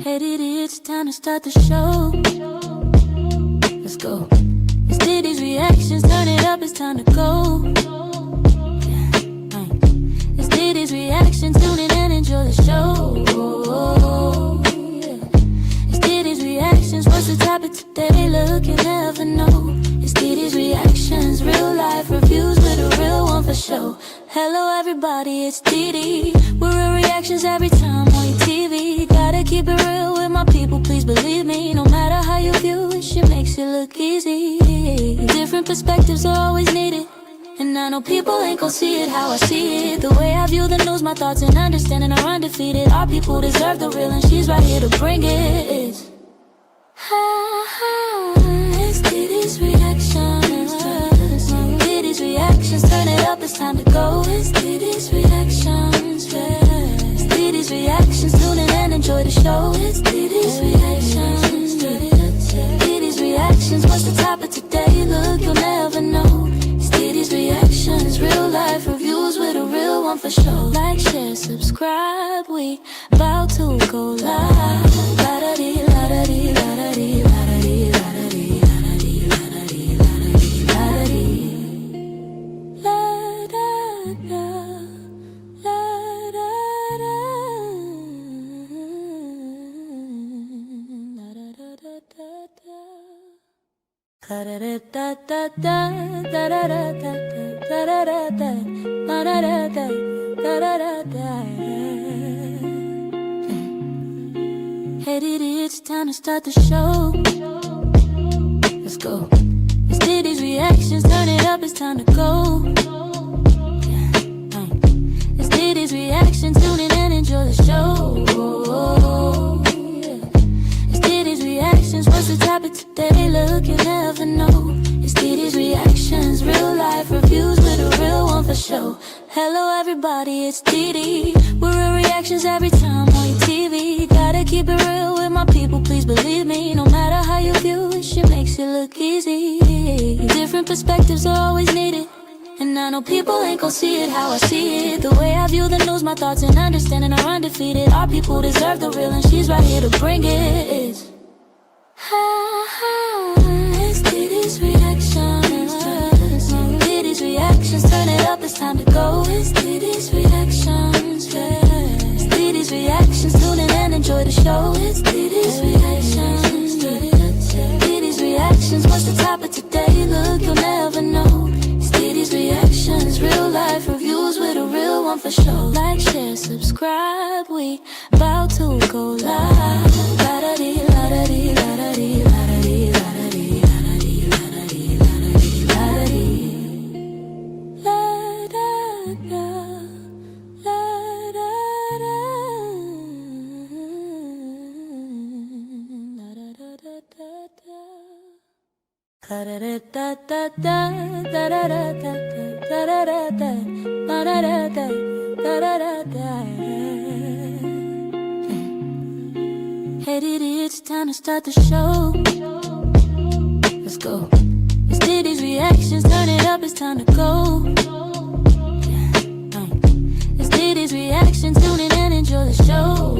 Hey DeeDee, it's time to start the show. Let's go. It's DeeDee's reactions, turn it up, it's time to go. It's DeeDee's reactions, tune in and enjoy the show. It's DeeDee's reactions, what's the topic today? Look, you never know. It's DeeDee's reactions, real life reviews with a real one for show. Hello everybody, it's DeeDee. We're real reactions every time on your TV. Gotta keep it real with my people, please believe me. No matter how you view it, shit makes it look easy. Different perspectives are always needed, and I know people ain't gon' see it how I see it. The way I view the news, my thoughts and understanding are undefeated. Our people deserve the real, and she's right here to bring it. It's DeeDee's reactions. DeeDee's reactions, turn it up, it's time to go. It's DeeDee's reactions, it's DeeDee's reactions, tune in and enjoy the show. It's DeeDee's reactions, DeeDee's reactions, what's the topic today? Look, you'll never know. It's DeeDee's reactions, real life reviews with a real one for show. Like, share, subscribe, we about to go live. La-da-dee, la-da-dee, la-da-dee, la-da-dee, la-da-dee, la-da-dee, la-da-dee, la-da-dee, la-da-dee. Hey DeeDee, it's time to start the show. Let's go. It's DeeDee's reactions, turn it up, it's time to go. It's DeeDee's reactions, tune in and enjoy the show. It's DeeDee's reactions, what's the topic today? Look, you never know. It's DeeDee's reactions, real life reviews with a real one for show. Hello everybody, it's DeeDee. We're real reactions every time on your TV. Gotta keep it real with my people, please believe me. No matter how you view it, shit makes it look easy. Different perspectives are always needed, and I know people ain't gon' see it how I see it. The way I view the news, my thoughts and understanding are undefeated. Our people deserve the real, and she's right here to bring it. It's DeeDee's reactions. DeeDee's reactions, turn it up, it's time to go. It's DeeDee's reactions. It's DeeDee's reactions, tune in and enjoy the show. It's DeeDee's reactions. DeeDee's reactions, what's the topic today? Look, you'll never know. It's DeeDee's reactions, real life reviews with a real one for show. Like, share, subscribe, we about to go live. La-da-dee, la-da-dee, la-da-dee, la-da-dee, la-da-dee, la-da-dee, la-da-dee, la-da-dee, la-da-dee. La-da-da, la-da-da-da. 'Cause it's DeeDee's reactions, DeeDee's reactions, turn it up, it's time to go. It's DeeDee's reactions. It's DeeDee's reactions, what's the topic today? Look, you'll never know. It's DeeDee's reactions, real life reviews with a real one for show. Like, share, subscribe, we about to go live. La-da-dee, la-da-dee, la-da-dee, la-da-dee, la-da-dee, la-da-dee. Hey DeeDee, it's time to start the show. Let's go. It's DeeDee's reactions, turn it up, it's time to go. It's DeeDee's reactions, tune in and enjoy the show.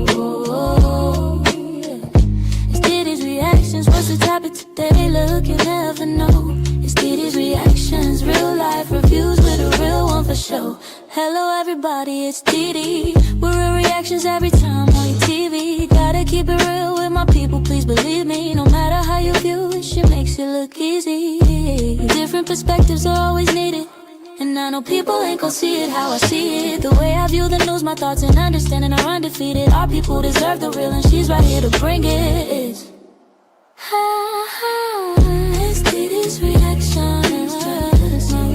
It's DeeDee's reactions, what's the topic today? Look, you never know. It's DeeDee's reactions, real life reviews with a real one for show. Hello everybody, it's DeeDee. We're real reactions every time on your TV. Gotta keep it real with my people, please believe me. No matter how you view it, shit makes it look easy. Different perspectives are always needed, and I know people ain't gon' see it how I see it. The way I view the news, my thoughts and understanding are undefeated. Our people deserve the real, and she's right here to bring it. It's DeeDee's reactions.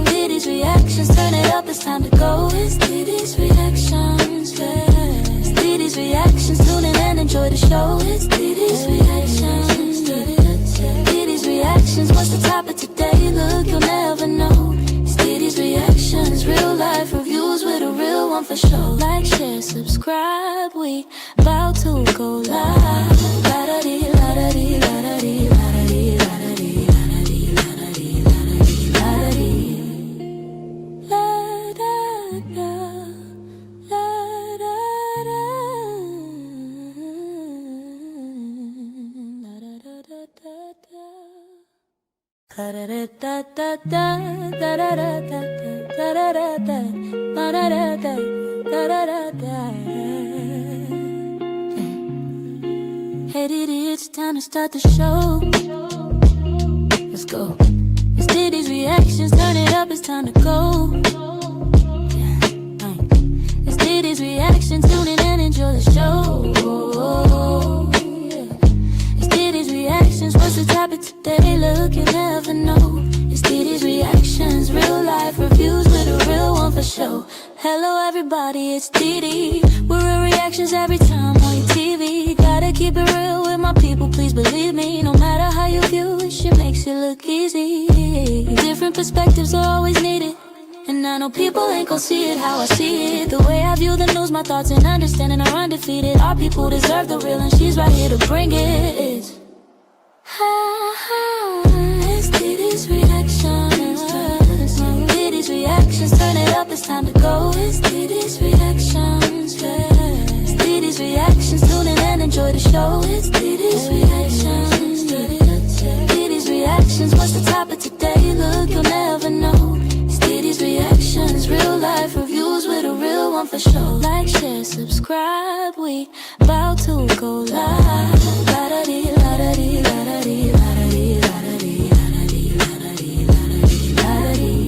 DeeDee's reactions, turn it up, it's time to go. It's DeeDee's reactions. It's DeeDee's reactions, tune in and enjoy the show. It's DeeDee's reactions. DeeDee's reactions, what's the topic today? Look, you'll never know. It's DeeDee's reactions, real life reviews with a real one for show. Like, share, subscribe, we about to go live. La-da-dee, la-da-dee, la-da-dee, la-da-dee, la-da-dee, la-da-dee, la-da-dee, la-da-dee, la-da-dee. La-da-da, la-da-da. Hey Dee, it's time to start the show. Let's go. It's Diddy's reactions, turn it up, it's time to go. It's Diddy's reactions, tune in and enjoy the show. It's Diddy's reactions, what's the topic today? Look, you never know. It's Diddy's reactions, real life reviews with a real one for show. Hello everybody, it's Dee. We're real reactions every time on your TV. Gotta keep it real with my people, please believe me. No matter how you view it, shit makes it look easy. Different perspectives are always needed, and I know people ain't gon' see it how I see it. The way I view the news, my thoughts and understanding are undefeated. Our people deserve the real, and she's right here to bring it. It's Diddy's reactions. Diddy's reactions, turn it up, it's time to go. It's Diddy's reactions, yeah. It's Diddy's reactions, tune in and enjoy the show. It's Diddy's reactions, Diddy's reactions, what's the topic today? Look, you'll never know. It's Diddy's reactions, real life reviews with a real one for sure. Like, share, subscribe, we about to go live. La-da-dee, la-da-dee, la-da-dee, la-da-dee, la-da-dee, la-da-dee, la-da-dee, la-da-dee, la-da-dee.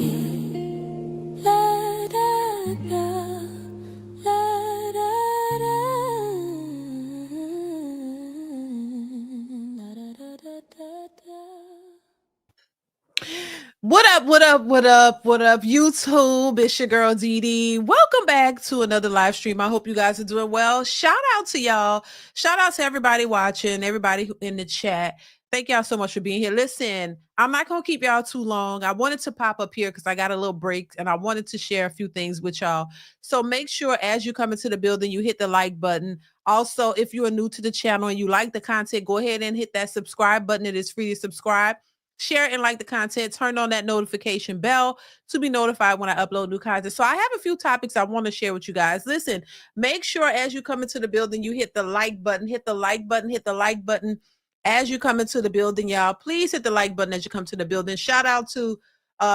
What up, YouTube? It's your girl, Dee. Welcome back to another live stream. I hope you guys are doing well. Shout out to y'all. Shout out to everybody watching, everybody in the chat. Thank y'all so much for being here. Listen, I'm not going to keep y'all too long. I wanted to pop up here because I got a little break and I wanted to share a few things with y'all. So make sure as you come into the building, you hit the like button. Also, if you are new to the channel and you like the content, go ahead and hit that subscribe button. It is free to subscribe. Share and like the content, turn on that notification bell to be notified when I upload new content. So I have a few topics I want to share with you guys. Listen, make sure as you come into the building, you hit the like button, hit the like button, hit the like button as you come into the building, y'all. Please hit the like button as you come to the building. Shout out to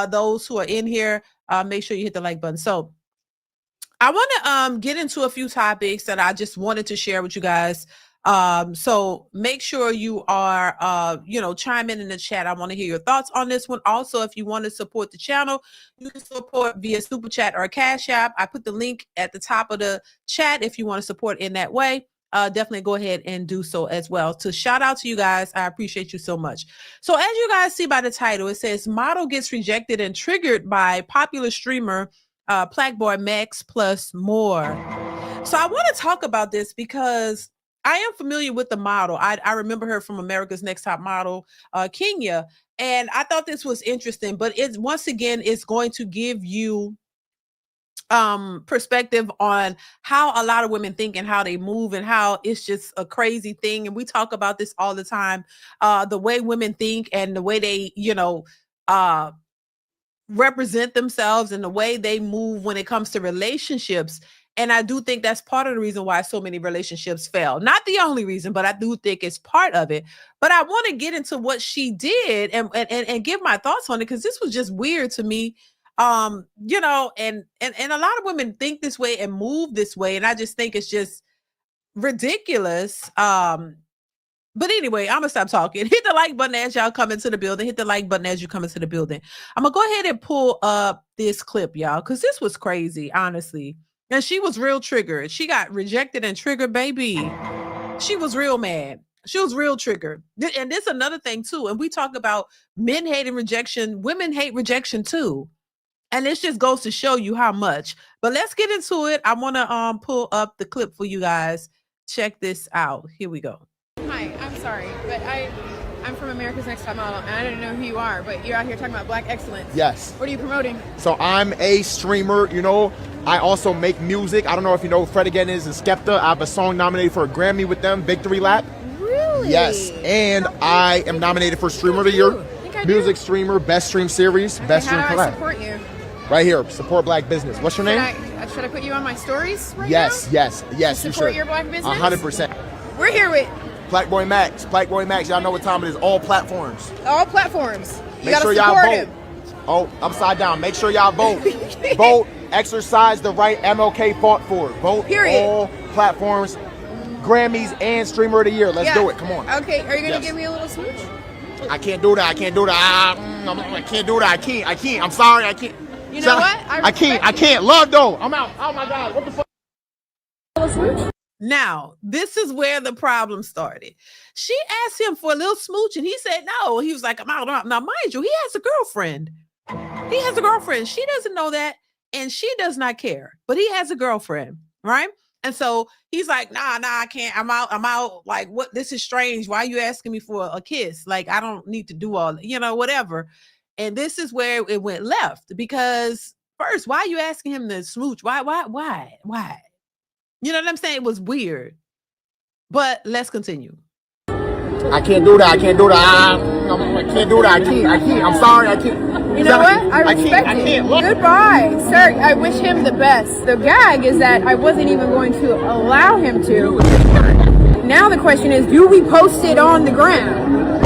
those who are in here. Make sure you hit the like button. So I want to get into a few topics that I just wanted to share with you guys. So make sure you are, chime in the chat. I want to hear your thoughts on this one. Also, if you want to support the channel, you can support via Super Chat or Cash App. I put the link at the top of the chat if you want to support in that way. Definitely go ahead and do so as well. To shout out to you guys, I appreciate you so much. So as you guys see by the title, it says model gets rejected and triggered by popular streamer Plaque Max plus more. So I want to talk about this because I am familiar with the model. I remember her from America's Next Top Model, Kenya, and I thought this was interesting. But it's once again, it's going to give you perspective on how a lot of women think and how they move and how it's just a crazy thing. And we talk about this all the time, the way women think and the way they, represent themselves and the way they move when it comes to relationships. And I do think that's part of the reason why so many relationships fail. Not the only reason, but I do think it's part of it. But I want to get into what she did and give my thoughts on it, because this was just weird to me. And a lot of women think this way and move this way. And I just think it's just ridiculous. But anyway, I'm gonna stop talking. Hit the like button as y'all come into the building. Hit the like button as you come into the building. I'm gonna go ahead and pull up this clip, y'all, because this was crazy, honestly. And she was real triggered. She got rejected and triggered, baby. She was real mad. She was real triggered. And this is another thing too. And we talk about men hating rejection. Women hate rejection too. And this just goes to show you how much. But let's get into it. I want to pull up the clip for you guys. Check this out. Here we go. Hi, I'm sorry, but I'm from America's Next Top Model, and I didn't know who you are, but you're out here talking about black excellence. Yes. What are you promoting? So I'm a streamer, I also make music. I don't know if you know Fred Again is and Skepta. I have a song nominated for a Grammy with them, Victory Lap. Really? Yes, and I am nominated for Streamer of the Year. Music streamer, best stream series, best stream collab. How do I support you? Right here, support black business. What's your name? Should I put you on my stories right Yes, now? yes, you should. Support your black business? 100%. We're here with Plaque Max. Y'all know what time it is. All platforms. all platforms. Make sure y'all vote. Oh, upside down. Make sure y'all vote. Vote. Exercise the right MLK fought for. Vote. Period. All platforms, Grammys and Streamer of the Year. Let's do it. Come on. Okay, are you gonna give me a little smooch? I can't do that. I can't do that. I can't do that. I can't. I'm sorry. I can't. You know what? I can't. Love though. I'm out. Oh my God. What the fuck? Now, this is where the problem started. She asked him for a little smooch and he said no. He was like, I'm out. Now, mind you, he has a girlfriend. He has a girlfriend. She doesn't know that and she does not care, but he has a girlfriend, right? And so he's like, nah, I can't. I'm out. Like, what? This is strange. Why are you asking me for a kiss? Like, I don't need to do all, whatever. And this is where it went left because first, why are you asking him to smooch? Why? You know what I'm saying? It was weird. But let's continue. I can't do that. I can't do that. I can't do that. I can't. I'm sorry. I can't. You know what? I respect it. Goodbye, sir. I wish him the best. The gag is that I wasn't even going to allow him to. Now the question is, do we post it on the ground?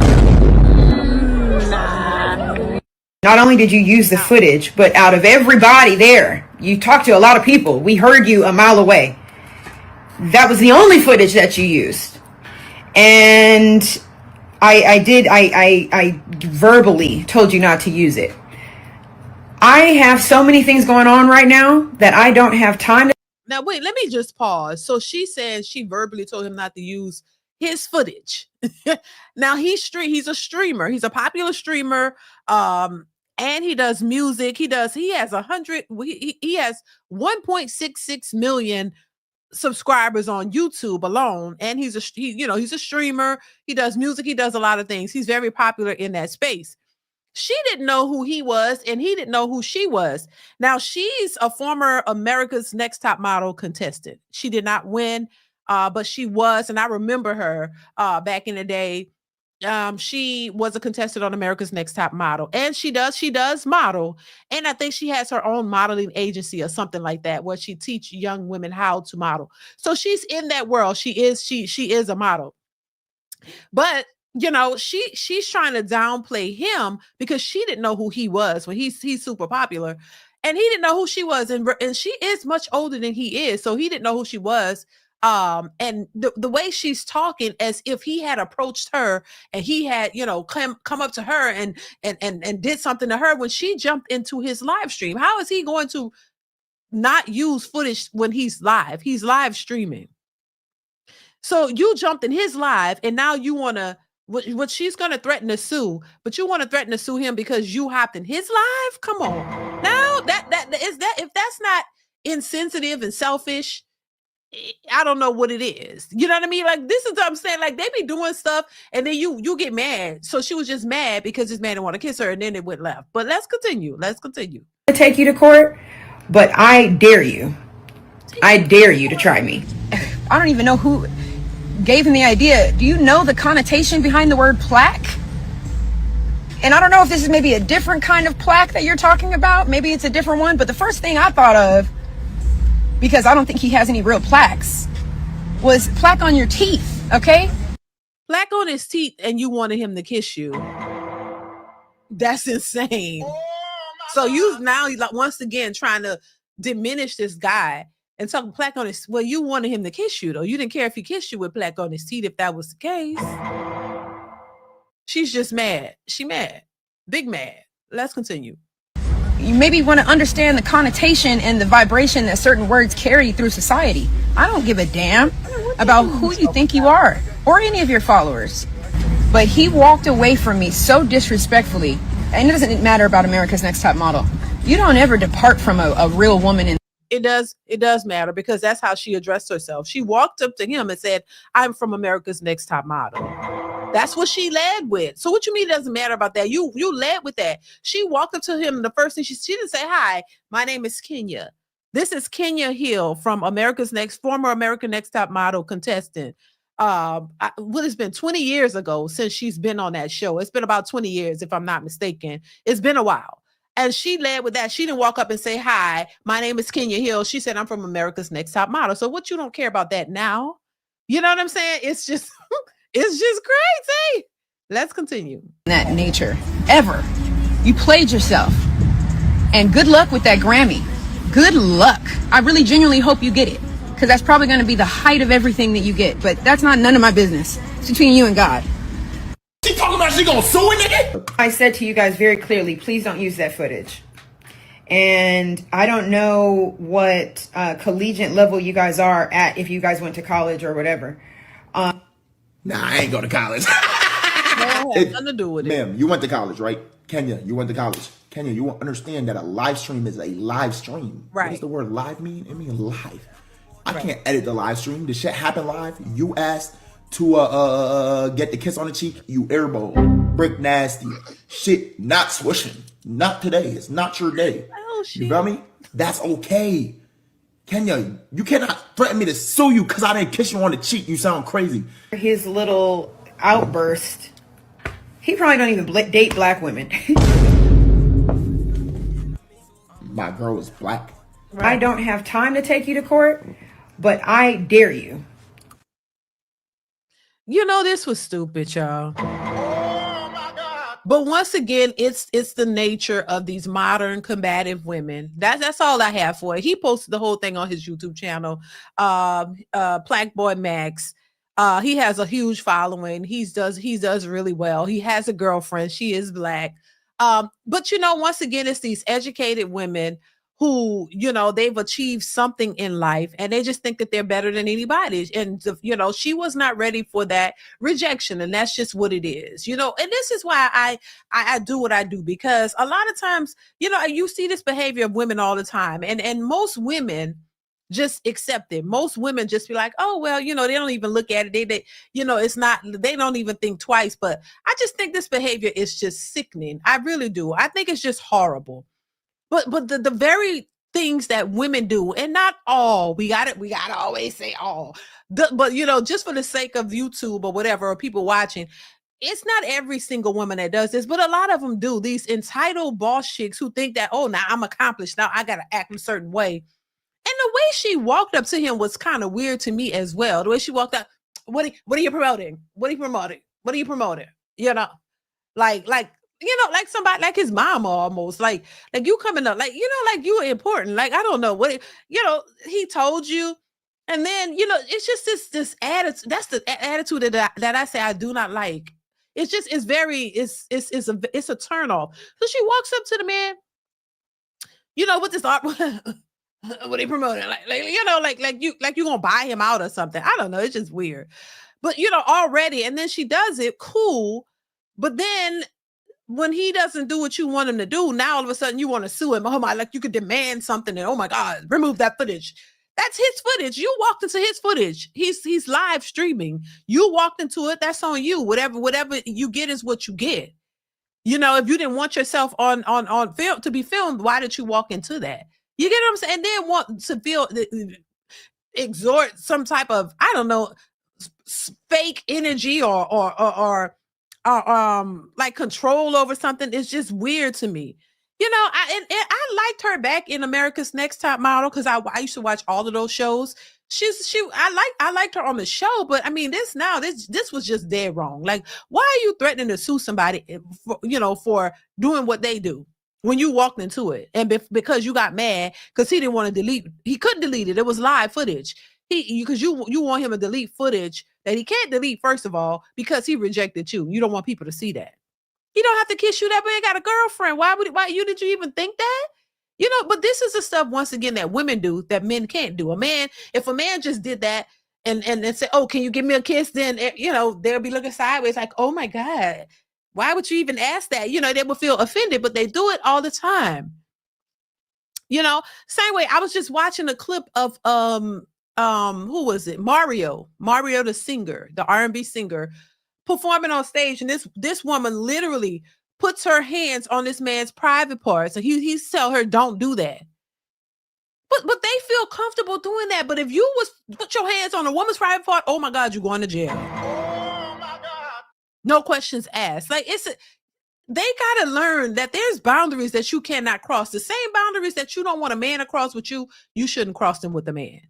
Nah. Not only did you use the footage, but out of everybody there, you talked to a lot of people. We heard you a mile away. That was the only footage that you used. And I verbally told you not to use it. I have so many things going on right now that I don't have time to. Now, wait, let me just pause. So she said she verbally told him not to use his footage. Now he's a streamer. He's a popular streamer. And he does music. He has 1.66 million subscribers on YouTube alone. And he's a streamer. He does music. He does a lot of things. He's very popular in that space. She didn't know who he was and he didn't know who she was. Now she's a former America's Next Top Model contestant. She did not win, but she was. And I remember her back in the day. She was a contestant on America's Next Top Model, and she does model. And I think she has her own modeling agency or something like that, where she teach young women how to model. So she's in that world. She is a model, but she's trying to downplay him because she didn't know who he was when he's super popular, and he didn't know who she was, and she is much older than he is, so he didn't know who she was. And the way she's talking as if he had approached her and he had, come up to her and did something to her when she jumped into his live stream. How is he going to not use footage when he's live? He's live streaming. So you jumped in his live and now you want to, what she's going to threaten to sue, but you want to threaten to sue him because you hopped in his live? Come on. Now if that's not insensitive and selfish, I don't know what it is. You know what I mean? Like, this is what I'm saying. Like, they be doing stuff and then you get mad. So she was just mad because this man didn't want to kiss her and then it went left. But let's continue. To take you to court, but I dare you to try me. I don't even know who gave him the idea. Do you know the connotation behind the word plaque? And I don't know if this is maybe a different kind of plaque that you're talking about. Maybe it's a different one. But the first thing I thought of, because I don't think he has any real plaques, was plaque on your teeth, okay? Plaque on his teeth and you wanted him to kiss you. That's insane. So you now like once again trying to diminish this guy and talking plaque on his, well, you wanted him to kiss you though. You didn't care if he kissed you with plaque on his teeth if that was the case. She's just mad. She mad. Big mad. Let's continue. You maybe want to understand the connotation and the vibration that certain words carry through society. I don't give a damn about who you think you are or any of your followers. But he walked away from me so disrespectfully. And it doesn't matter about America's Next Top Model. You don't ever depart from a real woman. It does matter because that's how she addressed herself. She walked up to him and said, I'm from America's Next Top Model. That's what she led with. So what you mean it doesn't matter about that? You led with that. She walked up to him and the first thing she didn't say, hi, my name is Kenya. This is Kenya Hill from former American Next Top Model contestant. It's been 20 years ago since she's been on that show. It's been about 20 years, if I'm not mistaken. It's been a while. And she led with that. She didn't walk up and say, hi, my name is Kenya Hill. She said, I'm from America's Next Top Model. So what, you don't care about that now? You know what I'm saying? It's just, it's just crazy. Let's continue. That nature, ever. You played yourself. And good luck with that Grammy. Good luck. I really genuinely hope you get it, because that's probably going to be the height of everything that you get. But that's not none of my business. It's between you and God. She talking about she gonna sue a nigga? I said to you guys very clearly, please don't use that footage. And I don't know what collegiate level you guys are at, if you guys went to college or whatever. Nah, I ain't go to college. Nothing to do with it. Ma'am, you went to college, right? Kenya, you went to college. Kenya, you understand that a live stream is a live stream. Right. What does the word live mean? It means live. I can't edit the live stream. The shit happen live. You asked to get the kiss on the cheek, you airball. Brick nasty. Shit not swishing. Not today. It's not your day. Oh, shit. You feel me? That's okay. Kenya, you cannot threaten me to sue you because I didn't kiss you on the cheek. You sound crazy. His little outburst. He probably don't even date black women. My girl is black. I don't have time to take you to court, but I dare you. You know, this was stupid, y'all. But once again, it's the nature of these modern combative women. That's all I have for it. He posted the whole thing on his YouTube channel. Black Boy Max. He has a huge following. He does really well. He has a girlfriend. She is black. But you know, once again, it's these educated women who, you know, they've achieved something in life and they just think that they're better than anybody. And, you know, she was not ready for that rejection. And that's just what it is, you know, and this is why I do what I do, because a lot of times, you know, you see this behavior of women all the time, and most women just accept it. Most women just be like, oh, well, you know, they don't even look at it. They you know, it's not, they don't even think twice. But I just think this behavior is just sickening. I really do. I think it's just horrible. But the very things that women do, and not all, we gotta always say all, but you know, just for the sake of YouTube or whatever, or people watching, it's not every single woman that does this, but a lot of them do. These entitled boss chicks who think that, oh, now I'm accomplished, now I gotta act a certain way. And the way she walked up to him was kind of weird to me as well. The way she walked up, what are you promoting? What are you promoting? What are you promoting? You know, like, you know, like somebody like his mama almost, like you coming up, like, you know, like you are important. Like, I don't know what, you know, he told you. And then, you know, it's just this attitude. That's the attitude that I say I do not like. It's just, it's a turn off. So she walks up to the man, you know, with this art. What are you promoting? Like, you know, like you gonna buy him out or something. I don't know. It's just weird. But, you know, already, and then she does it, cool. But then when he doesn't do what you want him to do, now all of a sudden you want to sue him. Oh my, like you could demand something and oh my God, remove that footage. That's his footage. You walked into his footage. He's live streaming. You walked into it. That's on you. Whatever you get is what you get. You know, if you didn't want yourself on film to be filmed, why did you walk into that? You get what I'm saying? And then want to feel exhort some type of, I don't know, fake energy or like control over something. Is just weird to me. You know, I liked her back in America's Next Top Model because I used to watch all of those shows. I liked her on the show, but I mean, this was just dead wrong. Like, why are you threatening to sue somebody for, you know, for doing what they do when you walked into it? And because you got mad because he didn't want to delete, he couldn't delete it. It was live footage. Because you want him to delete footage that he can't delete, first of all, because he rejected you. You don't want people to see that. He don't have to kiss you. That man got a girlfriend. Why did you even think that? You know, but this is the stuff, once again, that women do that men can't do. If a man just did that and say, oh, can you give me a kiss? Then, you know, they'll be looking sideways like, oh my God, why would you even ask that? You know, they would feel offended, but they do it all the time. You know, same way. I was just watching a clip of, who was it? Mario the singer, the R&B singer, performing on stage, and this woman literally puts her hands on this man's private parts. So he tell her, don't do that. But they feel comfortable doing that. But if you put your hands on a woman's private part, oh my God, you're going to jail. Oh my God. No questions asked. Like they gotta learn that there's boundaries that you cannot cross. The same boundaries that you don't want a man to cross with you, you shouldn't cross them with a man.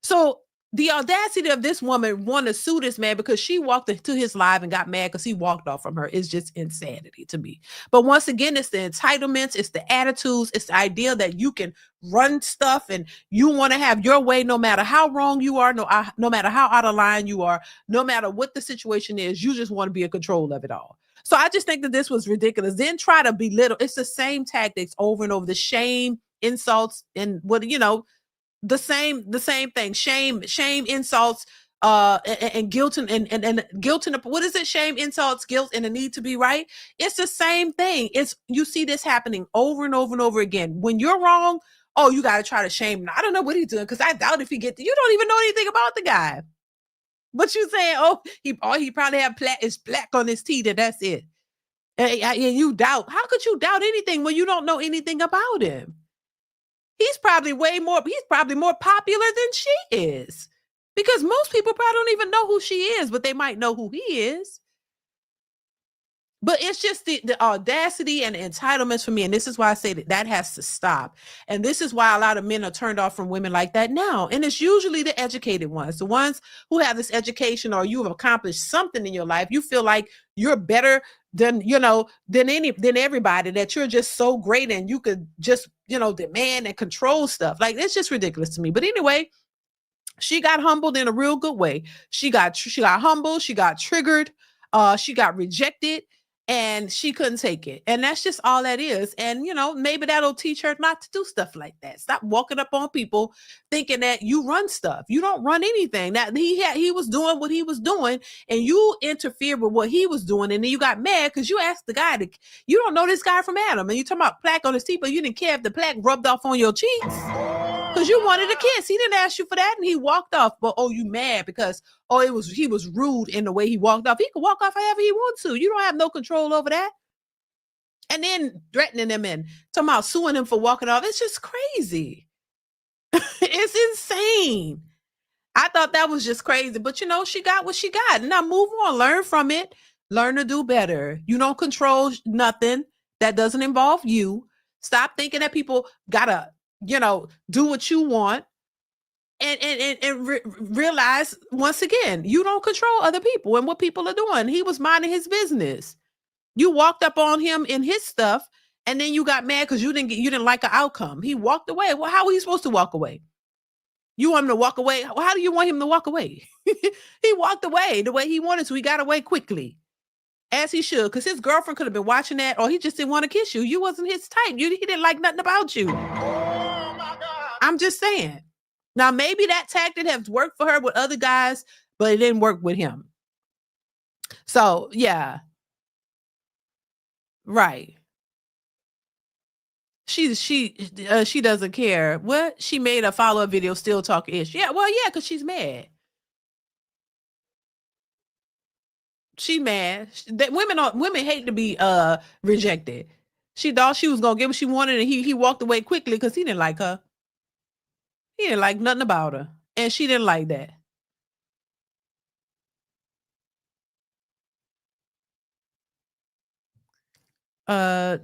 So the audacity of this woman wanting to sue this man because she walked into his live and got mad because he walked off from her is just insanity to me. But once again, it's the entitlements, it's the attitudes, it's the idea that you can run stuff and you want to have your way no matter how wrong you are, no matter how out of line you are, no matter what the situation is, you just want to be in control of it all. So I just think that this was ridiculous. Then try to belittle. It's the same tactics over and over, the shame, insults, and what, the same thing, shame, insults, and guilt and guilt and what is it? Shame, insults, guilt, and the need to be right. It's the same thing. You see this happening over and over and over again. When you're wrong, oh, you got to try to shame him. I don't know what he's doing because I doubt if you don't even know anything about the guy. But you saying, he probably have plaque on his teeth and that's it. And you doubt. How could you doubt anything when you don't know anything about him? He's probably more popular than she is, because most people probably don't even know who she is, but they might know who he is. But it's just the audacity and the entitlements for me. And this is why I say that has to stop. And this is why a lot of men are turned off from women like that now. And it's usually the educated ones, the ones who have this education, or you have accomplished something in your life. You feel like you're better than everybody, that you're just so great and you could just, demand and control stuff. Like, it's just ridiculous to me. But anyway, she got humbled in a real good way. She got humbled. She got triggered. She got rejected. And she couldn't take it. And that's just all that is. And, maybe that'll teach her not to do stuff like that. Stop walking up on people thinking that you run stuff. You don't run anything. That he was doing what he was doing, and you interfered with what he was doing. And then you got mad because you asked the guy you don't know this guy from Adam. And you talking about plaque on his teeth, but you didn't care if the plaque rubbed off on your cheeks because you wanted a kiss. He didn't ask you for that, and he walked off. But you mad because he was rude in the way he walked off. He could walk off however he wants to. You don't have no control over that. And then threatening him and talking about suing him for walking off. It's just crazy. It's insane. I thought that was just crazy. But she got what she got. Now move on. Learn from it. Learn to do better. You don't control nothing that doesn't involve you. Stop thinking that people gotta, do what you want. And realize, once again, you don't control other people and what people are doing. He was minding his business. You walked up on him in his stuff, and then you got mad because you didn't like an outcome. He walked away. Well, how are you supposed to walk away? You want him to walk away? Well, how do you want him to walk away? He walked away the way he wanted to. He got away quickly, as he should, because his girlfriend could have been watching that, or he just didn't want to kiss you. You wasn't his type. He didn't like nothing about you. Oh my God. I'm just saying. Now, maybe that tactic has worked for her with other guys, but it didn't work with him. So, yeah. Right. She doesn't care. What? She made a follow-up video still talking ish. Yeah, well, yeah, because she's mad. She mad. Women hate to be rejected. She thought she was gonna get what she wanted, and he walked away quickly because he didn't like her. He didn't like nothing about her. And she didn't like that.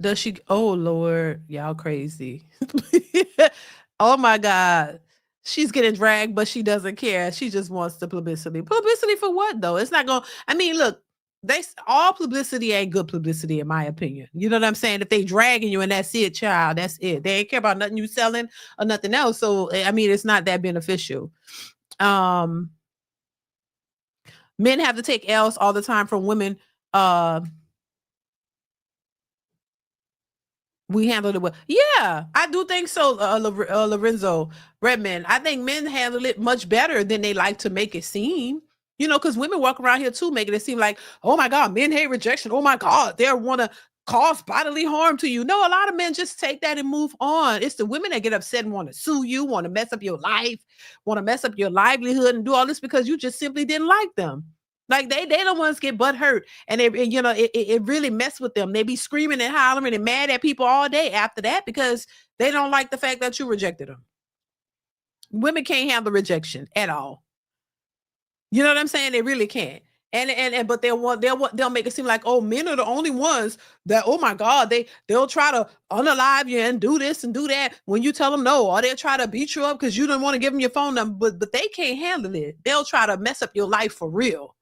Does she? Oh, Lord. Y'all crazy. Oh, my God. She's getting dragged, but she doesn't care. She just wants the publicity. Publicity for what, though? It's not going... I mean, look, all publicity ain't good publicity, in my opinion. You know what I'm saying? If they dragging you and that's it, child, that's it. They ain't care about nothing you selling or nothing else. So, I mean, it's not that beneficial. Men have to take L's all the time from women. We handled it well. Yeah, I do think so, Lorenzo Redman. I think men handle it much better than they like to make it seem. Because women walk around here too, making it seem like, oh my God, men hate rejection. Oh my God, they want to cause bodily harm to you. No, a lot of men just take that and move on. It's the women that get upset and want to sue you, want to mess up your life, want to mess up your livelihood and do all this because you just simply didn't like them. Like they the ones get butt hurt, and it really mess with them. They be screaming and hollering and mad at people all day after that because they don't like the fact that you rejected them. Women can't handle rejection at all. You know what I'm saying? They really can't. But they'll make it seem like, oh, men are the only ones that, oh my God, they'll try to unalive you and do this and do that when you tell them no, or they'll try to beat you up because you don't want to give them your phone number, but they can't handle it. They'll try to mess up your life for real.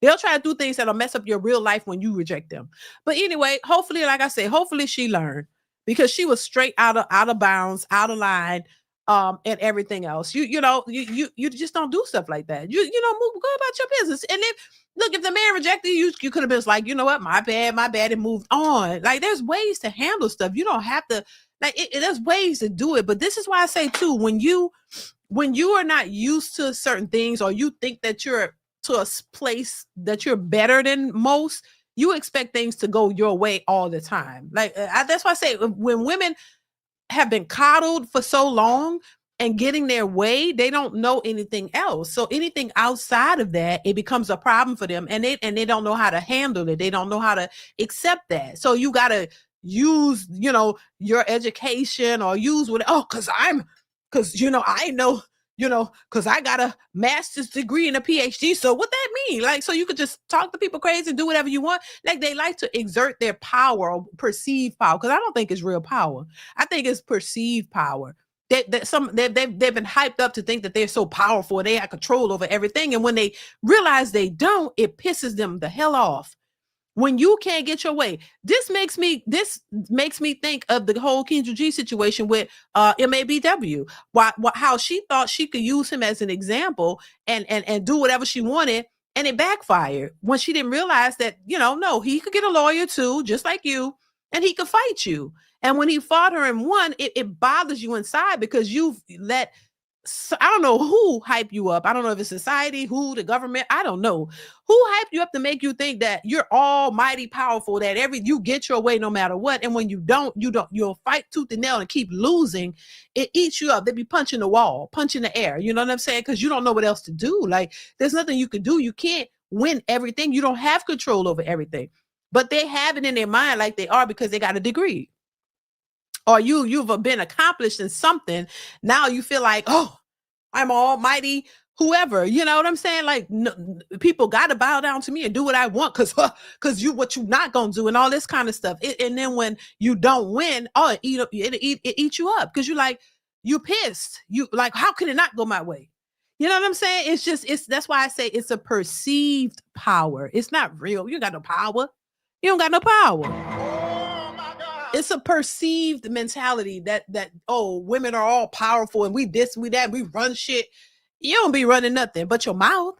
They'll try to do things that'll mess up your real life when you reject them. But anyway, hopefully, like I said, hopefully she learned, because she was straight out of bounds, out of line, and everything else. You just don't do stuff like that. Go about your business. And if the man rejected you could have been like, you know what, my bad, and moved on. Like, there's ways to handle stuff. You don't have to, like, there's ways to do it. But this is why I say too, when you are not used to certain things, or you think that you're to a place that you're better than most, you expect things to go your way all the time. Like, that's why I say, when women have been coddled for so long and getting their way, they don't know anything else. So anything outside of that, it becomes a problem for them, and they don't know how to handle it. They don't know how to accept that. So you got to use, your education, or use what, because I know, because I got a master's degree and a PhD. So what that mean? Like, so you could just talk to people crazy and do whatever you want. Like, they like to exert their power, or perceived power, because I don't think it's real power. I think it's perceived power. They've been hyped up to think that they're so powerful, they have control over everything. And when they realize they don't, it pisses them the hell off. When you can't get your way, this makes me think of the whole Kendra G situation with MABW. How she thought she could use him as an example and do whatever she wanted, and it backfired when she didn't realize that, no, he could get a lawyer too, just like you, and he could fight you. And when he fought her and won, it bothers you inside, because you've let, I don't know who hype you up. I don't know if it's society, the government, I don't know who hyped you up to make you think that you're almighty powerful, that you get your way no matter what. And when you don't, you'll fight tooth and nail and keep losing. It eats you up. They be punching the wall, punching the air. You know what I'm saying? Because you don't know what else to do. Like, there's nothing you can do. You can't win everything. You don't have control over everything, but they have it in their mind like they are, because they got a degree. Or you've been accomplished in something. Now you feel like, oh, I'm almighty, whoever, you know what I'm saying? Like, no, people got to bow down to me and do what I want, because what you not going to do, and all this kind of stuff. And then when you don't win, it eats you up, because you pissed. You like, how can it not go my way? You know what I'm saying? That's why I say it's a perceived power. It's not real. You got no power. You don't got no power. It's a perceived mentality that women are all powerful, and we this, we that, we run shit. You don't be running nothing but your mouth.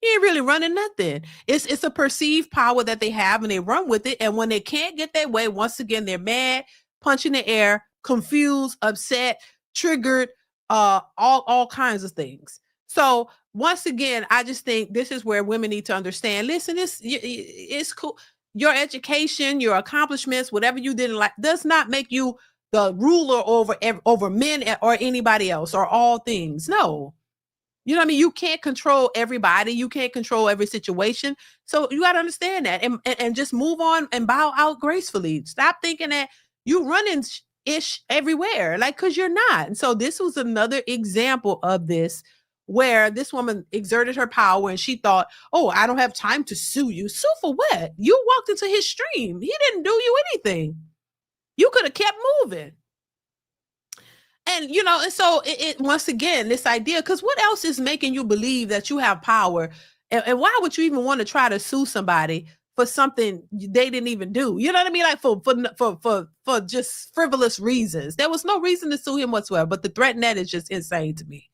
You ain't really running nothing. It's a perceived power that they have, and they run with it. And when they can't get their way, once again, they're mad, punching the air, confused, upset, triggered, all kinds of things. So once again, I just think this is where women need to understand. Listen, it's cool. Your education, your accomplishments, whatever you didn't like, does not make you the ruler over men or anybody else or all things. No. You know what I mean? You can't control everybody. You can't control every situation. So you got to understand that and just move on and bow out gracefully. Stop thinking that you running ish everywhere, like, because you're not. And so this was another example of this, where this woman exerted her power and she thought, oh, I don't have time to sue you. Sue for what? You walked into his stream. He didn't do you anything. You could have kept moving. And, and so it once again, this idea, because what else is making you believe that you have power? And why would you even want to try to sue somebody for something they didn't even do? You know what I mean? Like for just frivolous reasons. There was no reason to sue him whatsoever, but the threat in that is just insane to me.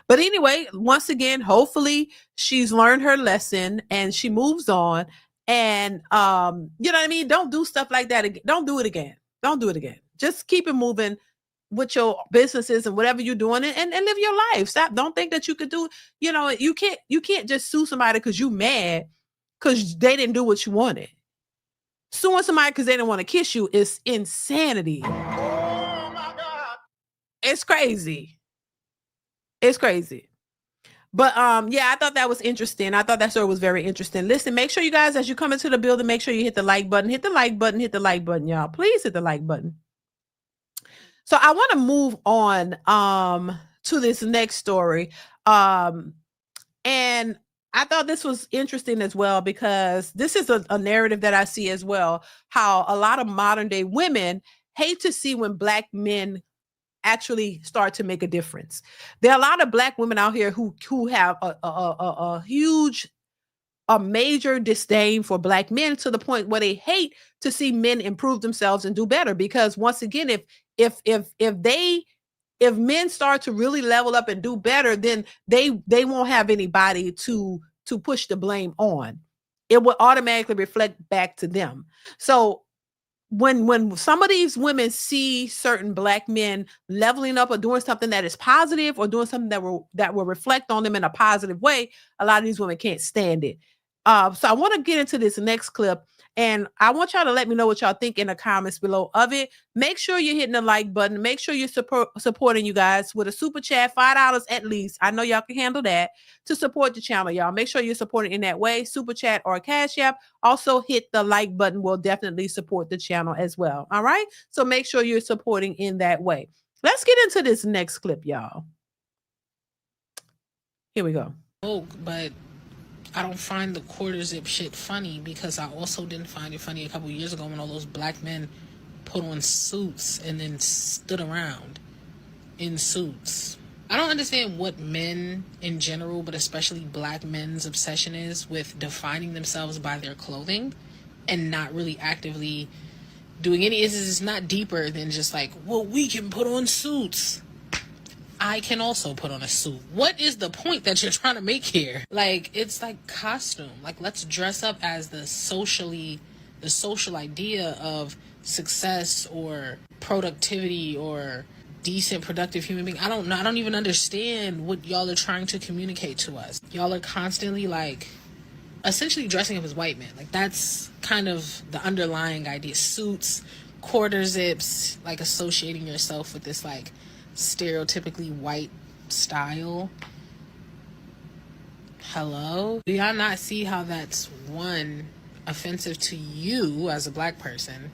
But anyway, once again, hopefully she's learned her lesson and she moves on. And, you know what I mean? Don't do stuff like that. Don't do it again. Don't do it again. Just keep it moving with your businesses and whatever you're doing, and live your life. Don't think that you could do, you can't just sue somebody because you mad because they didn't do what you wanted. Suing somebody because they didn't want to kiss you is insanity. Oh my God. It's crazy. It's crazy. But yeah, I thought that was interesting. I thought that story was very interesting. Listen, make sure you guys, as you come into the building, make sure you hit the like button, y'all. Please hit the like button. So I want to move on to this next story. And I thought this was interesting as well, because this is a narrative that I see as well, how a lot of modern day women hate to see when Black men actually start to make a difference. There are a lot of Black women out here who have a huge, a major disdain for Black men, to the point where they hate to see men improve themselves and do better. Because once again, if men start to really level up and do better, then they won't have anybody to push the blame on. It will automatically reflect back to them. So when some of these women see certain Black men leveling up or doing something that is positive, or doing something that will reflect on them in a positive way, a lot of these women can't stand it. So I want to get into this next clip, and I want y'all to let me know what y'all think in the comments below of it. Make sure you're hitting the like button. Make sure you're supporting you guys with a super chat, $5 at least. I know y'all can handle that, to support the channel, y'all. Make sure you're supporting in that way, super chat or cash app. Also hit the like button, will definitely support the channel as well. All right. So make sure you're supporting in that way. Let's get into this next clip, y'all. Here we go. But I don't find the quarter zip shit funny, because I also didn't find it funny a couple years ago when all those Black men put on suits and then stood around in suits. I don't understand what men in general, but especially Black men's obsession is with defining themselves by their clothing and not really actively doing any. It's not deeper than just like, well, we can put on suits. I can also put on a suit. What is the point that you're trying to make here? Like, it's like costume. Like, let's dress up as the social idea of success or productivity or decent, productive human being. I don't know. I don't even understand what y'all are trying to communicate to us. Y'all are constantly, like, essentially dressing up as white men. Like, that's kind of the underlying idea. Suits, quarter zips, like associating yourself with this, like, stereotypically white style. Hello? Do y'all not see how that's, one, offensive to you as a Black person,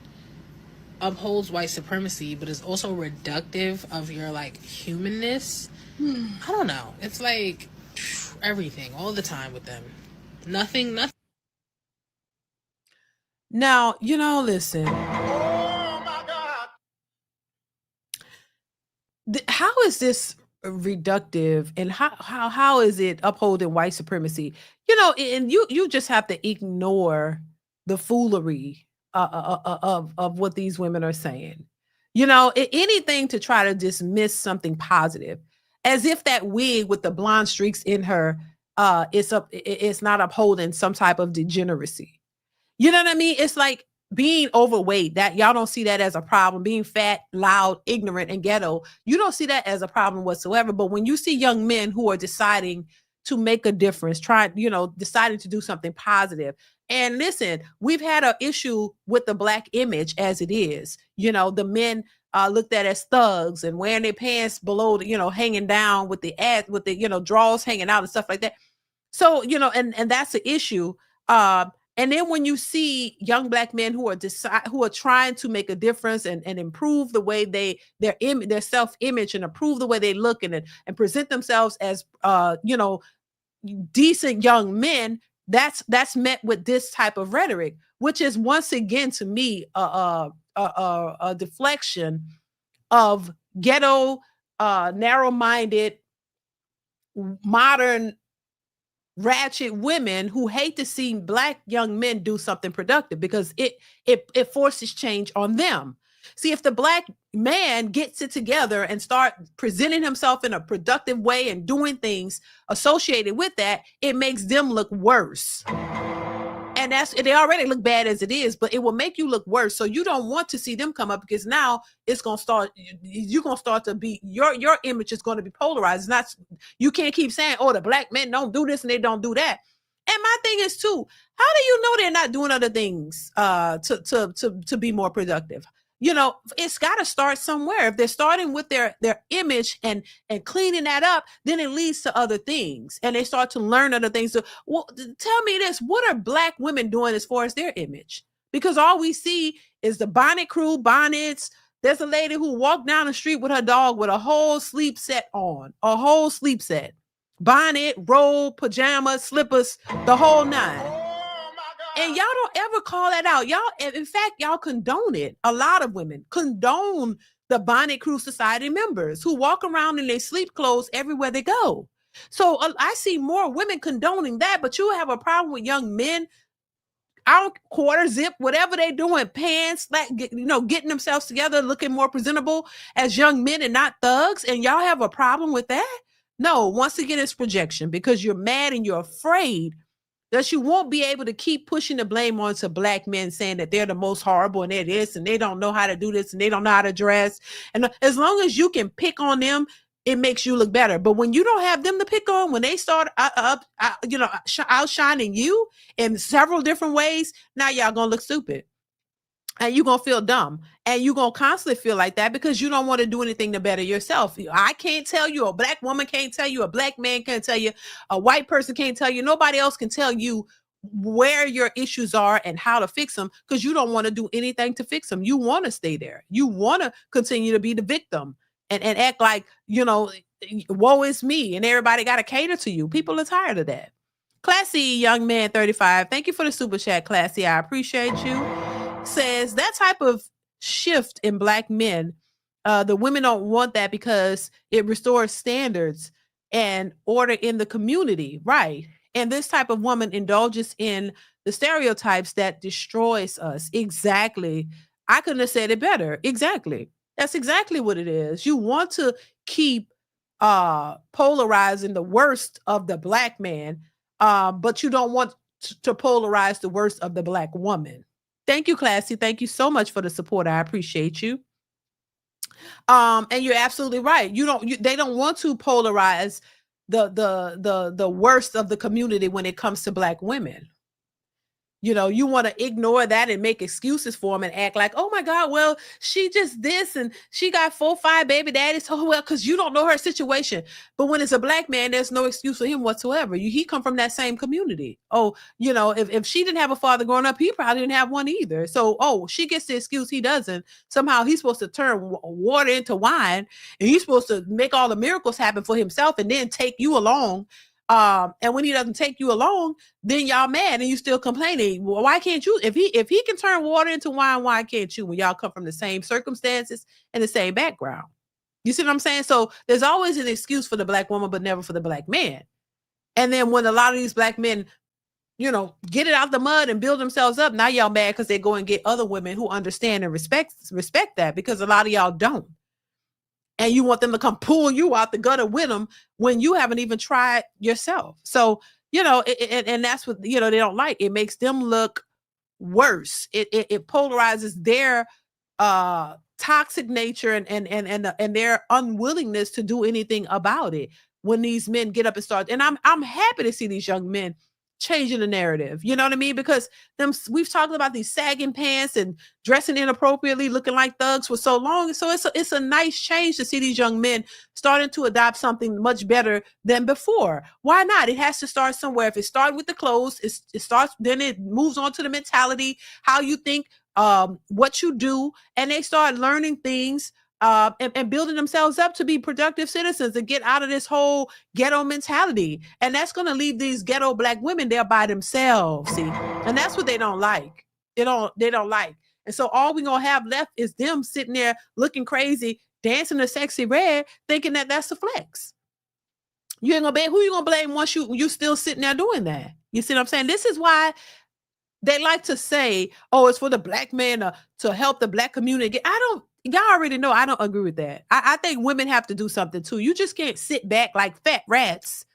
upholds white supremacy, but is also reductive of your, like, humanness? I don't know. It's like everything all the time with them. Nothing. Now, listen. How is this reductive, and how is it upholding white supremacy? And you just have to ignore the foolery of what these women are saying. Anything to try to dismiss something positive, as if that wig with the blonde streaks in her it's not upholding some type of degeneracy. You know what I mean? It's like being overweight, that y'all don't see that as a problem. Being fat, loud, ignorant, and ghetto, you don't see that as a problem whatsoever. But when you see young men who are deciding to make a difference, deciding to do something positive. And listen, we've had an issue with the Black image as it is. The men looked at as thugs and wearing their pants below, hanging down with the drawers hanging out and stuff like that. So, and that's the issue. And then when you see young Black men who are trying to make a difference and improve the way their self-image, and improve the way they look and present themselves as decent young men, that's met with this type of rhetoric, which is once again to me a deflection of ghetto, narrow-minded, modern, ratchet women who hate to see Black young men do something productive, because it forces change on them. See, if the Black man gets it together and start presenting himself in a productive way and doing things associated with that, it makes them look worse. And they already look bad as it is, but it will make you look worse. So you don't want to see them come up, because now it's going to start, you're going to start to be, your image is going to be polarized. It's not, you can't keep saying, oh, the Black men don't do this and they don't do that. And my thing is too, how do you know they're not doing other things to be more productive? It's got to start somewhere. If they're starting with their image and cleaning that up, then it leads to other things, and they start to learn other things. So, well, tell me this: what are Black women doing as far as their image? Because all we see is the bonnet crew, bonnets. There's a lady who walked down the street with her dog with a whole sleep set on, a whole sleep set. bonnet, robe, pajamas, slippers, the whole nine. And y'all don't ever call that out. Y'all, in fact, y'all condone it. A lot of women condone the Bonnet Crew Society members who walk around in their sleep clothes everywhere they go. So I see more women condoning that, but you have a problem with young men out quarter zip, whatever they doing, pants, like, getting themselves together, looking more presentable as young men and not thugs. And y'all have a problem with that? No, once again, it's projection because you're mad and you're afraid that you won't be able to keep pushing the blame onto black men, saying that they're the most horrible and they're this and they don't know how to do this and they don't know how to dress. And as long as you can pick on them, it makes you look better. But when you don't have them to pick on, when they start outshining you in several different ways, now y'all gonna look stupid. And you're going to feel dumb. And you're going to constantly feel like that because you don't want to do anything to better yourself. I can't tell you, a black woman can't tell you, a black man can't tell you, a white person can't tell you, nobody else can tell you where your issues are and how to fix them because you don't want to do anything to fix them. You want to stay there. You want to continue to be the victim and act like, woe is me and everybody got to cater to you. People are tired of that. Classy young man 35. Thank you for the super chat, Classy. I appreciate you. Says that type of shift in black men, the women don't want that because it restores standards and order in the community, right? And this type of woman indulges in the stereotypes that destroys us. Exactly. I couldn't have said it better. Exactly. That's exactly what it is. You want to keep polarizing the worst of the black man, but you don't want to polarize the worst of the black woman. Thank you, Classy. Thank you so much for the support. I appreciate you. And you're absolutely right. They don't want to polarize the worst of the community when it comes to black women. You want to ignore that and make excuses for them and act like, oh my God, well, she just this and she got 4, 5 baby daddies. Oh, well, because you don't know her situation. But when it's a black man, there's no excuse for him whatsoever. He come from that same community. Oh, if she didn't have a father growing up, he probably didn't have one either. So, she gets the excuse, he doesn't. Somehow he's supposed to turn water into wine and he's supposed to make all the miracles happen for himself and then take you along. And when he doesn't take you along, then y'all mad and you still complaining. Well, why can't you? If he can turn water into wine, why can't you? When y'all come from the same circumstances and the same background. You see what I'm saying? So there's always an excuse for the black woman, but never for the black man. And then when a lot of these black men, get it out the mud and build themselves up, now y'all mad because they go and get other women who understand and respect that, because a lot of y'all don't. And you want them to come pull you out the gutter with them when you haven't even tried yourself. So, and that's what, they don't like. It makes them look worse. It polarizes their toxic nature and their unwillingness to do anything about it when these men get up and start. And I'm happy to see these young men changing the narrative. You know what I mean? Because we've talked about these sagging pants and dressing inappropriately, looking like thugs for so long. So it's a nice change to see these young men starting to adopt something much better than before. Why not? It has to start somewhere. If it started with the clothes, it starts, then it moves on to the mentality, how you think, what you do, and they start learning things and building themselves up to be productive citizens and get out of this whole ghetto mentality. And that's going to leave these ghetto black women there by themselves. See, and that's what they don't like. They don't like. And so all we're going to have left is them sitting there looking crazy, dancing a sexy red, thinking that that's the flex. You ain't gonna blame, who you gonna blame once you still sitting there doing that? You see what I'm saying? This is why they like to say, oh, it's for the black man to help the black community. Y'all already know I don't agree with that. I think women have to do something too. You just can't sit back like fat rats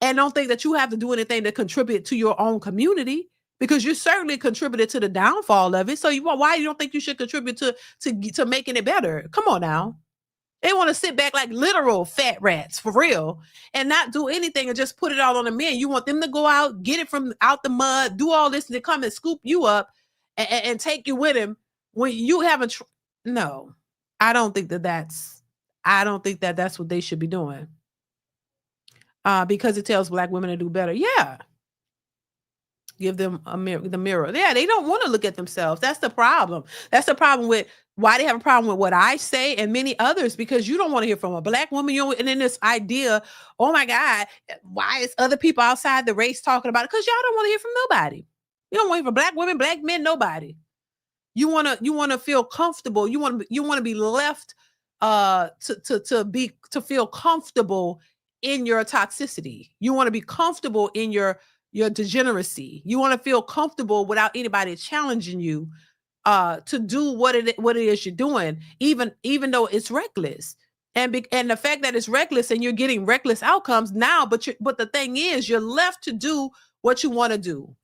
and don't think that you have to do anything to contribute to your own community, because you certainly contributed to the downfall of it. So why you don't think you should contribute to making it better? Come on now. They want to sit back like literal fat rats for real and not do anything and just put it all on the men. You want them to go out, get it from out the mud, do all this, and to come and scoop you up and take you with him when you haven't. No, I don't think that's what they should be doing. Because it tells black women to do better. Yeah. Give them the mirror. Yeah, they don't want to look at themselves. That's the problem. That's the problem with why they have a problem with what I say and many others, because you don't want to hear from a black woman. And then this idea, oh my God, why is other people outside the race talking about it? Because y'all don't want to hear from nobody. You don't want to hear from black women, black men, nobody. You want to feel comfortable. You want to be left to feel comfortable in your toxicity. You want to be comfortable in your degeneracy. You want to feel comfortable without anybody challenging you to do what it is you're doing, even though it's reckless. And the fact that it's reckless and you're getting reckless outcomes now, but the thing is, you're left to do what you want to do,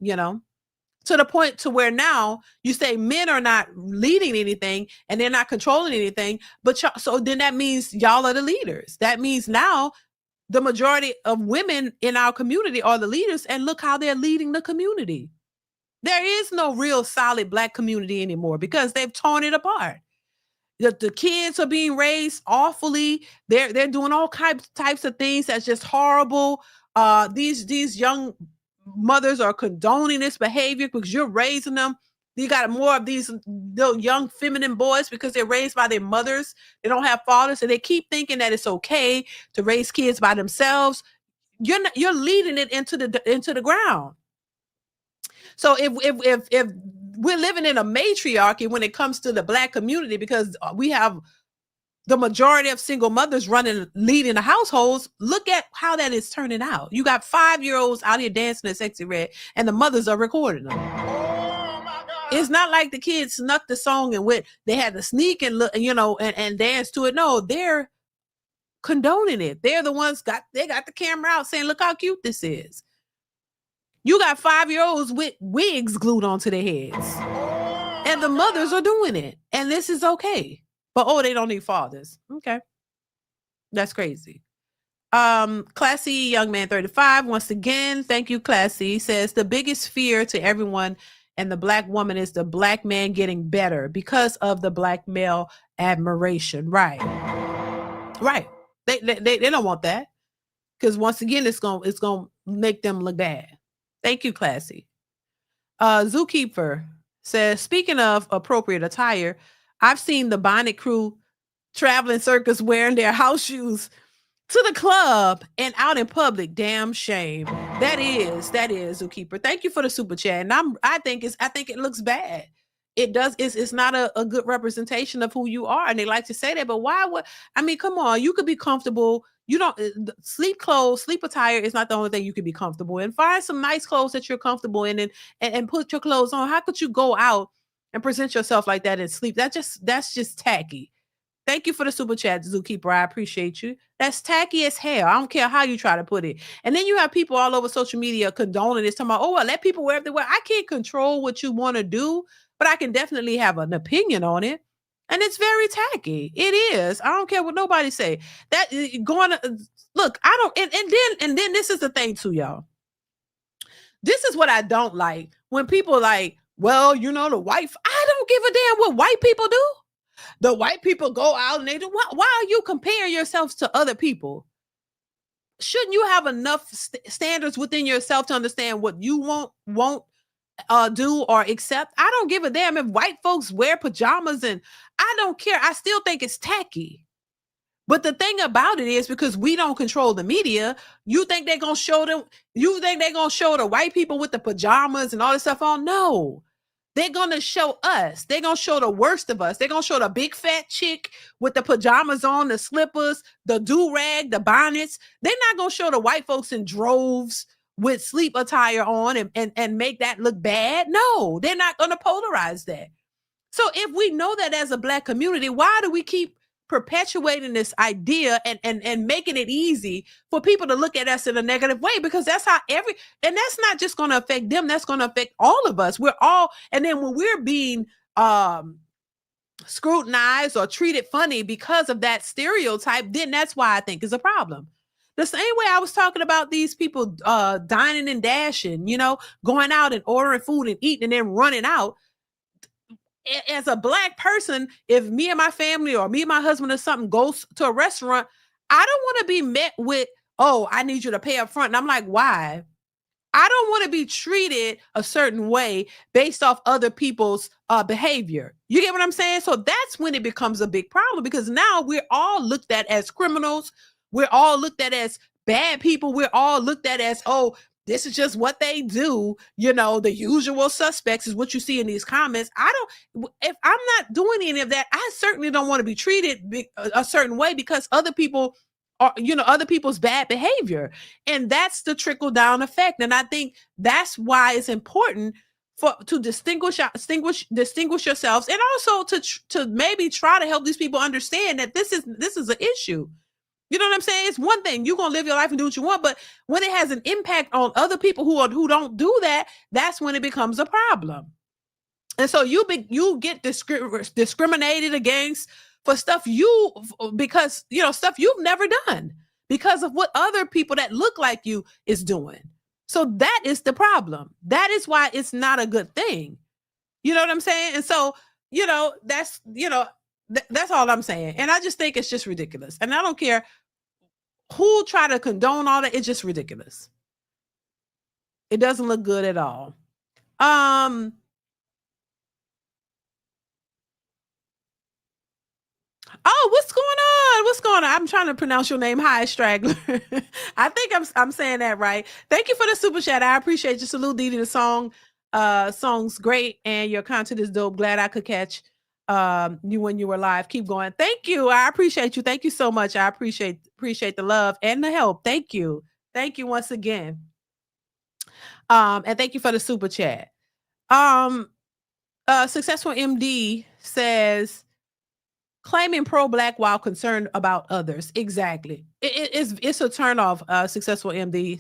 to the point to where now you say men are not leading anything and they're not controlling anything, so then that means y'all are the leaders. That means now the majority of women in our community are the leaders, and look how they're leading the community. There is no real solid black community anymore because they've torn it apart. The kids are being raised awfully. They're doing all types of things that's just horrible. These young mothers are condoning this behavior because you're raising them. You got more of these little young feminine boys because they're raised by their mothers. They don't have fathers, and they keep thinking that it's okay to raise kids by themselves. You're leading it into the ground. So if we're living in a matriarchy when it comes to the black community, because we have the majority of single mothers leading the households, look at how that is turning out. You got 5-year-olds out here dancing at Sexy Red, and the mothers are recording them. It's not like the kids snuck the song and they had to sneak and look, and dance to it. No, they're condoning it. They're the ones they got the camera out saying, look how cute this is. You got 5-year-olds with wigs glued onto their heads, and the mothers are doing it, and this is okay. But they don't need fathers. Okay, that's crazy. Classy Young Man 35, once again, thank you, Classy, says the biggest fear to everyone and the black woman is the black man getting better because of the black male admiration. Right. They don't want that, because once again, it's gonna make them look bad. Thank you, Classy. Zookeeper says, speaking of appropriate attire, I've seen the bonnet crew traveling circus wearing their house shoes to the club and out in public. Damn shame. That is Zookeeper. Thank you for the super chat. And I think it looks bad. It does. It's not a good representation of who you are. And they like to say that, but why would, come on, you could be comfortable. You don't sleep attire is not the only thing you could be comfortable in. Find some nice clothes that you're comfortable in and put your clothes on. How could you go out and present yourself like that and sleep? That's just tacky. Thank you for the super chat, Zookeeper. I appreciate you. That's tacky as hell. I don't care how you try to put it. And then you have people all over social media condoning this, talking about, well, let people wear everywhere. I can't control what you want to do, but I can definitely have an opinion on it. And it's very tacky. It is. I don't care what nobody say. That look, I don't, and then this is the thing too, y'all. This is what I don't like. When people like, well, the white, I don't give a damn what white people do. The white people go out and they do. Why are you comparing yourselves to other people? Shouldn't you have enough standards within yourself to understand what you won't do or accept? I don't give a damn if white folks wear pajamas, and I don't care. I still think it's tacky. But the thing about it is, because we don't control the media, you think they're gonna show them? You think they're gonna show the white people with the pajamas and all this stuff on? No. They're going to show us. They're going to show the worst of us. They're going to show the big fat chick with the pajamas on, the slippers, the do-rag, the bonnets. They're not going to show the white folks in droves with sleep attire on and make that look bad. No, they're not going to polarize that. So if we know that as a black community, why do we keep perpetuating this idea and making it easy for people to look at us in a negative way? Because that's how and that's not just going to affect them, that's going to affect all of us. We're all, and then when we're being scrutinized or treated funny because of that stereotype, then that's why I think is a problem. The same way I was talking about these people dining and dashing, going out and ordering food and eating and then running out. As a black person, if me and my family or me and my husband or something goes to a restaurant, I don't want to be met with, oh, I need you to pay up front. And I'm like, why? I don't want to be treated a certain way based off other people's behavior. You get what I'm saying? So that's when it becomes a big problem, because now we're all looked at as criminals. We're all looked at as bad people. We're all looked at as, oh, this is just what they do. You know, the usual suspects is what you see in these comments. If I'm not doing any of that, I certainly don't want to be treated a certain way because other people are, other people's bad behavior. And that's the trickle down effect. And I think that's why it's important to distinguish yourselves, and also to maybe try to help these people understand that this is an issue. You know what I'm saying? It's one thing, you're gonna live your life and do what you want, but when it has an impact on other people who don't do that, that's when it becomes a problem. And so you get discriminated against for stuff because stuff you've never done, because of what other people that look like you is doing. So that is the problem. That is why it's not a good thing. You know what I'm saying? And so, that's all I'm saying. And I just think it's just ridiculous. And I don't care who try to condone all that. It's just ridiculous. It doesn't look good at all. Oh, what's going on? What's going on? I'm trying to pronounce your name. Hi, Straggler. I think I'm saying that right. Thank you for the super chat. I appreciate you. Salute, Dee Dee. The song's great and your content is dope. Glad I could catch you when you were live. Keep going. Thank you. I appreciate you. Thank you so much. I appreciate the love and the help. Thank you. Thank you once again. And thank you for the super chat. Successful MD says, claiming pro-black while concerned about others. Exactly. It's a turnoff. Successful MD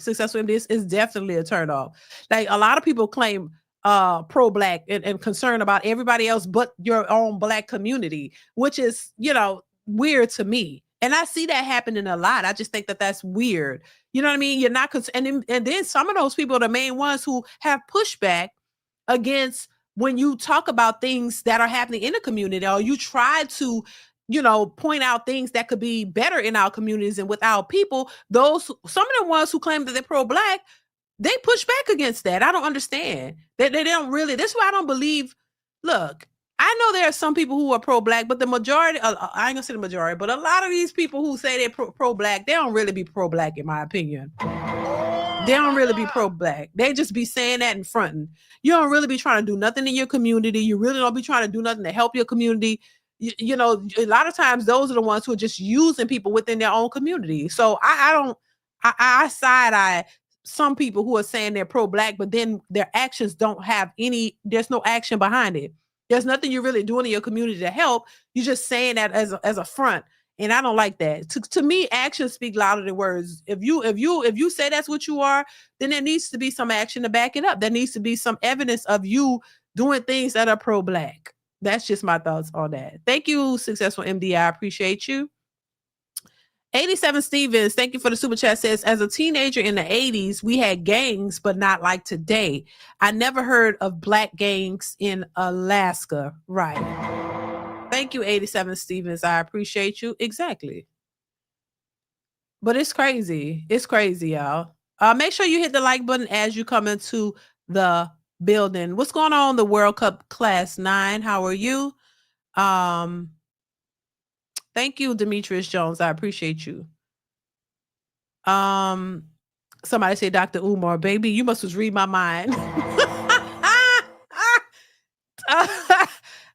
is definitely a turnoff. Like, a lot of people claim pro-black and concerned about everybody else but your own black community, which is, weird to me. And I see that happening a lot. I just think that that's weird. You know what I mean? You're not and then some of those people are the main ones who have pushback against when you talk about things that are happening in the community, or you try to, point out things that could be better in our communities and with our people. Some of the ones who claim that they're pro-black, they push back against that. I don't understand. They don't really. That's why I don't believe. Look, I know there are some people who are pro-black, but the majority, I ain't gonna say the majority, but a lot of these people who say they're pro-black, they don't really be pro-black, in my opinion. They don't really be pro-black. They just be saying that and fronting. You don't really be trying to do nothing in your community. You really don't be trying to do nothing to help your community. A lot of times those are the ones who are just using people within their own community. So I side-eye some people who are saying they're pro-black, but then their actions don't have there's no action behind it. There's nothing you're really doing in your community to help. You're just saying that as a front. And I don't like that. To me, actions speak louder than words. If you say that's what you are, then there needs to be some action to back it up. There needs to be some evidence of you doing things that are pro-black. That's just my thoughts on that. Thank you, Successful MD. I appreciate you. 87 Stevens, thank you for the super chat, says, as a teenager in the 80s, we had gangs, but not like today. I never heard of black gangs in Alaska. Right. Thank you, 87 Stevens. I appreciate you. Exactly. But it's crazy. It's crazy, y'all. Make sure you hit the like button as you come into the building. What's going on, the World Cup Class 9? How are you? Thank you, Demetrius Jones. I appreciate you. Somebody say Dr. Umar, baby, you must was read my mind.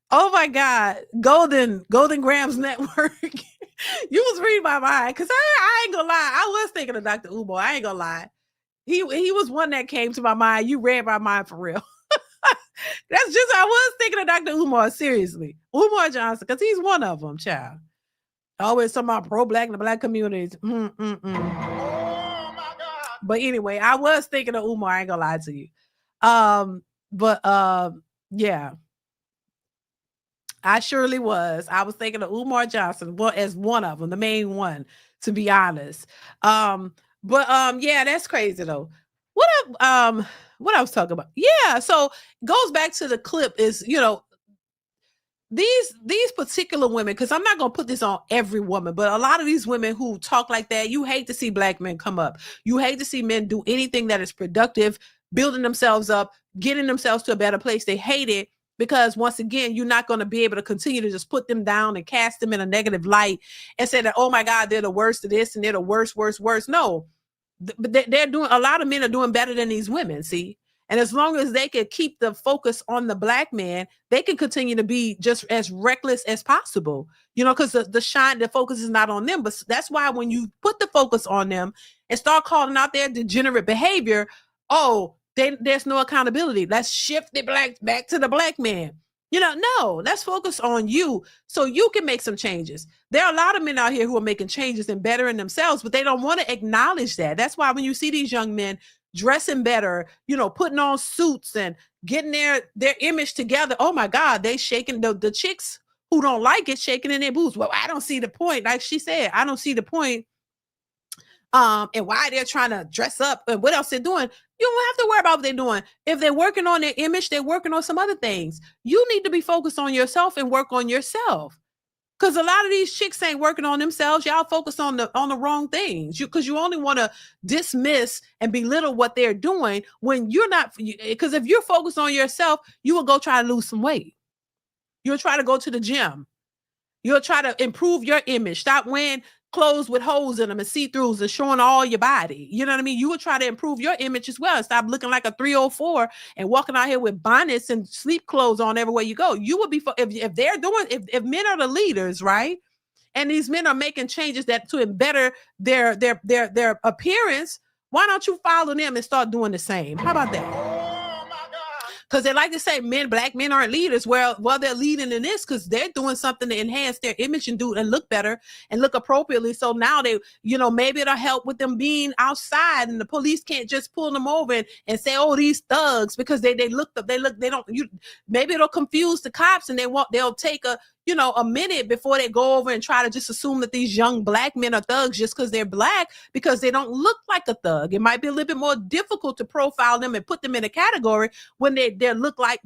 Oh my God. Golden Grams Network. You was reading my mind. Cause I ain't gonna lie. I was thinking of Dr. Umar. I ain't gonna lie. He was one that came to my mind. You read my mind for real. That's just, I was thinking of Dr. Umar, seriously. Umar Johnson, because he's one of them, child. Always talking about pro-black and the black communities. Oh my God. But anyway, I was thinking of Umar. I ain't gonna lie to you. Yeah. I surely was. I was thinking of Umar Johnson, well, as one of them, the main one, to be honest. Yeah, that's crazy though. What I was talking about? Yeah, so goes back to the clip is, these particular women, because I'm not gonna put this on every woman, but a lot of these women who talk like that, you hate to see black men come up. You hate to see men do anything that is productive, building themselves up, getting themselves to a better place. They hate it because once again, you're not going to be able to continue to just put them down and cast them in a negative light and say that, oh my God, they're the worst of this and they're the worst. No, they're doing, a lot of men are doing better than these women. See. And as long as they can keep the focus on the black man, they can continue to be just as reckless as possible, you know, because the focus is not on them. But that's why when you put the focus on them and start calling out their degenerate behavior, there's no accountability. Let's shift it back to the black man. You know, no, let's focus on you so you can make some changes. There are a lot of men out here who are making changes and bettering themselves, but they don't want to acknowledge that. That's why when you see these young men dressing better, you know, putting on suits and getting their image together, oh my God, they shaking the chicks who don't like it, shaking in their boots. Well, I don't see the point. Like she said, I don't see the point. And why they're trying to dress up and what else they're doing. You don't have to worry about what they're doing. If they're working on their image, they're working on some other things. You need to be focused on yourself and work on yourself. Because a lot of these chicks ain't working on themselves. Y'all focus on the wrong things. Because you only want to dismiss and belittle what they're doing when you're not. Because if you're focused on yourself, you will go try to lose some weight. You'll try to go to the gym. You'll try to improve your image. Stop wearing clothes with holes in them and see-throughs and showing all your body. You know what I mean? You would try to improve your image as well and stop looking like a 304 and walking out here with bonnets and sleep clothes on everywhere you go. You would be, if they're doing, if men are the leaders, right? And these men are making changes that to better their appearance, why don't you follow them and start doing the same? How about that? Because they like to say black men aren't leaders. Well, they're leading in this because they're doing something to enhance their image and look better and look appropriately. So now they, you know, maybe it'll help with them being outside and the police can't just pull them over and say, oh, these thugs, because maybe it'll confuse the cops and they'll take a minute before they go over and try to just assume that these young black men are thugs just because they're black, because they don't look like a thug. It might be a little bit more difficult to profile them and put them in a category when they look like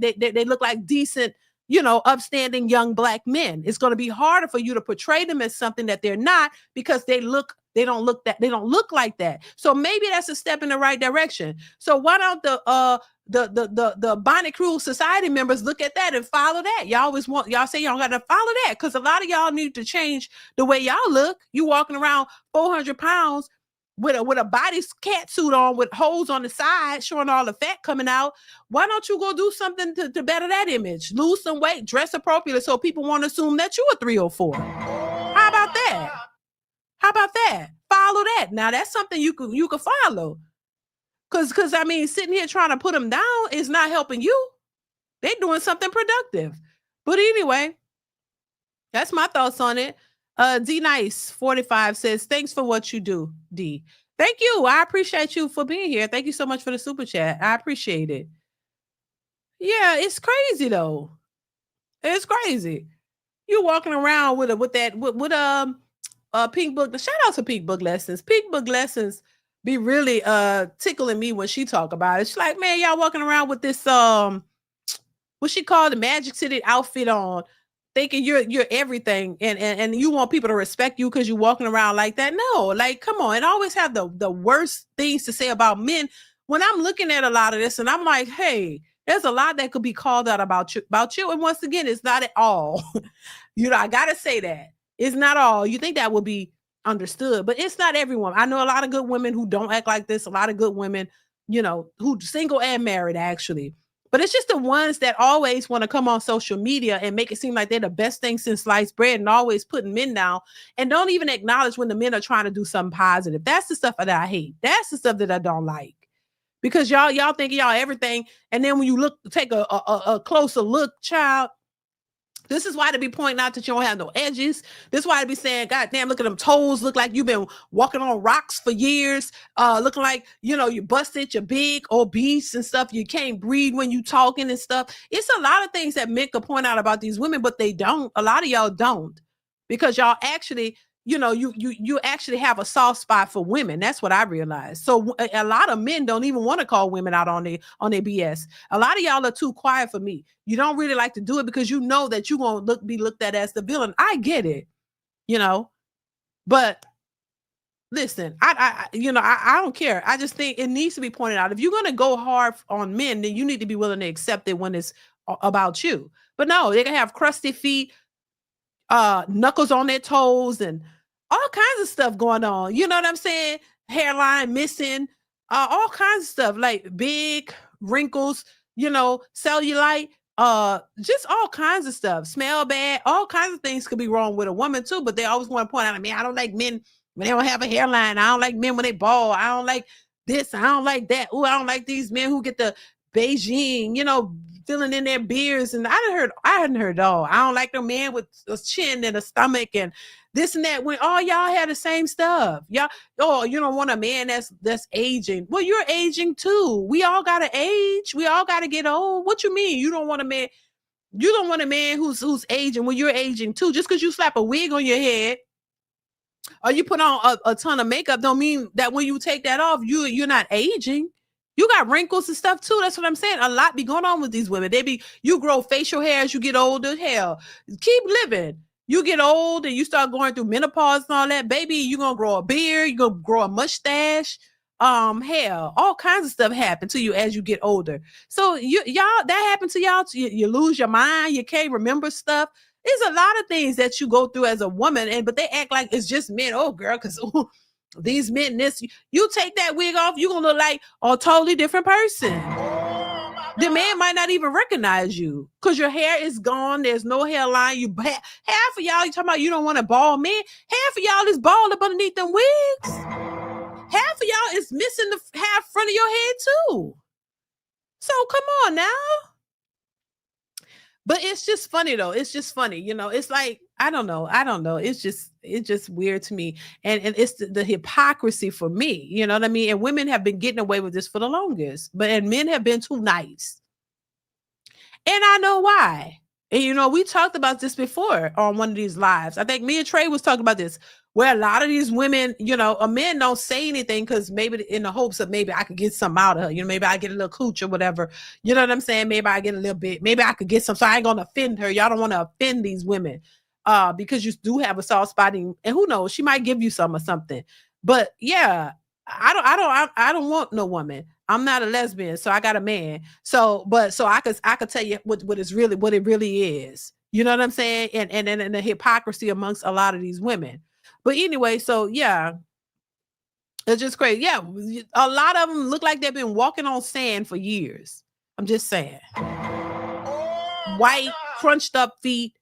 decent, upstanding young black men. It's going to be harder for you to portray them as something that they're not, because they don't look like that. So maybe that's a step in the right direction. So why don't the Bonnet Crew Society members look at that and follow that? Y'all say y'all got to follow that, because a lot of y'all need to change the way y'all look. You walking around 400 pounds with a body cat suit on with holes on the side showing all the fat coming out. Why don't you go do something to better that image? Lose some weight, dress appropriately so people won't assume that you're a 304. How about that? Follow that. Now that's something you could follow. Cause I mean, sitting here trying to put them down is not helping you. They're doing something productive. But anyway, that's my thoughts on it. D Nice 45 says, thanks for what you do, D. Thank you. I appreciate you for being here. Thank you so much for the super chat. I appreciate it. Yeah, it's crazy though. It's crazy. You walking around with Pink Book. Shout out to Pink Book Lessons. Pink Book Lessons be really tickling me when she talk about it. She's like, man, y'all walking around with this what she called the Magic City outfit on, thinking you're everything, and you want people to respect you because you're walking around like that. No, like, come on. It always have the worst things to say about men. When I'm looking at a lot of this and I'm like, hey, there's a lot that could be called out about you. And once again, it's not at all. I gotta say that. It's not all. You think that would be understood, but it's not everyone. I know a lot of good women who don't act like this, a lot of good women, who single and married actually. But it's just the ones that always want to come on social media and make it seem like they're the best thing since sliced bread and always putting men down and don't even acknowledge when the men are trying to do something positive. That's the stuff that I hate. That's the stuff that I don't like. Because y'all think y'all everything. And then when you take a closer look, child, this is why they be pointing out that you don't have no edges. This is why they be saying, God damn, look at them toes. Look like you've been walking on rocks for years. Looking like, you busted, you're big, obese and stuff. You can't breathe when you talking and stuff. It's a lot of things that men could point out about these women, but they don't. A lot of y'all don't. Because y'all actually, you actually have a soft spot for women. That's what I realized. So a lot of men don't even want to call women out on their BS. A lot of y'all are too quiet for me. You don't really like to do it because you know that you're gonna be looked at as the villain. I get it, but listen, I don't care. I just think it needs to be pointed out. If you're gonna go hard on men, then you need to be willing to accept it when it's about you. But no, they can have crusty feet, knuckles on their toes, and all kinds of stuff going on. You know what I'm saying? Hairline missing, all kinds of stuff like big wrinkles, cellulite, just all kinds of stuff. Smell bad, all kinds of things could be wrong with a woman too. But they always want to point out, I don't like men when they don't have a hairline. I don't like men when they bald. I don't like this. I don't like that. Oh, I don't like these men who get the Beijing, filling in their beards. And I hadn't heard it all. I don't like the man with a chin and a stomach and this and that. When all y'all had the same stuff. Y'all, you don't want a man that's aging. Well, you're aging too. We all gotta age. We all gotta get old. What you mean? You don't want a man who's aging when you're aging too. Just because you slap a wig on your head or you put on a ton of makeup don't mean that when you take that off, you're not aging. You got wrinkles and stuff too. That's what I'm saying. A lot be going on with these women. You grow facial hair as you get older. Hell, keep living. You get old and you start going through menopause and all that. Baby, you're going to grow a beard. You're going to grow a mustache. Hell, all kinds of stuff happen to you as you get older. So y'all, that happened to y'all. You lose your mind. You can't remember stuff. There's a lot of things that you go through as a woman, but they act like it's just men. Oh, girl, because these men, you take that wig off, you're going to look like a totally different person. The man might not even recognize you because your hair is gone. There's no hairline. Half of y'all, you talking about you don't want a bald man. Half of y'all is bald up underneath them wigs. Half of y'all is missing the half front of your head too. So come on now. But it's just funny though. It's just funny. It's like, I don't know. It's just weird to me. And it's the hypocrisy for me. You know what I mean? And women have been getting away with this for the longest, and men have been too nice. And I know why. And we talked about this before on one of these lives. I think me and Trey was talking about this, where a lot of these women, a men don't say anything because maybe in the hopes of maybe I could get something out of her. Maybe I get a little cooch or whatever. You know what I'm saying? Maybe I get a little bit. Maybe I could get some. So I ain't gonna offend her. Y'all don't want to offend these women, because you do have a soft spot, and who knows, she might give you some or something. But yeah, I don't want no woman. I'm not a lesbian, so I got a man. So I could tell you what it really is. You know what I'm saying? And the hypocrisy amongst a lot of these women. But anyway, so yeah, it's just crazy. Yeah, a lot of them look like they've been walking on sand for years. I'm just saying. White, crunched up feet,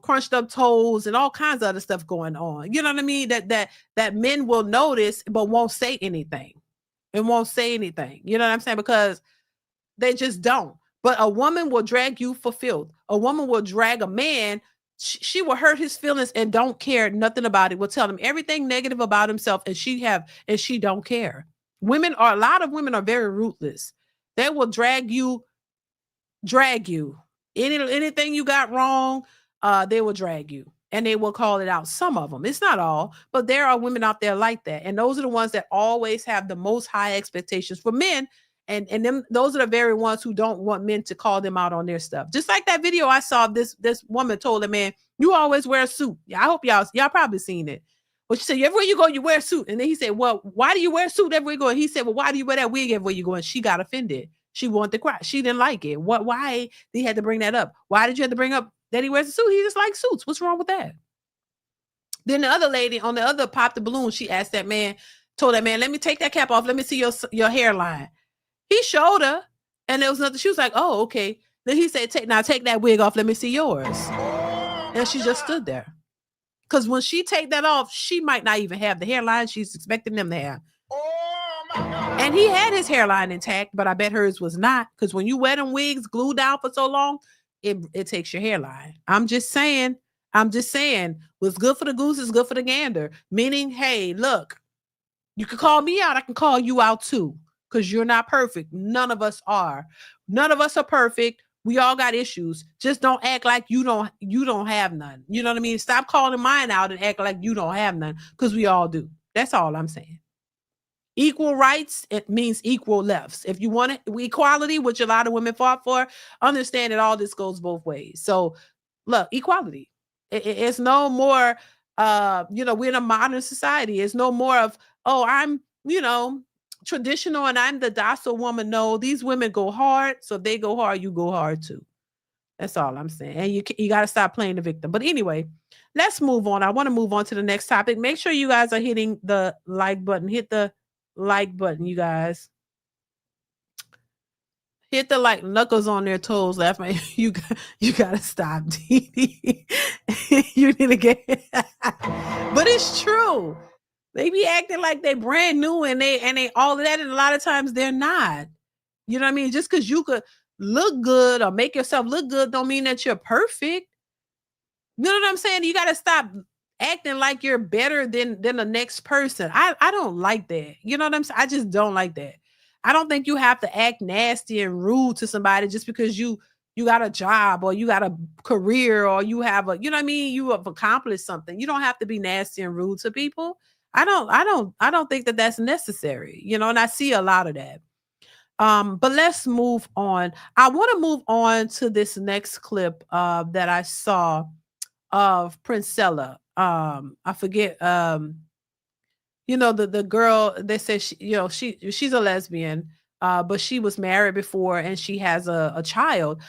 crunched up toes, and all kinds of other stuff going on. You know what I mean? That men will notice but won't say anything. And won't say anything. You know what I'm saying? Because they just don't. But a woman will drag you for filth. A woman will drag a man. She will hurt his feelings and don't care nothing about it. Will tell him everything negative about himself, and she don't care. A lot of women are very ruthless. They will drag you. Anything you got wrong, they will drag you. And they will call it out. Some of them. It's not all, but there are women out there like that. And those are the ones that always have the most high expectations for men. And those are the very ones who don't want men to call them out on their stuff. Just like that video I saw, this woman told a man, you always wear a suit. Yeah, I hope y'all probably seen it. But she said, everywhere you go, you wear a suit. And then he said, well, why do you wear a suit everywhere you go? And he said, well, why do you wear that wig everywhere you go? And she got offended. She wanted to cry. She didn't like it. Why did he had to bring that up? Why did you have to bring up that he wears a suit? He just likes suits. What's wrong with that? Then the other lady on the other Pop the Balloon, she asked that man, told that man, let me take that cap off. Let me see your hairline. He showed her, and there was nothing. She was like, oh, okay. Then he said, take that wig off. Let me see yours. And she just stood there. Because when she take that off, she might not even have the hairline she's expecting them to have. And he had his hairline intact, but I bet hers was not. Because when you wear them wigs glued down for so long, it takes your hairline. I'm just saying, what's good for the goose is good for the gander. Meaning, hey, look, you can call me out. I can call you out too. Because you're not perfect. None of us are. None of us are perfect. We all got issues. Just don't act like you don't have none. You know what I mean? Stop calling mine out and act like you don't have none, because we all do. That's all I'm saying. Equal rights, it means equal lefts. If you want equality, which a lot of women fought for, understand that all this goes both ways. So look, equality. It's no more, we're in a modern society. It's no more of, oh, I'm, traditional and I'm the docile woman. No, these women go hard. So if they go hard, you go hard too. That's all I'm saying. And you got to stop playing the victim. But anyway, let's move on. I want to move on to the next topic. Make sure you guys are hitting the like button. Hit the like button, you guys. Hit the like. Knuckles on their toes left. You gotta stop, DeeDee. You need to get but it's true. They be acting like they brand new and they all of that, and a lot of times they're not. You know what I mean? Just because you could look good or make yourself look good don't mean that you're perfect. You know what I'm saying? You gotta stop acting like you're better than the next person. I don't like that. You know what I'm saying? I just don't like that. I don't think you have to act nasty and rude to somebody just because you got a job or you got a career or you have you know what I mean? You have accomplished something. You don't have to be nasty and rude to people. I don't think that that's necessary, and I see a lot of that. But let's move on. I want to move on to this next clip that I saw of Princella. I forget, the girl, they said she's a lesbian, but she was married before and she has a child.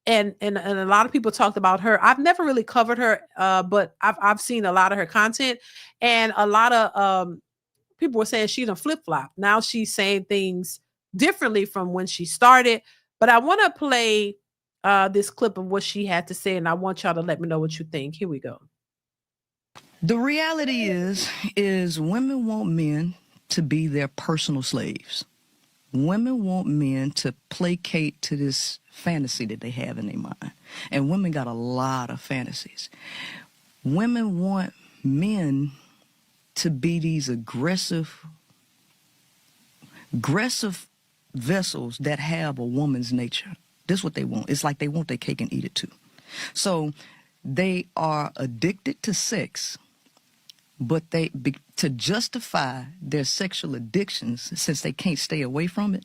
And a lot of people talked about her. I've never really covered her, but I've seen a lot of her content, and a lot of people were saying she done flip-flop. Now she's saying things differently from when she started. But I want to play this clip of what she had to say, and I want y'all to let me know what you think. Here we go. The reality is women want men to be their personal slaves. Women want men to placate to this fantasy that they have in their mind. And women got a lot of fantasies. Women want men to be these aggressive vessels that have a woman's nature. This is what they want. It's like they want their cake and eat it too. So they are addicted to sex, but to justify their sexual addictions, since they can't stay away from it,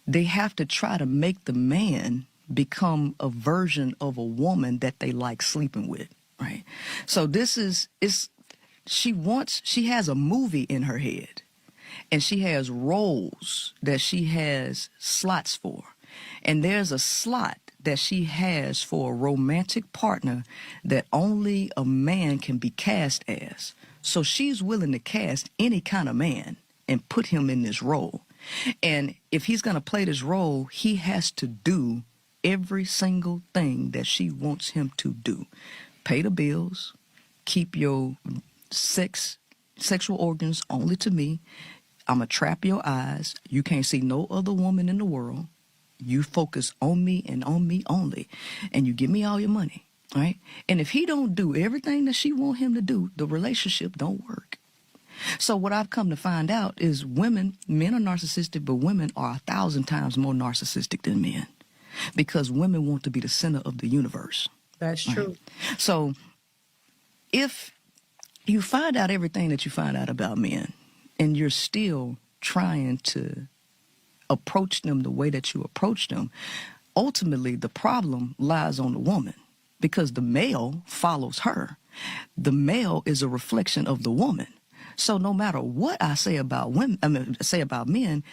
they have to try to make the man become a version of a woman that they like sleeping with, right? So she has a movie in her head, and she has roles that she has slots for. And there's a slot that she has for a romantic partner that only a man can be cast as. So she's willing to cast any kind of man and put him in this role. And if he's going to play this role, he has to do every single thing that she wants him to do. Pay the bills, keep your sexual organs only to me. I'm going to trap your eyes. You can't see no other woman in the world. You focus on me and on me only. And you give me all your money, right? And if he don't do everything that she want him to do, the relationship don't work. So what I've come to find out is men are narcissistic, but women are 1,000 times more narcissistic than men, because women want to be the center of the universe. That's true. Right? So if you find out everything that you find out about men and you're still trying to approach them the way that you approach them, ultimately the problem lies on the woman, because the male follows her. The male is a reflection of the woman. So no matter what I say about men,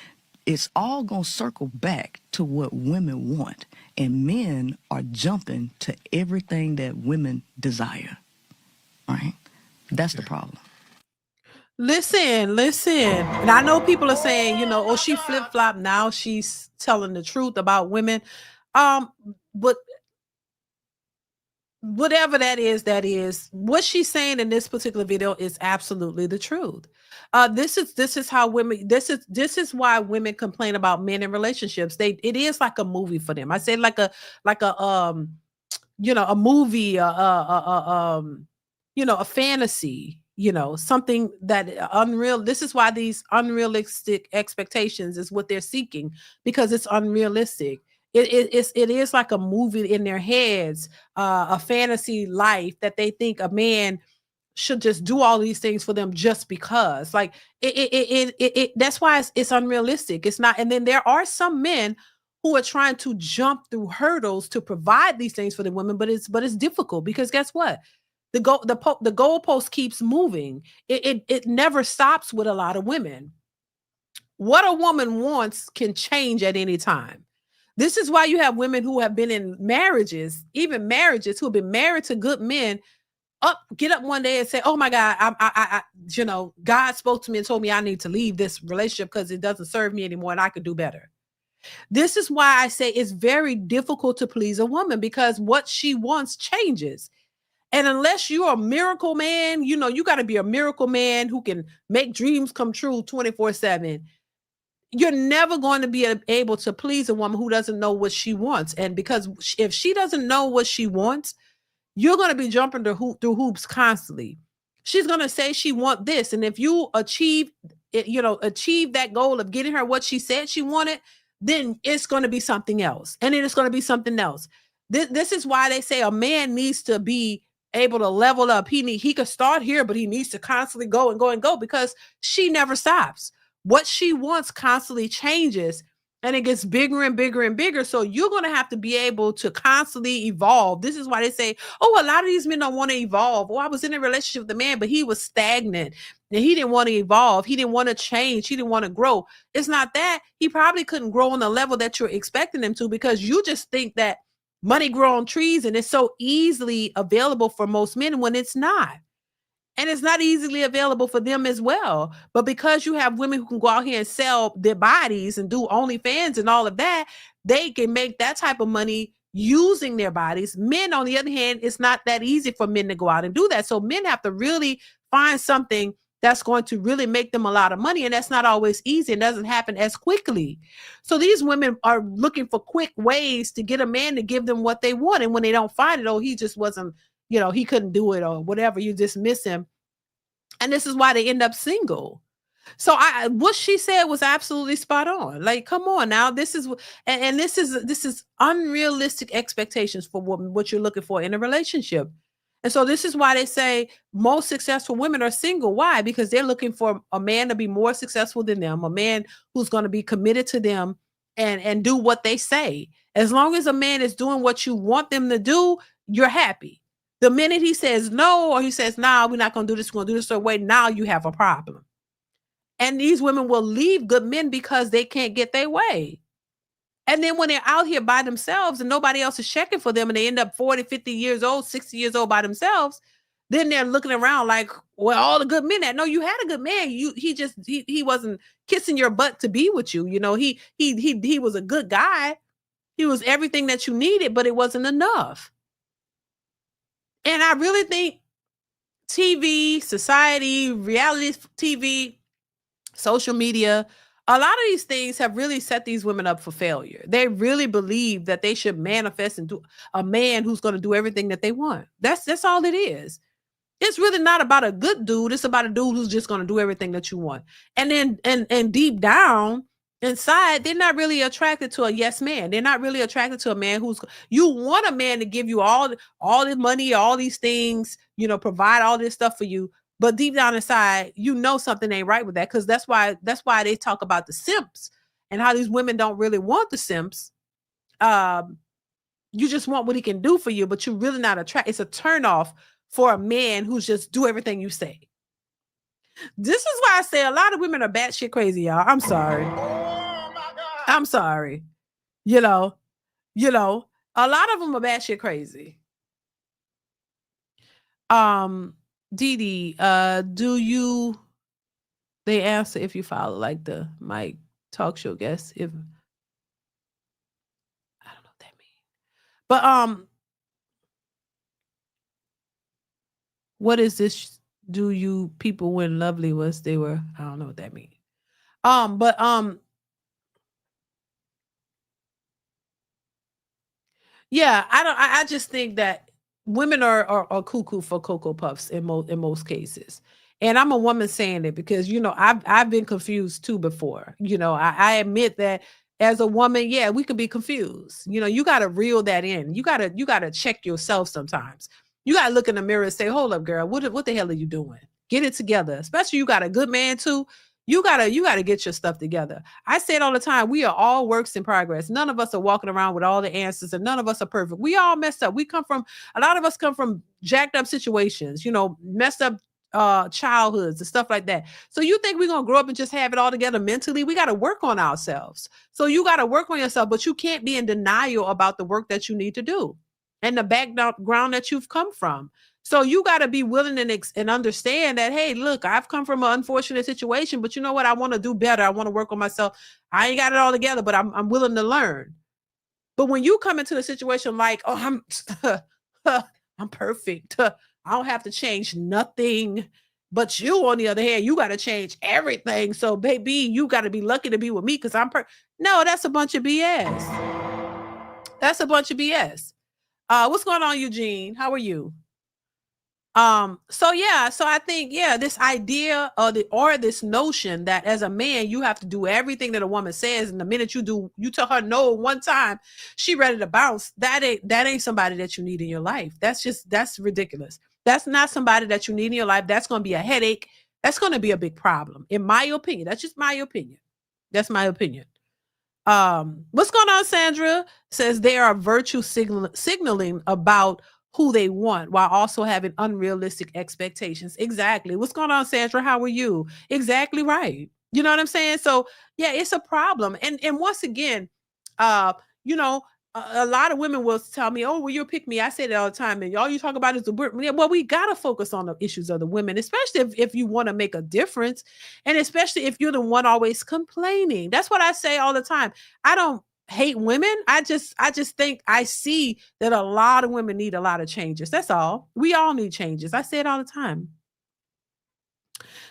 it's all going to circle back to what women want. And men are jumping to everything that women desire. Right? That's the problem. Listen. And I know people are saying, oh, she flip-flopped. Now she's telling the truth about women. But whatever that is what she's saying in this particular video is absolutely the truth. This is how women, this is why women complain about men in relationships. It is like a movie for them. I say like a movie, a fantasy, something that unreal. This is why these unrealistic expectations is what they're seeking, because it's unrealistic. it is like a movie in their heads, a fantasy life that they think a man should just do all these things for them just because. Like that's why it's unrealistic. It's not. And then there are some men who are trying to jump through hurdles to provide these things for the women, but it's difficult because guess what? The goalpost keeps moving. It never stops with a lot of women. What a woman wants can change at any time. This is why you have women who have been in marriages, even marriages, who have been married to good men, get up one day and say, "Oh my God, God spoke to me and told me I need to leave this relationship because it doesn't serve me anymore and I could do better." This is why I say it's very difficult to please a woman because what she wants changes. And unless you're a miracle man, you got to be a miracle man who can make dreams come true 24/7. You're never going to be able to please a woman who doesn't know what she wants. And because if she doesn't know what she wants, you're going to be jumping through hoops constantly. She's going to say she wants this. And if you achieve that goal of getting her what she said she wanted, then it's going to be something else. And then it's going to be something else. This is why they say a man needs to be able to level up. He could start here, but he needs to constantly go and go and go because she never stops. What she wants constantly changes and it gets bigger and bigger and bigger. So you're going to have to be able to constantly evolve. This is why they say, oh, a lot of these men don't want to evolve. Oh, I was in a relationship with a man, but he was stagnant and he didn't want to evolve. He didn't want to change. He didn't want to grow. It's not that. He probably couldn't grow on the level that you're expecting him to because you just think that money grows on trees and it's so easily available for most men when it's not. And it's not easily available for them as well. But because you have women who can go out here and sell their bodies and do OnlyFans and all of that, they can make that type of money using their bodies. Men, on the other hand, it's not that easy for men to go out and do that. So men have to really find something that's going to really make them a lot of money. And that's not always easy. It doesn't happen as quickly. So these women are looking for quick ways to get a man to give them what they want. And when they don't find it, oh, he just wasn't, he couldn't do it or whatever, you dismiss him. And this is why they end up single. So what she said was absolutely spot on. Like, come on now. This is unrealistic expectations for what you're looking for in a relationship. And so this is why they say most successful women are single. Why? Because they're looking for a man to be more successful than them, a man who's going to be committed to them and do what they say. As long as a man is doing what you want them to do, you're happy. The minute he says no, or he says, nah, we're not going to do this, we're going to do this certain way, now you have a problem. And these women will leave good men because they can't get their way. And then when they're out here by themselves and nobody else is checking for them and they end up 40, 50 years old, 60 years old by themselves, then they're looking around like, well, all the good men that, no, you had a good man. He wasn't kissing your butt to be with you. He was a good guy. He was everything that you needed, but it wasn't enough. And I really think TV, society, reality TV, social media, a lot of these things have really set these women up for failure. They really believe that they should manifest into a man who's going to do everything that they want. That's all it is. It's really not about a good dude. It's about a dude who's just going to do everything that you want. And then and deep down inside, they're not really attracted to a yes man. They're not really attracted to a man you want a man to give you all this money, all these things, provide all this stuff for you. But deep down inside, something ain't right with that. Because that's why they talk about the simps and how these women don't really want the simps. You just want what he can do for you, but you're really not attracted. It's a turnoff for a man who's just do everything you say. This is why I say a lot of women are batshit crazy, y'all. I'm sorry. Oh my God. I'm sorry. A lot of them are batshit crazy. Dee, they answer if you follow like the Mike talk show guest. I don't know what that means. But what is this? Do you people when lovely was they were? I don't know what that means. Yeah, I just think that women are cuckoo for Cocoa Puffs in most cases. And I'm a woman saying it because I've been confused too before. I admit that as a woman, yeah, we could be confused. You know, you got to reel that in. You got to check yourself sometimes. You got to look in the mirror and say, hold up, girl, what the hell are you doing? Get it together. Especially you got a good man too. You gotta get your stuff together. I say it all the time. We are all works in progress. None of us are walking around with all the answers, and none of us are perfect. We all messed up. A lot of us come from jacked up situations, you know, messed up childhoods and stuff like that. So you think we're gonna grow up and just have it all together mentally? We got to work on ourselves. So you got to work on yourself, but you can't be in denial about the work that you need to do and the background that you've come from. So you got to be willing and understand that, hey, look, I've come from an unfortunate situation, but you know what? I want to do better. I want to work on myself. I ain't got it all together, but I'm willing to learn. But when you come into the situation like, oh, I'm perfect. I don't have to change nothing. But you, on the other hand, you got to change everything. So, baby, you got to be lucky to be with me because No, that's a bunch of BS. That's a bunch of BS. What's going on, Eugene? How are you? So I think, this idea or this notion that as a man, you have to do everything that a woman says. And the minute you tell her no one time, she ready to bounce. That ain't somebody that you need in your life. That's ridiculous. That's not somebody that you need in your life. That's going to be a headache. That's going to be a big problem. In my opinion, that's just my opinion. That's my opinion. What's going on? Sandra says they are virtue signaling about who they want while also having unrealistic expectations. Exactly. What's going on, Sandra? How are you? Exactly right. You know what I'm saying? So yeah, it's a problem. And once again, a lot of women will tell me, oh, well, you'll pick me. I say that all the time. And all you talk about is the women. Yeah, well, we got to focus on the issues of the women, especially if you want to make a difference. And especially if you're the one always complaining. That's what I say all the time. I don't hate women. I just think I see that a lot of women need a lot of changes. That's all. We all need changes. I say it all the time.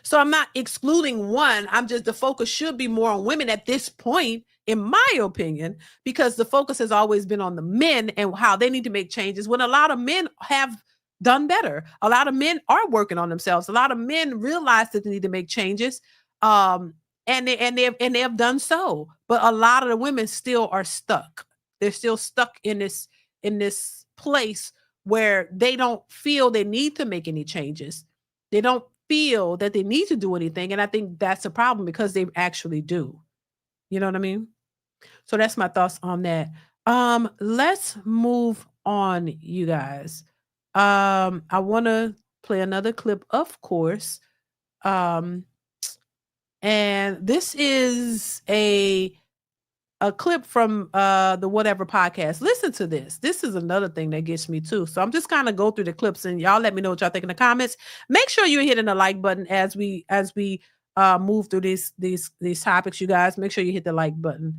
So I'm not excluding one. The focus should be more on women at this point, in my opinion, because the focus has always been on the men and how they need to make changes when a lot of men have done better. A lot of men are working on themselves. A lot of men realize that they need to make changes. And they have done so, but a lot of the women still are stuck. They're still stuck in this place where they don't feel they need to make any changes. They don't feel that they need to do anything, and I think that's a problem because they actually do. You know what I mean? So that's my thoughts on that. Let's move on, you guys. I want to play another clip, of course. And this is a clip from the Whatever podcast. Listen to this. This is another thing that gets me too. So I'm just kind of go through the clips and y'all let me know what y'all think in the comments. Make sure you're hitting the like button as we move through these topics, you guys. Make sure you hit the like button.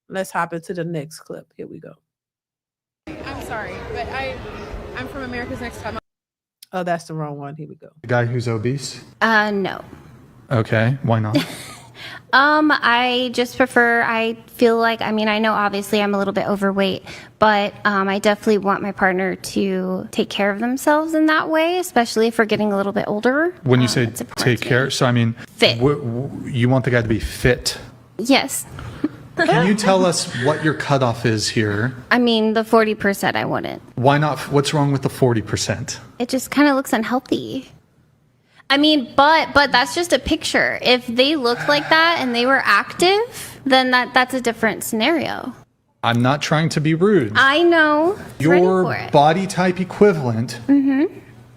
Let's hop into the next clip. Here we go. I'm sorry, but I'm from America's Next Top Model. Oh, that's the wrong one. Here we go. The guy who's obese? No. Okay, why not? I just prefer, I feel like, I know obviously I'm a little bit overweight, but I definitely want my partner to take care of themselves in that way, especially if we're getting a little bit older. When you say take care, so fit. You want the guy to be fit? Yes. Can you tell us what your cutoff is here? The 40% I wouldn't. Why not? What's wrong with the 40%? It just kind of looks unhealthy. But that's just a picture. If they looked like that and they were active, then that's a different scenario. I'm not trying to be rude. I know. Your body type equivalent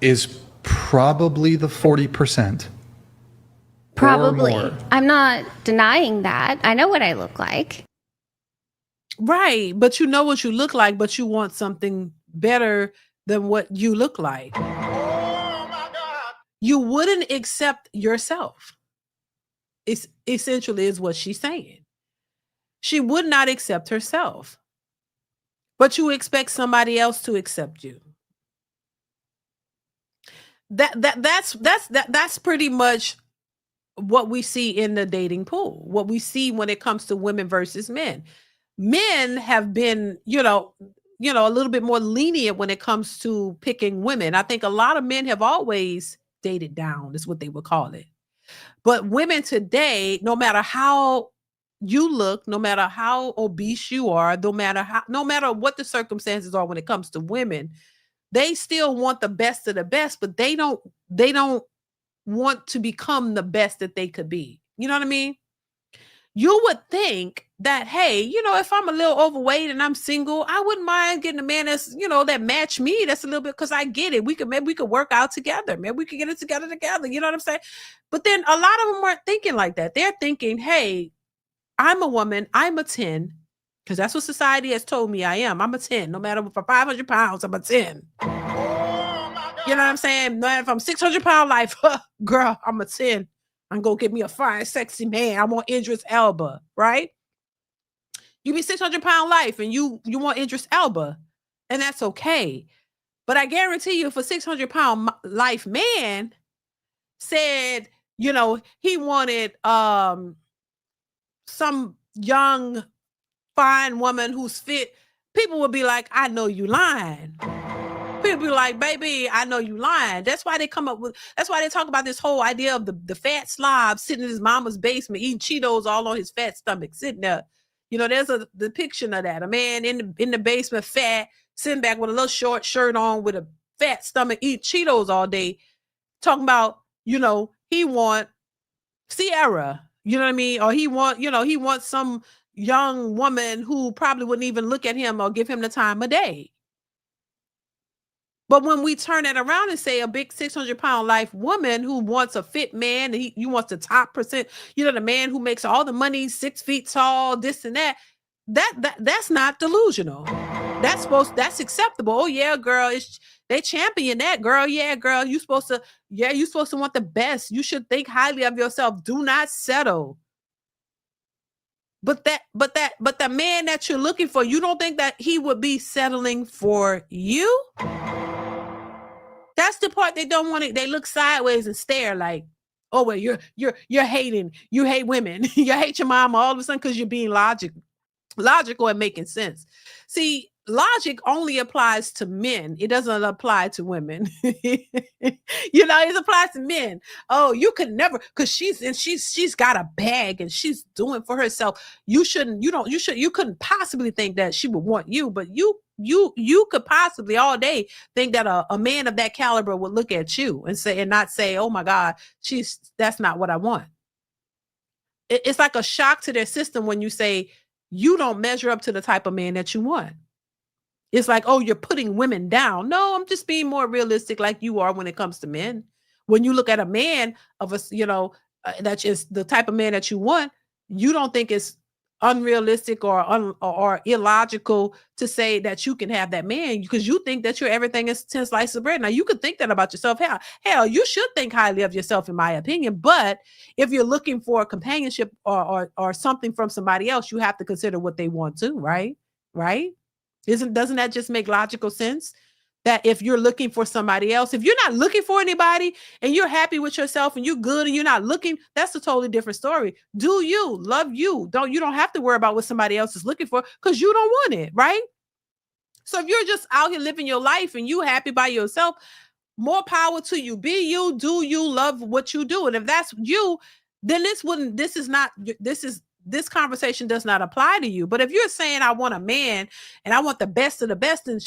is probably the 40%. Probably. Or more. I'm not denying that. I know what I look like. Right. But you know what you look like, but you want something better than what you look like. You wouldn't accept yourself. It's essentially is what she's saying. She would not accept herself, but you expect somebody else to accept you. That's pretty much what we see in the dating pool. What we see when it comes to women versus men. Men have been, a little bit more lenient when it comes to picking women. I think a lot of men have always dated down is what they would call it. But women today, no matter how, you look, no matter how obese you are, no matter what the circumstances are when it comes to women, they still want the best of the best, but they don't want to become the best that they could be. You know what I mean? You would think that, hey, if I'm a little overweight and I'm single, I wouldn't mind getting a man that's, that match me. That's a little bit, because I get it. Maybe we could work out together. Maybe we could get it together. You know what I'm saying? But then a lot of them weren't thinking like that. They're thinking, hey, I'm a woman. I'm a 10, because that's what society has told me I am. I'm a 10. No matter if I'm 500 pounds, I'm a 10. You know what I'm saying? No matter if I'm 600-pound life, girl, I'm a 10. I'm going to get me a fine, sexy man. I want Idris Elba, right? You be 600-pound life and you want Idris Elba, and that's okay. But I guarantee you, if a 600-pound life man said, he wanted some young, fine woman who's fit, people would be like, I know you lying. People be like, baby, I know you lying. That's why they talk about this whole idea of the fat slob sitting in his mama's basement eating Cheetos all on his fat stomach, sitting there. There's a depiction of that. A man in the basement, fat, sitting back with a little short shirt on with a fat stomach, eat Cheetos all day, talking about, he want Sierra, you know what I mean? Or he wants some young woman who probably wouldn't even look at him or give him the time of day. But when we turn it around and say a big 600-pound life woman who wants a fit man, and he wants the top percent, the man who makes all the money, 6 feet tall, this and that, that's not delusional. That's acceptable. Oh yeah, girl, they champion that, girl. Yeah, girl, you're supposed to want the best. You should think highly of yourself. Do not settle. But the man that you're looking for, you don't think that he would be settling for you? That's the part they don't want it. They look sideways and stare like, oh, well, you're hating. You hate women. You hate your mama all of a sudden because you're being logical and making sense. See, logic only applies to men. It doesn't apply to women. It applies to men. Oh, you could never, because she's got a bag and she's doing for herself. You couldn't possibly think that she would want you, but you could possibly all day think that a man of that caliber would look at you and not say, oh my God, that's not what I want. It's like a shock to their system when you say you don't measure up to the type of man that you want. It's like, oh, you're putting women down. No, I'm just being more realistic like you are when it comes to men. When you look at a man that is the type of man that you want, you don't think it's unrealistic or illogical to say that you can have that man, because you think that everything is 10 slices of bread. Now, you could think that about yourself. Hell, you should think highly of yourself, in my opinion. But if you're looking for companionship or something from somebody else, you have to consider what they want too, right? Right? Doesn't that just make logical sense? That if you're looking for somebody else, if you're not looking for anybody and you're happy with yourself and you're good and you're not looking, that's a totally different story. Do you love you? You don't have to worry about what somebody else is looking for, because you don't want it, right? So if you're just out here living your life and you happy by yourself, more power to you. Be you, do you, love what you do. And if that's you, then this conversation does not apply to you. But if you're saying I want a man and I want the best of the best, then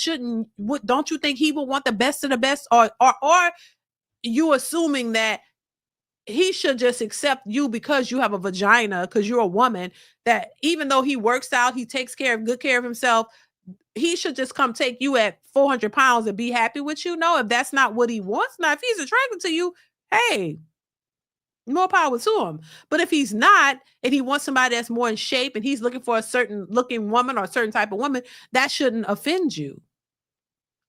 don't you think he will want the best of the best? Or you assuming that he should just accept you because you have a vagina, because you're a woman, that even though he works out, he takes good care of himself, he should just come take you at 400 pounds and be happy with you? No, if that's not what he wants. Now, if he's attracted to you, hey, more power to him. But if he's not, and he wants somebody that's more in shape and he's looking for a certain looking woman or a certain type of woman, that shouldn't offend you.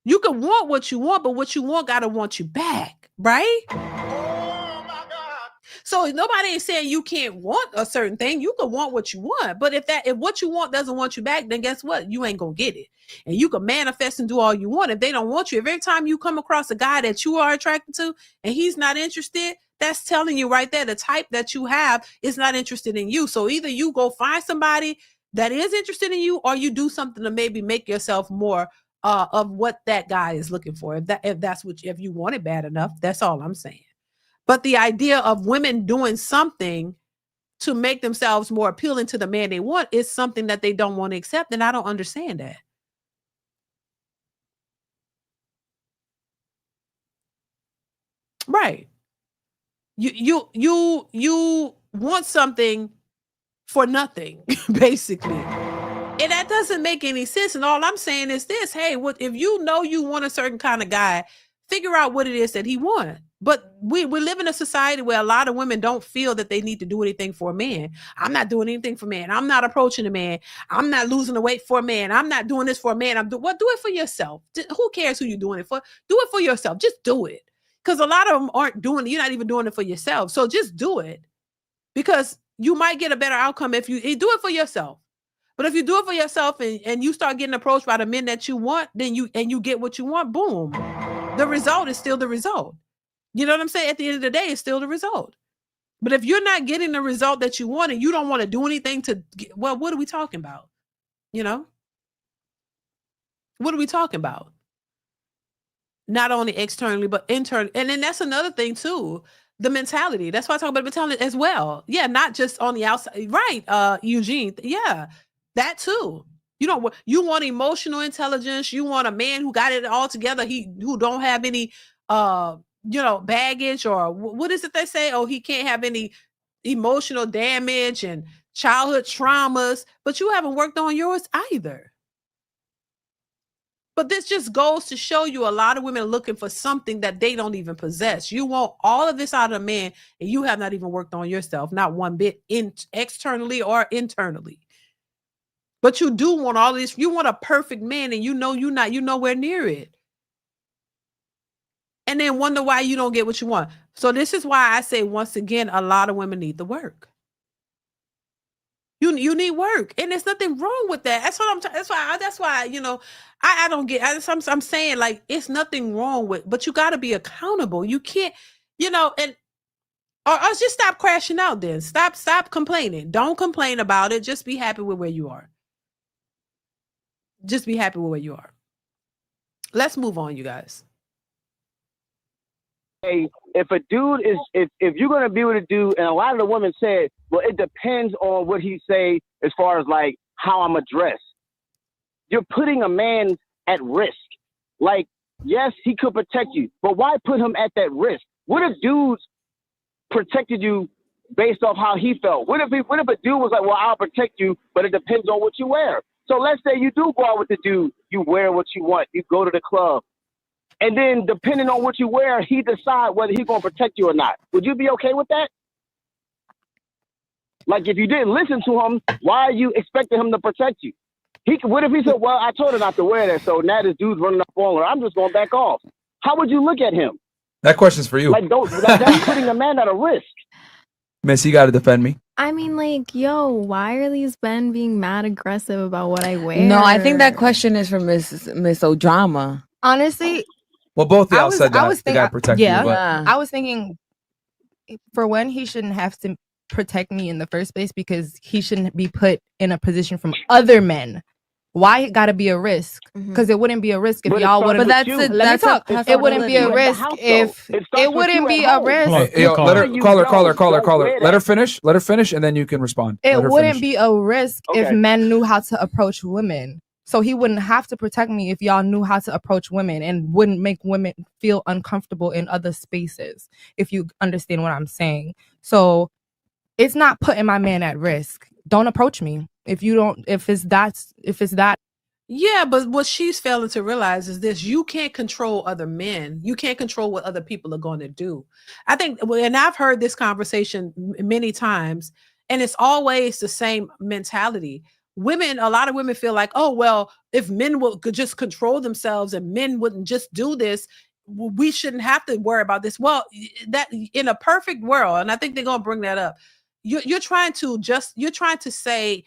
You can want what you want, but what you want got to want you back, right? Oh my God. So nobody is saying you can't want a certain thing. You can want what you want. But if what you want doesn't want you back, then guess what? You ain't going to get it. And you can manifest and do all you want. If they don't want you, if every time you come across a guy that you are attracted to and he's not interested, that's telling you right there, the type that you have is not interested in you. So either you go find somebody that is interested in you, or you do something to maybe make yourself more of what that guy is looking for. If you want it bad enough, that's all I'm saying. But the idea of women doing something to make themselves more appealing to the man they want is something that they don't want to accept. And I don't understand that. Right. You want something for nothing, basically. And that doesn't make any sense. And all I'm saying is this: hey, if you know you want a certain kind of guy, figure out what it is that he wants. But we live in a society where a lot of women don't feel that they need to do anything for a man. I'm not doing anything for a man. I'm not approaching a man. I'm not losing the weight for a man. I'm not doing this for a man. Do it for yourself. Who cares who you're doing it for? Do it for yourself. Just do it. Because a lot of them aren't doing it. You're not even doing it for yourself. So just do it. Because you might get a better outcome if you do it for yourself. But if you do it for yourself and you start getting approached by the men that you want, then you get what you want, boom. The result is still the result. You know what I'm saying? At the end of the day, it's still the result. But if you're not getting the result that you want and you don't want to do anything well, what are we talking about? You know? What are we talking about? Not only externally, but internally. And then that's another thing too. The mentality. That's why I talk about mentality as well. Yeah, not just on the outside. Right, Eugene. Yeah, that too. You want emotional intelligence. You want a man who got it all together. Who don't have any baggage, or what is it they say? Oh, he can't have any emotional damage and childhood traumas, but you haven't worked on yours either. But this just goes to show you a lot of women are looking for something that they don't even possess. You want all of this out of a man, and you have not even worked on yourself, not one bit, externally or internally. But you do want all this. You want a perfect man, and you're nowhere near it. And then wonder why you don't get what you want. So this is why I say, once again, a lot of women need the work. You need work, and there's nothing wrong with that. That's what I'm. That's why I don't get. I'm saying, like, it's nothing wrong with, but you got to be accountable. You can't, and or just stop crashing out. Then stop complaining. Don't complain about it. Just be happy with where you are. Just be happy with where you are. Let's move on, you guys. Hey, if a dude is, if you're gonna be with a dude, and a lot of the women said, well, it depends on what he say as far as like how I'm addressed. You're putting a man at risk. Like, yes, he could protect you, but why put him at that risk? What if dudes protected you based off how he felt? What if a dude was like, well, I'll protect you, but it depends on what you wear. So let's say you do go out with the dude, you wear what you want, you go to the club. And then, depending on what you wear, he decide whether he's going to protect you or not. Would you be okay with that? Like, if you didn't listen to him, why are you expecting him to protect you? What if he said, well, I told her not to wear that, so now this dude's running up on her. I'm just going to back off. How would you look at him? That question's for you. Like, that's putting a man at a risk. Miss, you got to defend me. I mean, like, yo, why are these men being mad aggressive about what I wear? No, I think that question is from Miss O'Drama. Honestly, well, both y'all said that. I was thinking, protect yeah, you, but I was thinking, for one, he shouldn't have to protect me in the first place because he shouldn't be put in a position from other men. Why it got to be a risk? Because it wouldn't be a risk if y'all wouldn't. But let me talk. It wouldn't be a risk if it wouldn't be a risk. Hey, let her caller. Let her finish. Let her finish, and then you can respond. It wouldn't be a risk if men knew how to approach women. So he wouldn't have to protect me if y'all knew how to approach women and wouldn't make women feel uncomfortable in other spaces, if you understand what I'm saying. So it's not putting my man at risk. Don't approach me if it's that. Yeah, but what she's failing to realize is this: you can't control other men. You can't control what other people are going to do. I think, and I've heard this conversation many times, and it's always the same mentality. A lot of women feel like, oh, well, if men could just control themselves and men wouldn't just do this, we shouldn't have to worry about this. Well, that in a perfect world, and I think they're going to bring that up, you're trying to say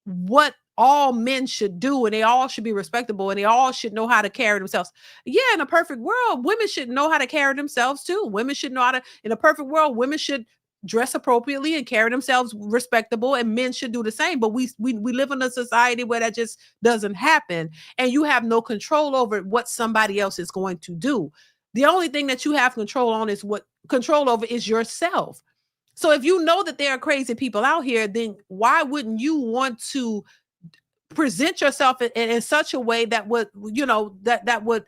what all men should do, and they all should be respectable, and they all should know how to carry themselves. Yeah, in a perfect world, women should know how to carry themselves too. Women should know how to, in a perfect world, women should dress appropriately and carry themselves respectable, and men should do the same. But we live in a society where that just doesn't happen, and you have no control over what somebody else is going to do. The only thing that you have control over is yourself. So if you know that there are crazy people out here, then why wouldn't you want to present yourself in such a way that would, that would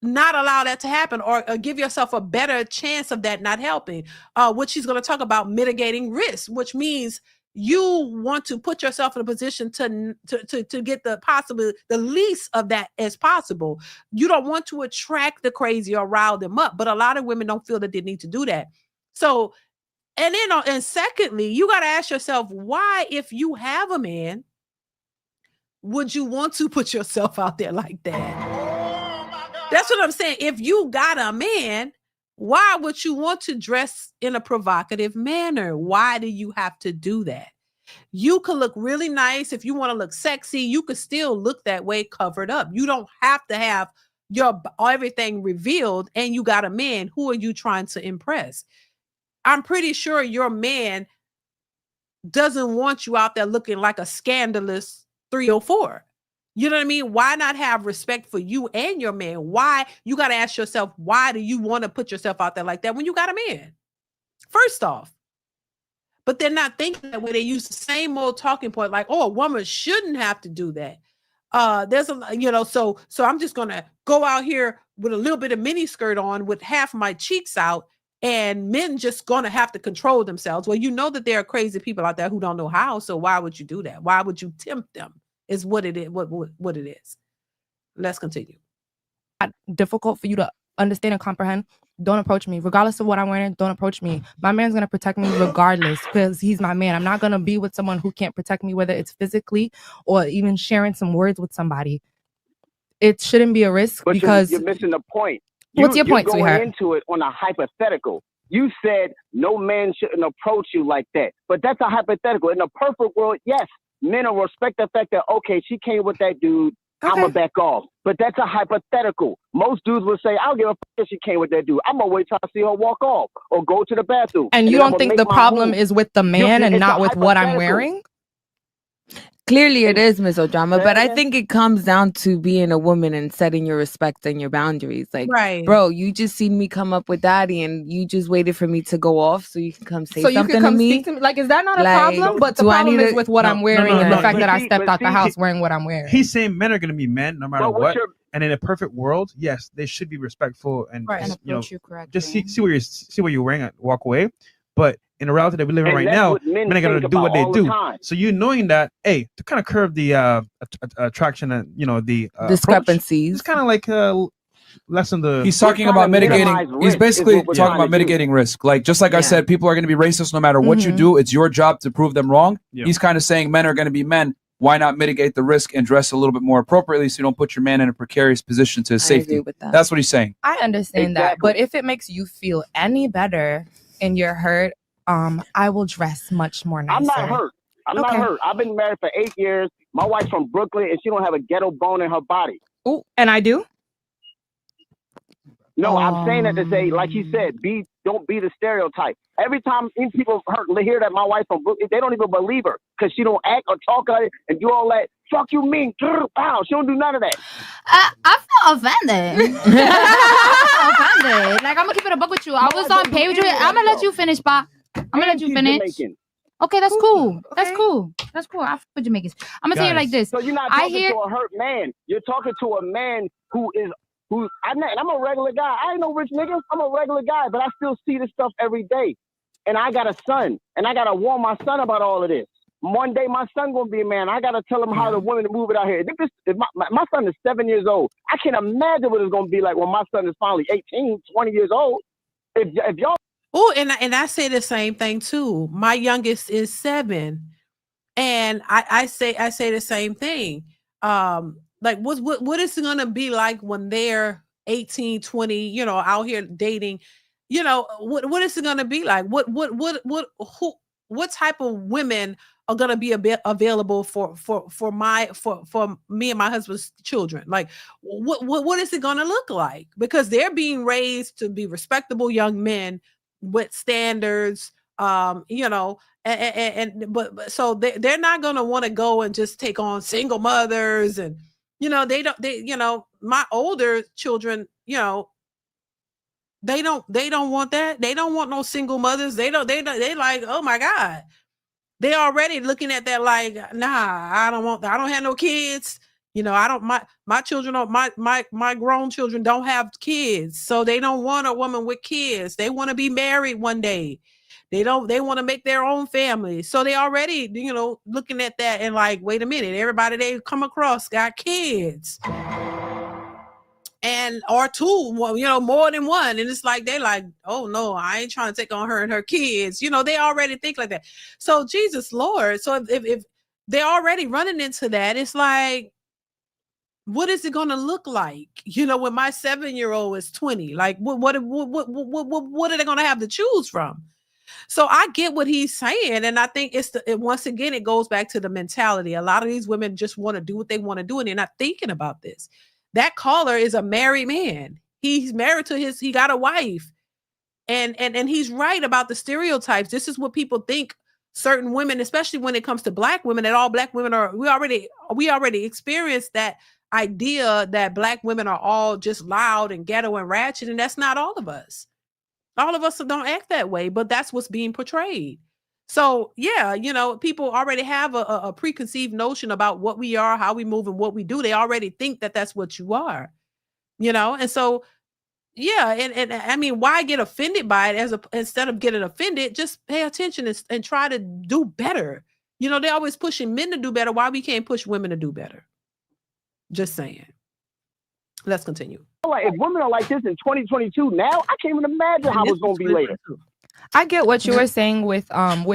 not allow that to happen, or give yourself a better chance of that not helping? What she's going to talk about, mitigating risk, which means you want to put yourself in a position to get the least of that as possible. You don't want to attract the crazy or rile them up, but a lot of women don't feel that they need to do that. So, and then, and secondly, you got to ask yourself, why, if you have a man, would you want to put yourself out there like that? That's what I'm saying. If you got a man, why would you want to dress in a provocative manner? Why do you have to do that? You could look really nice. If you want to look sexy, you could still look that way covered up. You don't have to have your everything revealed, and you got a man. Who are you trying to impress? I'm pretty sure your man doesn't want you out there looking like a scandalous 304. You know what I mean? Why not have respect for you and your man? Why? You got to ask yourself, why do you want to put yourself out there like that when you got a man? First off. But they're not thinking that way. They use the same old talking point, like, oh, a woman shouldn't have to do that. There's a, so I'm just going to go out here with a little bit of mini skirt on with half my cheeks out, and men just going to have to control themselves. Well, you know that there are crazy people out there who don't know how. So why would you do that? Why would you tempt them? Is what it is. What it is. Let's continue. Difficult for you to understand and comprehend. Don't approach me. Regardless of what I'm wearing, don't approach me. My man's going to protect me regardless, because he's my man. I'm not going to be with someone who can't protect me, whether it's physically or even sharing some words with somebody. It shouldn't be a risk, but because you're missing the point. What's your point, you're going sweetheart? into it on a hypothetical. You said no man shouldn't approach you like that, but that's a hypothetical. In a perfect world, yes, men will respect the fact that, okay, she came with that dude, I'm going to back off. But that's a hypothetical. Most dudes will say, I'll give a fuck if she came with that dude. I'm going to wait till I see her walk off or go to the bathroom. And you don't think the problem is with the man and not with what I'm wearing? Clearly it is, Miss O'Drama, but I think it comes down to being a woman and setting your respect and your boundaries. Like, bro, you just seen me come up with daddy and you just waited for me to go off so you can come say something to me. Speak to me. Like, is that not a problem? But the problem is with what I'm wearing and the fact that I stepped out the house wearing what I'm wearing. He's saying men are going to be men no matter what. And in a perfect world, yes, they should be respectful and, just see what you're wearing and walk away. But in the reality that we live in right now, men are going to do what they do. So you knowing that, hey, to kind of curb the attraction and, the discrepancies, it's kind of like lessen the... He's talking about mitigating. He's basically talking about mitigating risk. Like, just like I said, people are going to be racist no matter what you do. It's your job to prove them wrong. He's kind of saying men are going to be men. Why not mitigate the risk and dress a little bit more appropriately so you don't put your man in a precarious position to his safety? Agree with that. That's what he's saying. I understand that. But if it makes you feel any better and you're hurt, I will dress much more nicer. I'm not hurt. I'm not hurt. I've been married for 8 years. My wife's from Brooklyn, and she don't have a ghetto bone in her body. Oh, and I do? No, I'm saying that to say, like you said, don't be the stereotype. Every time people hear that my wife's from Brooklyn, they don't even believe her because she don't act or talk like it and do all that. Fuck you mean? Wow, she don't do none of that. I feel offended. I feel offended. Like, I'm gonna keep it a buck with you. I was on page with you. I'm gonna let you finish, Bob. I'm gonna let you finish. Okay, that's cool. Okay. That's cool. That's cool. I fuck with Jamaicans. I'm gonna tell you like this. So you're not talking to a hurt man. You're talking to a man I'm a regular guy. I ain't no rich nigga. I'm a regular guy, but I still see this stuff every day. And I got a son, and I gotta warn my son about all of this. One day my son gonna be a man. I gotta tell him how the women to move it out here. If my son is 7 years old. I can't imagine what it's gonna be like when my son is finally 18, 20 years old. If y'all. Oh, and I say the same thing too. My youngest is 7, and I say the same thing. Like what is it gonna be like when they're 18, 20, out here dating? What is it gonna be like? What type of women are gonna be available for me and my husband's children? Like, what is it gonna look like? Because they're being raised to be respectable young men with standards, but so they're not gonna want to go and just take on single mothers and. My older children, They don't want that. They don't want no single mothers. They like, oh my God. They already looking at that like, nah, I don't have no kids. You know, my children don't, my grown children don't have kids. So they don't want a woman with kids. They want to be married one day. They want to make their own family. So they already, you know, looking at that and like, wait a minute, everybody they come across got kids. And or two, you know, more than one. And it's like, they like, oh no, I ain't trying to take on her and her kids. You know, they already think like that. So Jesus Lord. So if they're already running into that, it's like, what is it going to look like? You know, when my 7-year-old is 20, like what are they going to have to choose from? So I get what he's saying. And I think once again, it goes back to the mentality. A lot of these women just want to do what they want to do. And they're not thinking about this. That caller is a married man. He's married to he got a wife. And he's right about the stereotypes. This is what people think certain women, especially when it comes to Black women, that all Black women are, we already experienced that idea that Black women are all just loud and ghetto and ratchet. And that's not all of us. All of us don't act that way, but that's what's being portrayed. So yeah, you know, people already have a preconceived notion about what we are, how we move, and what we do. They already think that that's what you are, you know? And so, yeah. And I mean, why get offended by it instead of getting offended, just pay attention and try to do better. You know, they're always pushing men to do better. Why we can't push women to do better? Just saying. Let's continue. Like, if women are like this in 2022 now, I can't even imagine how it's going to be later. I get what you were saying with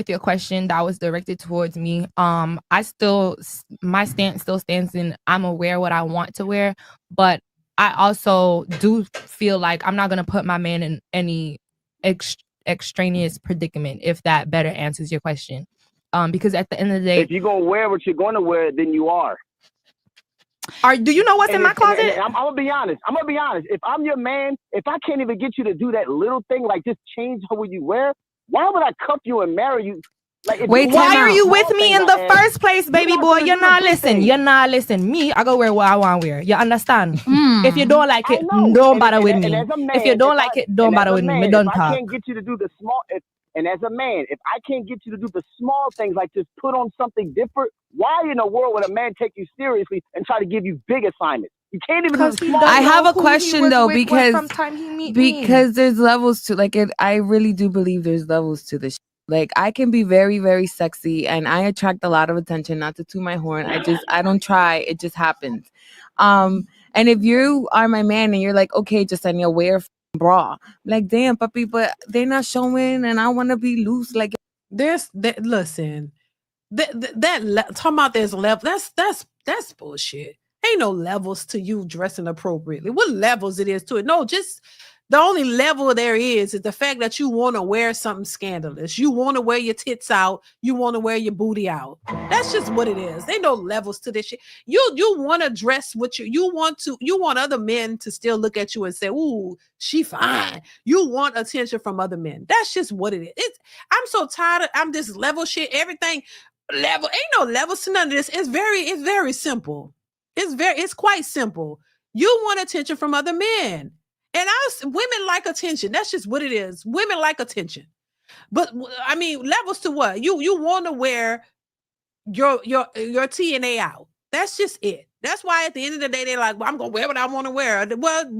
your question that was directed towards me. My stance still stands in I'm aware what I want to wear, but I also do feel like I'm not going to put my man in any extraneous predicament, if that better answers your question. Because at the end of the day, if you're going to wear what you're going to wear, then you are. Do you know what's in my closet? I'm gonna be honest. If I'm your man, if I can't even get you to do that little thing, like just change how you wear, why would I cuff you and marry you? Like, wait, why are you with me in the first place, baby boy? You're not listening. You're not listening. Me, I go wear what I want to wear. You understand? If you don't like it, don't bother with me. If you don't like it, don't bother with me. Me don't talk. I can't get you to do the small. And as a man, if I can't get you to do the small things, like just put on something different, why in the world would a man take you seriously and try to give you big assignments? You can't even do small. I have a question though, because there's levels to like it. I really do believe there's levels to this. Like I can be very, very sexy and I attract a lot of attention, not to toot my horn. I don't try. It just happens. And if you are my man and you're like, okay, just send me a wear bra, like damn puppy, but they're not showing and I want to be loose. Like listen, talking about there's level, that's bullshit. Ain't no levels to you dressing appropriately. What levels it is to it? No, just the only level there is the fact that you want to wear something scandalous. You want to wear your tits out. You want to wear your booty out. That's just what it is. Ain't no levels to this shit. You want to dress what you want other men to still look at you and say, ooh, she fine. You want attention from other men. That's just what it is. I'm so tired of this level shit. Everything level. Ain't no levels to none of this. It's very simple. It's quite simple. You want attention from other men. And women like attention. That's just what it is. Women like attention. But I mean, levels to what? You want to wear your TNA out. That's just it. That's why at the end of the day, they're like, well, I'm going to wear what I want to wear. Well,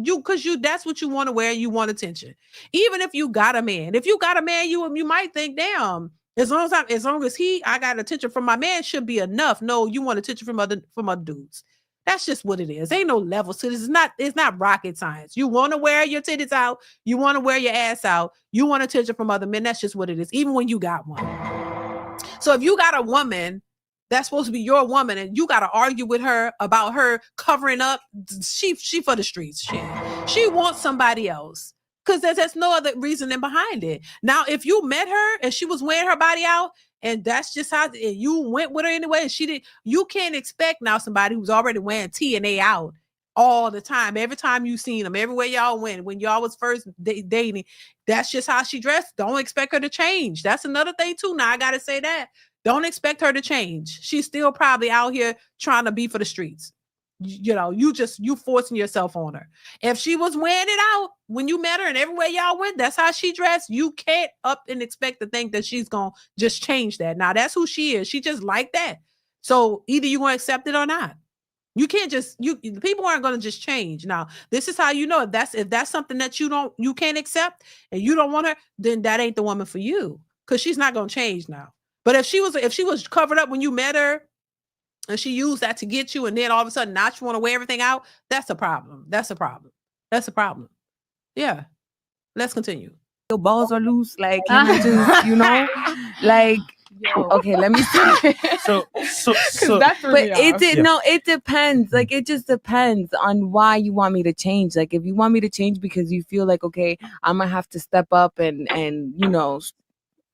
that's what you want to wear. You want attention. Even if you got a man. If you got a man, you might think, damn, as long as I got attention from my man should be enough. No, you want attention from other dudes. That's just what it is. Ain't no levels to this. It's not rocket science. You want to wear your titties out. You want to wear your ass out. You want attention from other men. That's just what it is. Even when you got one. So if you got a woman that's supposed to be your woman and you got to argue with her about her covering up, she for the streets. She wants somebody else. Because there's no other reasoning behind it. Now, if you met her and she was wearing her body out, and that's just how you went with her anyway, and she did, you can't expect now somebody who's already wearing TNA out all the time. Every time you seen them, everywhere y'all went, when y'all was first dating, that's just how she dressed. Don't expect her to change. That's another thing too. Now I gotta say that. Don't expect her to change. She's still probably out here trying to be for the streets. you forcing yourself on her. If she was wearing it out when you met her and everywhere y'all went, that's how she dressed. You can't up and expect to think that she's gonna just change that. Now that's who she is. She just like that. So either you're gonna accept it or not. You can't just people aren't gonna just change. Now, this is how you know if that's something that you can't accept and you don't want her, then that ain't the woman for you. Because she's not gonna change now. But if she was covered up when you met her, and she used that to get you, and then all of a sudden now she want to wear everything out, that's a problem. That's a problem. That's a problem. Yeah. Let's continue. Your balls are loose, like can you just, like okay, let me see. So but it depends. Like it just depends on why you want me to change. Like if you want me to change because you feel like, okay, I'm gonna have to step up and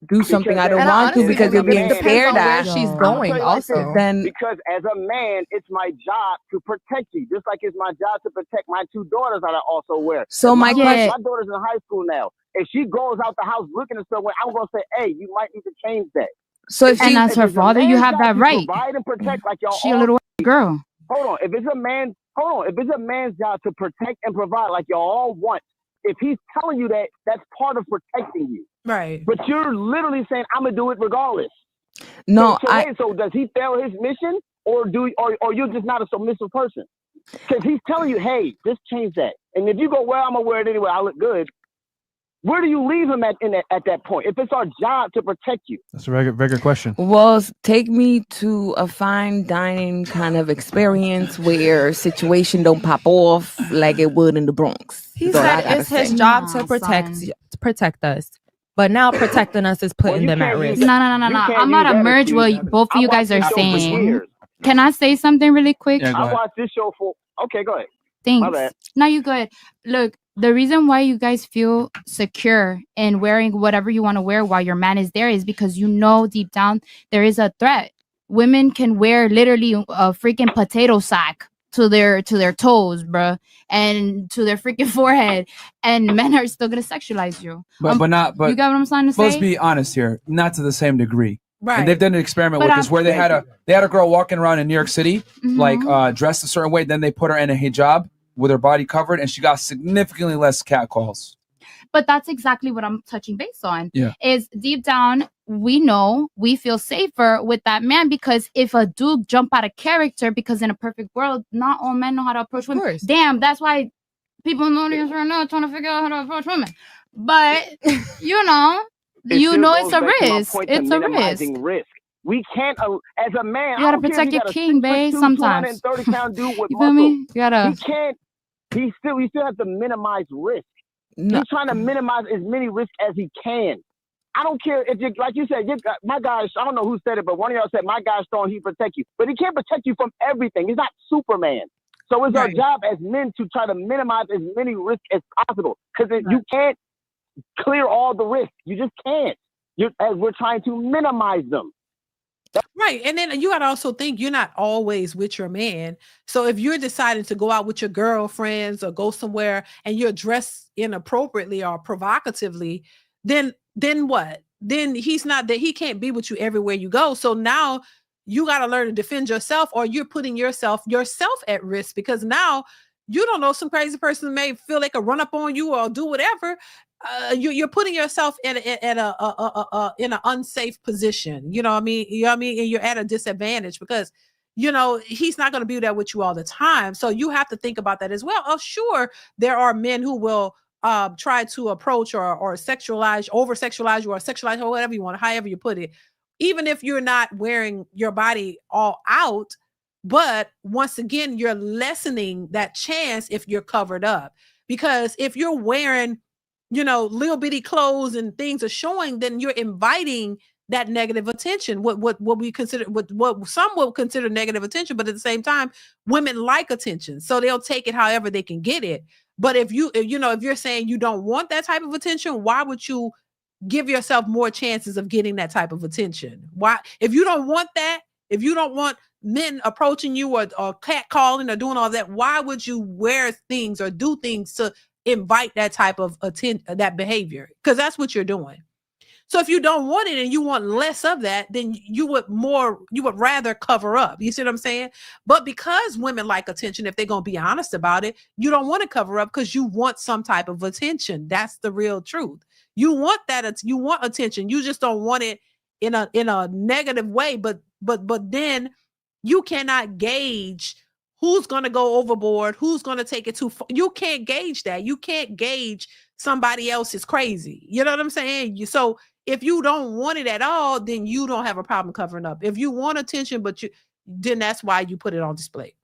do something I don't want to because you're being scared at. She's going also. Then because as a man, it's my job to protect you, just like it's my job to protect my two daughters that I also wear. So my daughter's in high school now. If she goes out the house looking at somewhere, I'm gonna say, hey, you might need to change that. So if and as her father, you have that right. Provide and protect like y'all. She a little girl. Hold on. If it's a man's job to protect and provide like y'all all want, if he's telling you that, that's part of protecting you. Right. But you're literally saying, I'm gonna do it regardless. No, so does he fail his mission, or you're just not a submissive person? Because he's telling you, hey, just change that. And if you go, well, I'm gonna wear it anyway, I look good. Where do you leave him at that point? If it's our job to protect you. That's a very good question. Well, take me to a fine dining kind of experience where situation don't pop off like it would in the Bronx. He said it's his job to protect us. But now protecting us is putting them at risk. No. I'm about to merge what both of you guys are saying. Can I say something really quick? Yeah, I watched this show for... Okay, go ahead. Thanks. My bad. No, you good. Look, the reason why you guys feel secure in wearing whatever you want to wear while your man is there is because you know deep down there is a threat. Women can wear literally a freaking potato sack to their toes, bruh, and to their freaking forehead, and men are still gonna sexualize you. But you got what I'm trying to say? Let's be honest here, not to the same degree. Right. And they've done an experiment with this where they had a girl walking around in New York City, like dressed a certain way. Then they put her in a hijab with her body covered, and she got significantly less catcalls. But that's exactly what I'm touching base on. Yeah. Is deep down, we feel safer with that man, because if a dude jump out of character, because in a perfect world, not all men know how to approach women. Damn, that's why people know this right now, trying to figure out how to approach women. But, it's a risk. It's a risk. We can't, as a man, you gotta protect your king, babe, sometimes. 230-pound dude with you feel me? You gotta. He still has to minimize risk. No. He's trying to minimize as many risks as he can. I don't care if you, like you said, my guy, I don't know who said it, but one of y'all said, my guy's strong, he protect you. But he can't protect you from everything. He's not Superman. So it's our job as men to try to minimize as many risks as possible. Because you can't clear all the risks. You just can't. As we're trying to minimize them. Right. And then you got to also think you're not always with your man. So if you're deciding to go out with your girlfriends or go somewhere and you're dressed inappropriately or provocatively, then what? Then he's not that he can't be with you everywhere you go. So now you got to learn to defend yourself, or you're putting yourself at risk, because now you don't know, some crazy person may feel they could run up on you or do whatever. You're putting yourself in an unsafe position. You know what I mean? And you're at a disadvantage because, he's not going to be there with you all the time. So you have to think about that as well. Oh, sure, there are men who will try to approach or over sexualize you, or sexualize, or whatever you want, however you put it, even if you're not wearing your body all out. But once again, you're lessening that chance if you're covered up, because if you're wearing little bitty clothes and things are showing, then you're inviting that negative attention. What we consider, what some will consider negative attention, but at the same time, women like attention, so they'll take it however they can get it. But if you're saying you don't want that type of attention, why would you give yourself more chances of getting that type of attention? Why, if you don't want that, if you don't want men approaching you or catcalling or doing all that, why would you wear things or do things to invite that type of that behavior? Because that's what you're doing. So if you don't want it and you want less of that, then you would rather cover up. You see what I'm saying? But because women like attention, if they're going to be honest about it, you don't want to cover up because you want some type of attention. That's the real truth. You want that. You want attention. You just don't want it in a negative way. But then you cannot gauge who's going to go overboard, who's going to take it too far. You can't gauge that. You can't gauge somebody else is crazy. You know what I'm saying? So if you don't want it at all, then you don't have a problem covering up. If you want attention, then that's why you put it on display.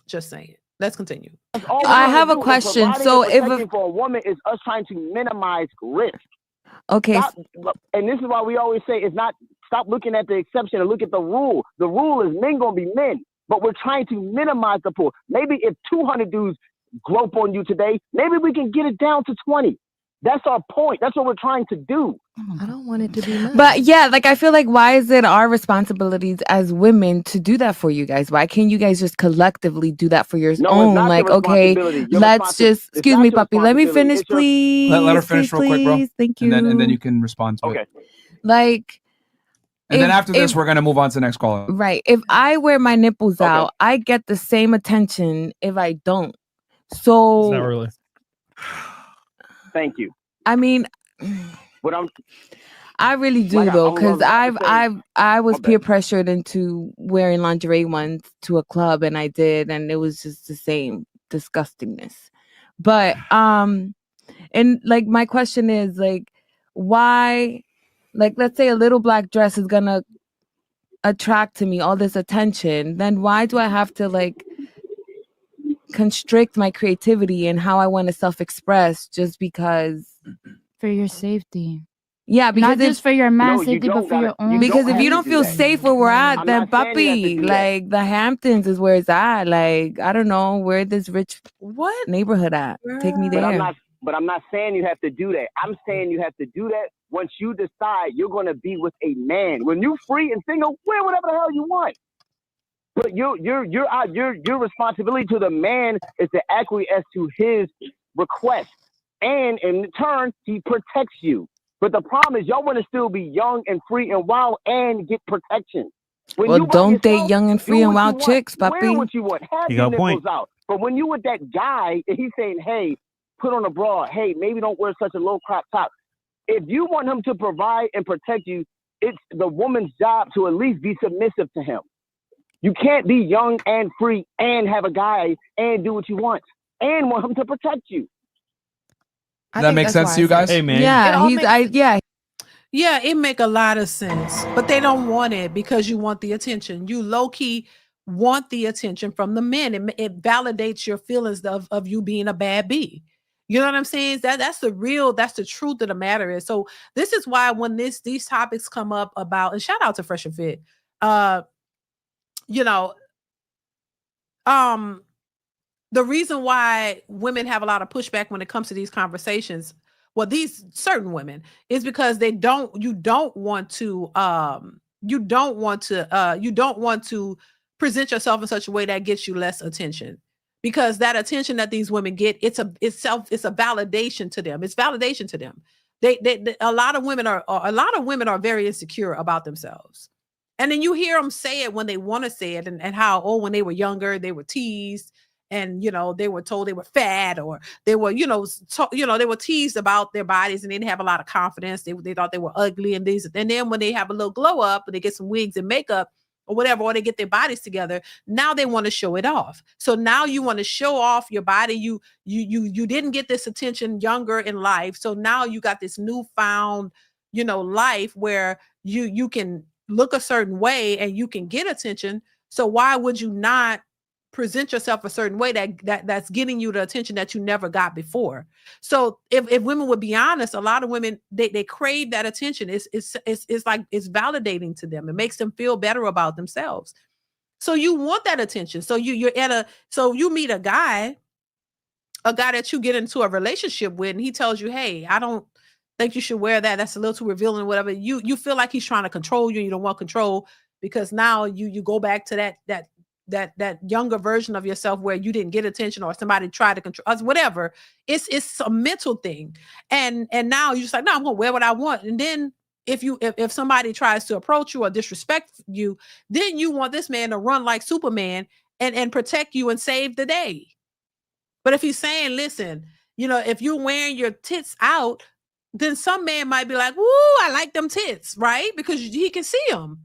Just saying. Let's continue. I have a question. So for a woman is us trying to minimize risk. Okay. And this is why we always say stop looking at the exception and look at the rule. The rule is men gonna be men, but we're trying to minimize the pool. Maybe if 200 dudes grope on you today, maybe we can get it down to 20. That's our point. That's what we're trying to do. I don't want it to be much. But yeah, like I feel like why is it our responsibilities as women to do that for you guys? Why can't you guys just collectively do that for your own? Like, okay, let's just excuse me, puppy. Let me finish, please. Let her finish real quick, bro. Thank you. And then you can respond to it. Like, and then after this, we're gonna move on to the next caller. Right. If I wear my nipples out, I get the same attention if I don't. So not really. Thank you. I mean, but I really do though, because I was peer pressured into wearing lingerie once to a club, and I did, and it was just the same disgustingness. But and like my question is like, why? Like, let's say a little black dress is gonna attract to me all this attention, then why do I have to like constrict my creativity and how I want to self-express just because? For your safety. Yeah, because not just for your man's safety, but for your own. Because if you don't feel safe where we're at, then puppy, like the Hamptons is where it's at. Like, I don't know where this rich neighborhood at. Take me there. But I'm not saying you have to do that. I'm saying you have to do that once you decide you're going to be with a man. When you're free and single, wear whatever the hell you want. But your responsibility to the man is to acquiesce to his request, and in turn, he protects you. But the problem is, y'all want to still be young and free and wild and get protection. Well, don't date young and free and wild chicks, puppy. Wear what you want. Have your nipples out. But when you with that guy and he's saying, "Hey, put on a bra. Hey, maybe don't wear such a low crop top." If you want him to provide and protect you, it's the woman's job to at least be submissive to him. You can't be young and free and have a guy and do what you want and want him to protect you. Does that make sense to you guys? Hey, man. Yeah, Yeah, it make a lot of sense, but they don't want it because you want the attention. You low-key want the attention from the men. It validates your feelings of you being a bad bee. You know what I'm saying? That's the truth of the matter is. So this is why when these topics come up about, and shout out to Fresh and Fit, the reason why women have a lot of pushback when it comes to these conversations, well, these certain women, is because you don't want to present yourself in such a way that gets you less attention, because that attention that these women get, it's a validation to them. It's validation to them. A lot of women are very insecure about themselves. And then you hear them say it when they want to say it, and how, when they were younger, they were teased, and they were told they were fat, or they were they were teased about their bodies, and they didn't have a lot of confidence. They thought they were ugly, and then when they have a little glow up and they get some wigs and makeup or whatever, or they get their bodies together, now they want to show it off. So now you want to show off your body. You didn't get this attention younger in life, so now you got this newfound life where you can look a certain way and you can get attention. So why would you not present yourself a certain way that's getting you the attention that you never got before? So if women would be honest, a lot of women, they crave that attention. It's like it's validating to them. It makes them feel better about themselves. So you want that attention. So you meet a guy that you get into a relationship with, and he tells you, "Hey, I don't think you should wear that. That's a little too revealing," whatever. You feel like he's trying to control you, and you don't want control, because now you go back to that that younger version of yourself where you didn't get attention or somebody tried to control us, whatever. It's a mental thing. And now you're just like, no, I'm gonna wear what I want. And then if somebody tries to approach you or disrespect you, then you want this man to run like Superman and protect you and save the day. But if he's saying, listen, if you're wearing your tits out, then some man might be like, "Ooh, I like them tits," right? Because he can see them.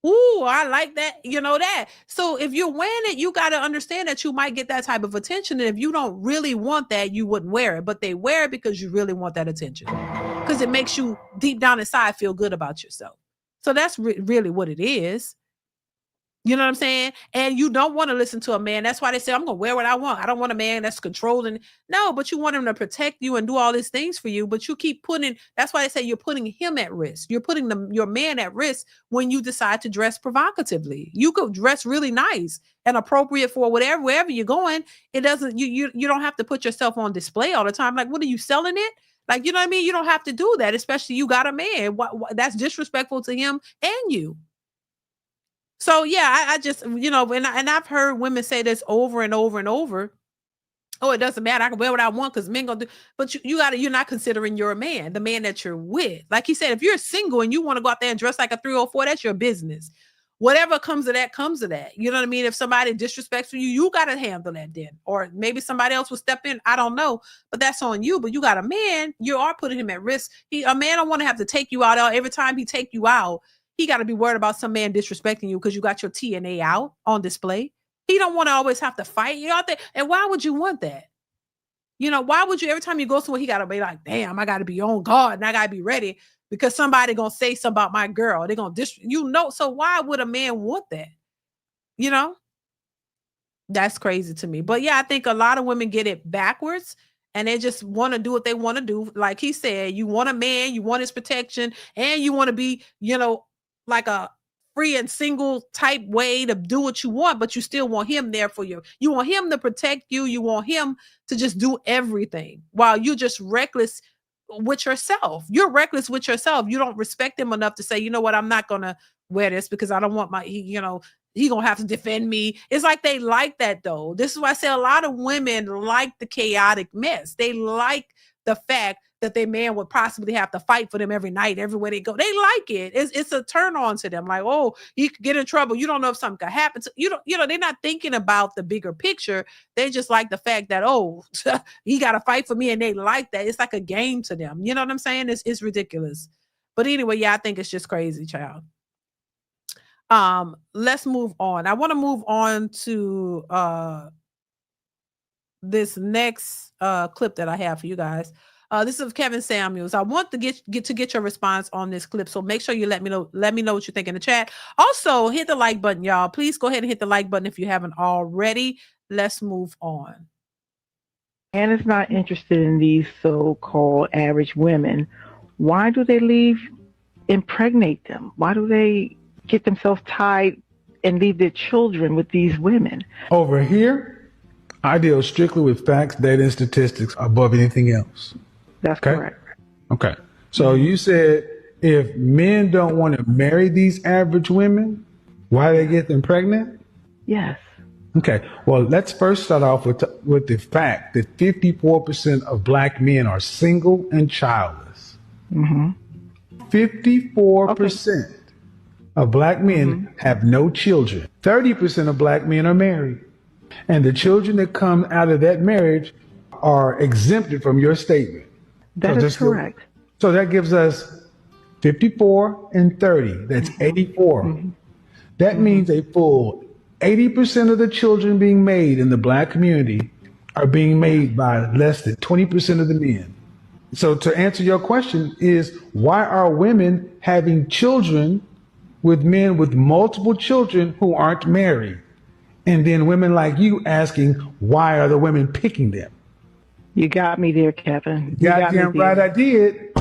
Ooh, I like that, that. So if you're wearing it, you got to understand that you might get that type of attention. And if you don't really want that, you wouldn't wear it. But they wear it because you really want that attention. Because it makes you deep down inside feel good about yourself. So that's really what it is. You know what I'm saying? And you don't want to listen to a man. That's why they say, I'm going to wear what I want. I don't want a man that's controlling. No, but you want him to protect you and do all these things for you. But you keep that's why they say you're putting him at risk. You're putting your man at risk when you decide to dress provocatively. You could dress really nice and appropriate for wherever you're going. It doesn't, you don't have to put yourself on display all the time. Like, what are you selling it? Like, you know what I mean? You don't have to do that, especially you got a man. That's disrespectful to him and you. So yeah, I just, and I've heard women say this over and over and over. Oh, it doesn't matter. I can wear what I want because men gonna do. But you're not considering you're a man, the man that you're with. Like he said, if you're single and you want to go out there and dress like a 304, that's your business. Whatever comes of that, comes of that. You know what I mean? If somebody disrespects you got to handle that then. Or maybe somebody else will step in. I don't know. But that's on you. But you got a man, you are putting him at risk. A man don't want to have to take you out every time he take you out. He got to be worried about some man disrespecting you because you got your TNA out on display. He don't want to always have to fight you out there. And why would you want that? Why would you, every time you go somewhere, he got to be like, damn, I got to be on guard and I got to be ready because somebody going to say something about my girl. They're going to, so why would a man want that? That's crazy to me. But yeah, I think a lot of women get it backwards and they just want to do what they want to do. Like he said, you want a man, you want his protection, and you want to be, like a free and single type way to do what you want, but you still want him there for you. You want him to protect you. You want him to just do everything while you're just reckless with yourself. You're reckless with yourself. You don't respect him enough to say, you know what, I'm not going to wear this because I don't want he going to have to defend me. It's like they like that though. This is why I say a lot of women like the chaotic mess. They like the fact that their man would possibly have to fight for them every night, everywhere they go. They like it. It's a turn on to them. Like, oh, he could get in trouble. You don't know if something could happen. They're not thinking about the bigger picture. They just like the fact that, oh, he got to fight for me. And they like that. It's like a game to them. You know what I'm saying? It's ridiculous. But anyway, yeah, I think it's just crazy, child. Let's move on. I want to move on to this next clip that I have for you guys. This is Kevin Samuels. I want to get your response on this clip. So make sure you let me know what you think in the chat. Also, hit the like button, y'all. Please go ahead and hit the like button if you haven't already. Let's move on. Man is not interested in these so-called average women. Why do they impregnate them? Why do they get themselves tied and leave their children with these women? Over here, I deal strictly with facts, data, and statistics above anything else. That's correct. Okay. So you said if men don't want to marry these average women, why they get them pregnant? Yes. Okay. Well, let's first start off with the fact that 54% of black men are single and childless. 54% of black men have no children. 30% of black men are married. And the children that come out of that marriage are exempted from your statement. That is correct. So that gives us 54 and 30. That's 84. That means a full 80% of the children being made in the black community are being made by less than 20% of the men. So to answer your question is, why are women having children with men with multiple children who aren't married? And then women like you asking, why are the women picking them? You got me there, Kevin. Goddamn right I did.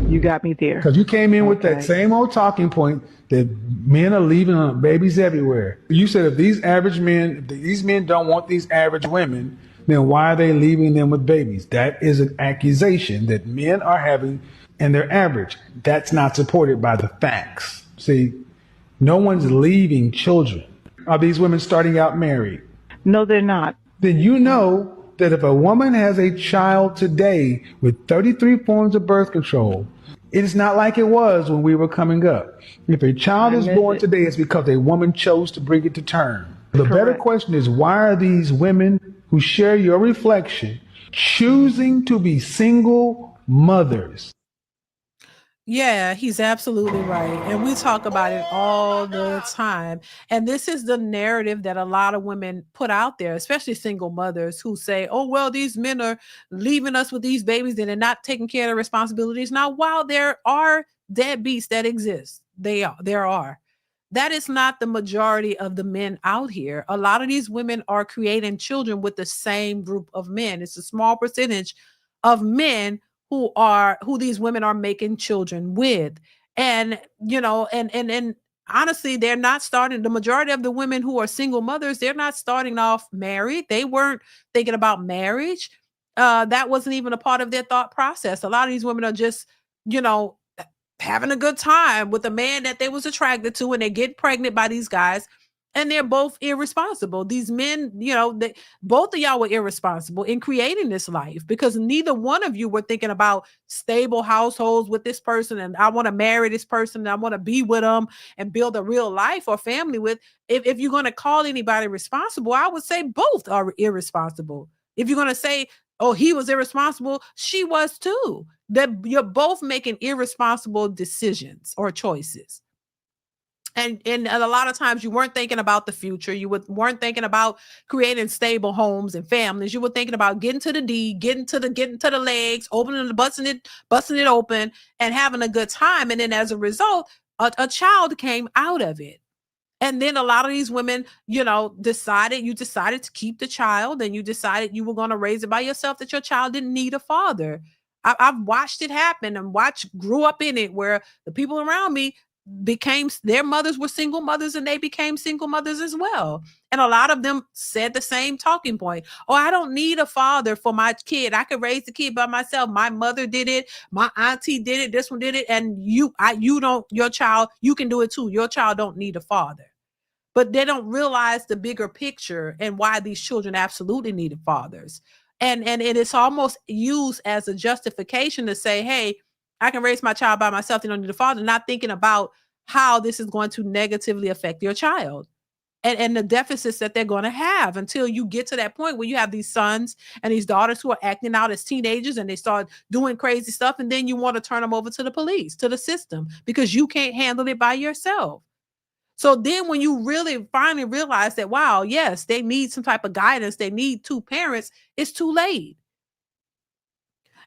You got me there. Because you came in with that same old talking point that men are leaving babies everywhere. You said if these men don't want these average women, then why are they leaving them with babies? That is an accusation that men are having and they're average. That's not supported by the facts. See, no one's leaving children. Are these women starting out married? No, they're not. Then you know that if a woman has a child today with 33 forms of birth control, it is not like it was when we were coming up. If a child is born today, it's because a woman chose to bring it to term. The better question is, why are these women who share your reflection choosing to be single mothers? Yeah, he's absolutely right. And we talk about it all the time. And this is the narrative that a lot of women put out there, especially single mothers who say, oh, well, these men are leaving us with these babies and they're not taking care of their responsibilities. Now, while there are deadbeats that exist, there are. That is not the majority of the men out here. A lot of these women are creating children with the same group of men. It's a small percentage of men who these women are making children with. And and honestly, they're not starting. The majority of the women who are single mothers, they're not starting off married. They weren't thinking about marriage. That wasn't even a part of their thought process. A lot of these women are just, having a good time with a man that they was attracted to, and they get pregnant by these guys, and they're both irresponsible. These men, both of y'all were irresponsible in creating this life, because neither one of you were thinking about stable households with this person, and I want to marry this person, and I want to be with them and build a real life or family with. If you're going to call anybody responsible, I would say both are irresponsible. If you're going to say, oh, he was irresponsible, she was too. That you're both making irresponsible decisions or choices. And a lot of times you weren't thinking about the future. You weren't thinking about creating stable homes and families. You were thinking about getting to the D, getting to the legs, opening, busting it open, and having a good time. And then as a result, a child came out of it. And then a lot of these women, decided to keep the child, and you decided you were going to raise it by yourself, that your child didn't need a father. I've watched it happen and grew up in it, where the people around me their mothers were single mothers, and they became single mothers as well. And a lot of them said the same talking point. Oh, I don't need a father for my kid. I could raise the kid by myself. My mother did it. My auntie did it. This one did it. And you can do it too. Your child don't need a father. But they don't realize the bigger picture and why these children absolutely needed fathers. And it is almost used as a justification to say, hey, I can raise my child by myself. They don't need a father, not thinking about how this is going to negatively affect your child and the deficits that they're going to have, until you get to that point where you have these sons and these daughters who are acting out as teenagers and they start doing crazy stuff. And then you want to turn them over to the police, to the system, because you can't handle it by yourself. So then when you really finally realize that, wow, yes, they need some type of guidance, they need two parents, it's too late.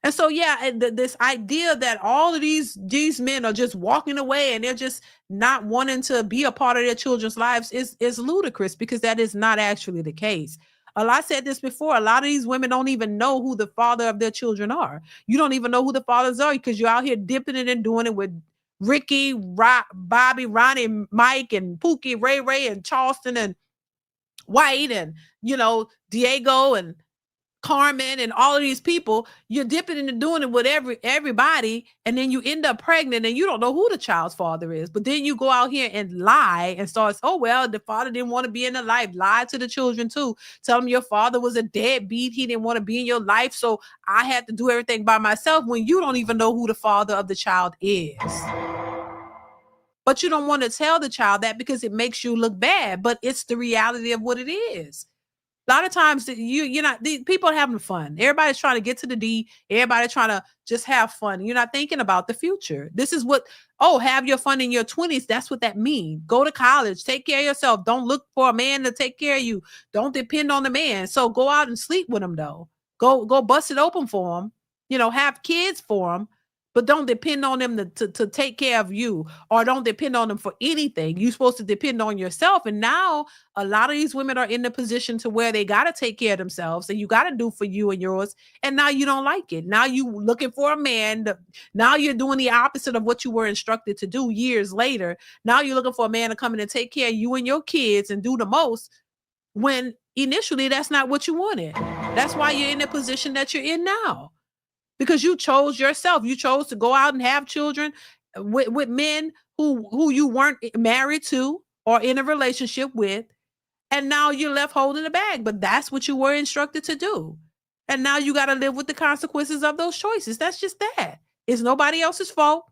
And so, yeah, this idea that all of these men are just walking away and they're just not wanting to be a part of their children's lives is ludicrous, because that is not actually the case. I said this before, a lot of these women don't even know who the father of their children are. You don't even know who the fathers are, because you're out here dipping it and doing it with Ricky, Bobby, Ronnie, Mike, and Pookie, Ray, and Charleston, and White, and, Diego, and Carmen, and all of these people. You're dipping into doing it with everybody, and then you end up pregnant, and you don't know who the child's father is. But then you go out here and lie and start, oh, well, the father didn't want to be in the life. Lie to the children too. Tell them your father was a deadbeat. He didn't want to be in your life, so I had to do everything by myself, when you don't even know who the father of the child is. But you don't want to tell the child that because it makes you look bad, but it's the reality of what it is. A lot of times these people are having fun. Everybody's trying to get to the D. Everybody's trying to just have fun. You're not thinking about the future. This is what, have your fun in your 20s. That's what that means. Go to college, take care of yourself. Don't look for a man to take care of you. Don't depend on the man. So go out and sleep with him though. Go bust it open for him. Have kids for him. But don't depend on them to take care of you, or don't depend on them for anything. You're supposed to depend on yourself. And now a lot of these women are in the position to where they got to take care of themselves, and you got to do for you and yours. And now you don't like it. Now you looking for a man. Now you're doing the opposite of what you were instructed to do years later. Now you're looking for a man to come in and take care of you and your kids and do the most, when initially that's not what you wanted. That's why you're in the position that you're in now. Because you chose yourself. You chose to go out and have children with men who you weren't married to or in a relationship with. And now you're left holding the bag, but that's what you were instructed to do. And now you got to live with the consequences of those choices. That's just that. It's nobody else's fault.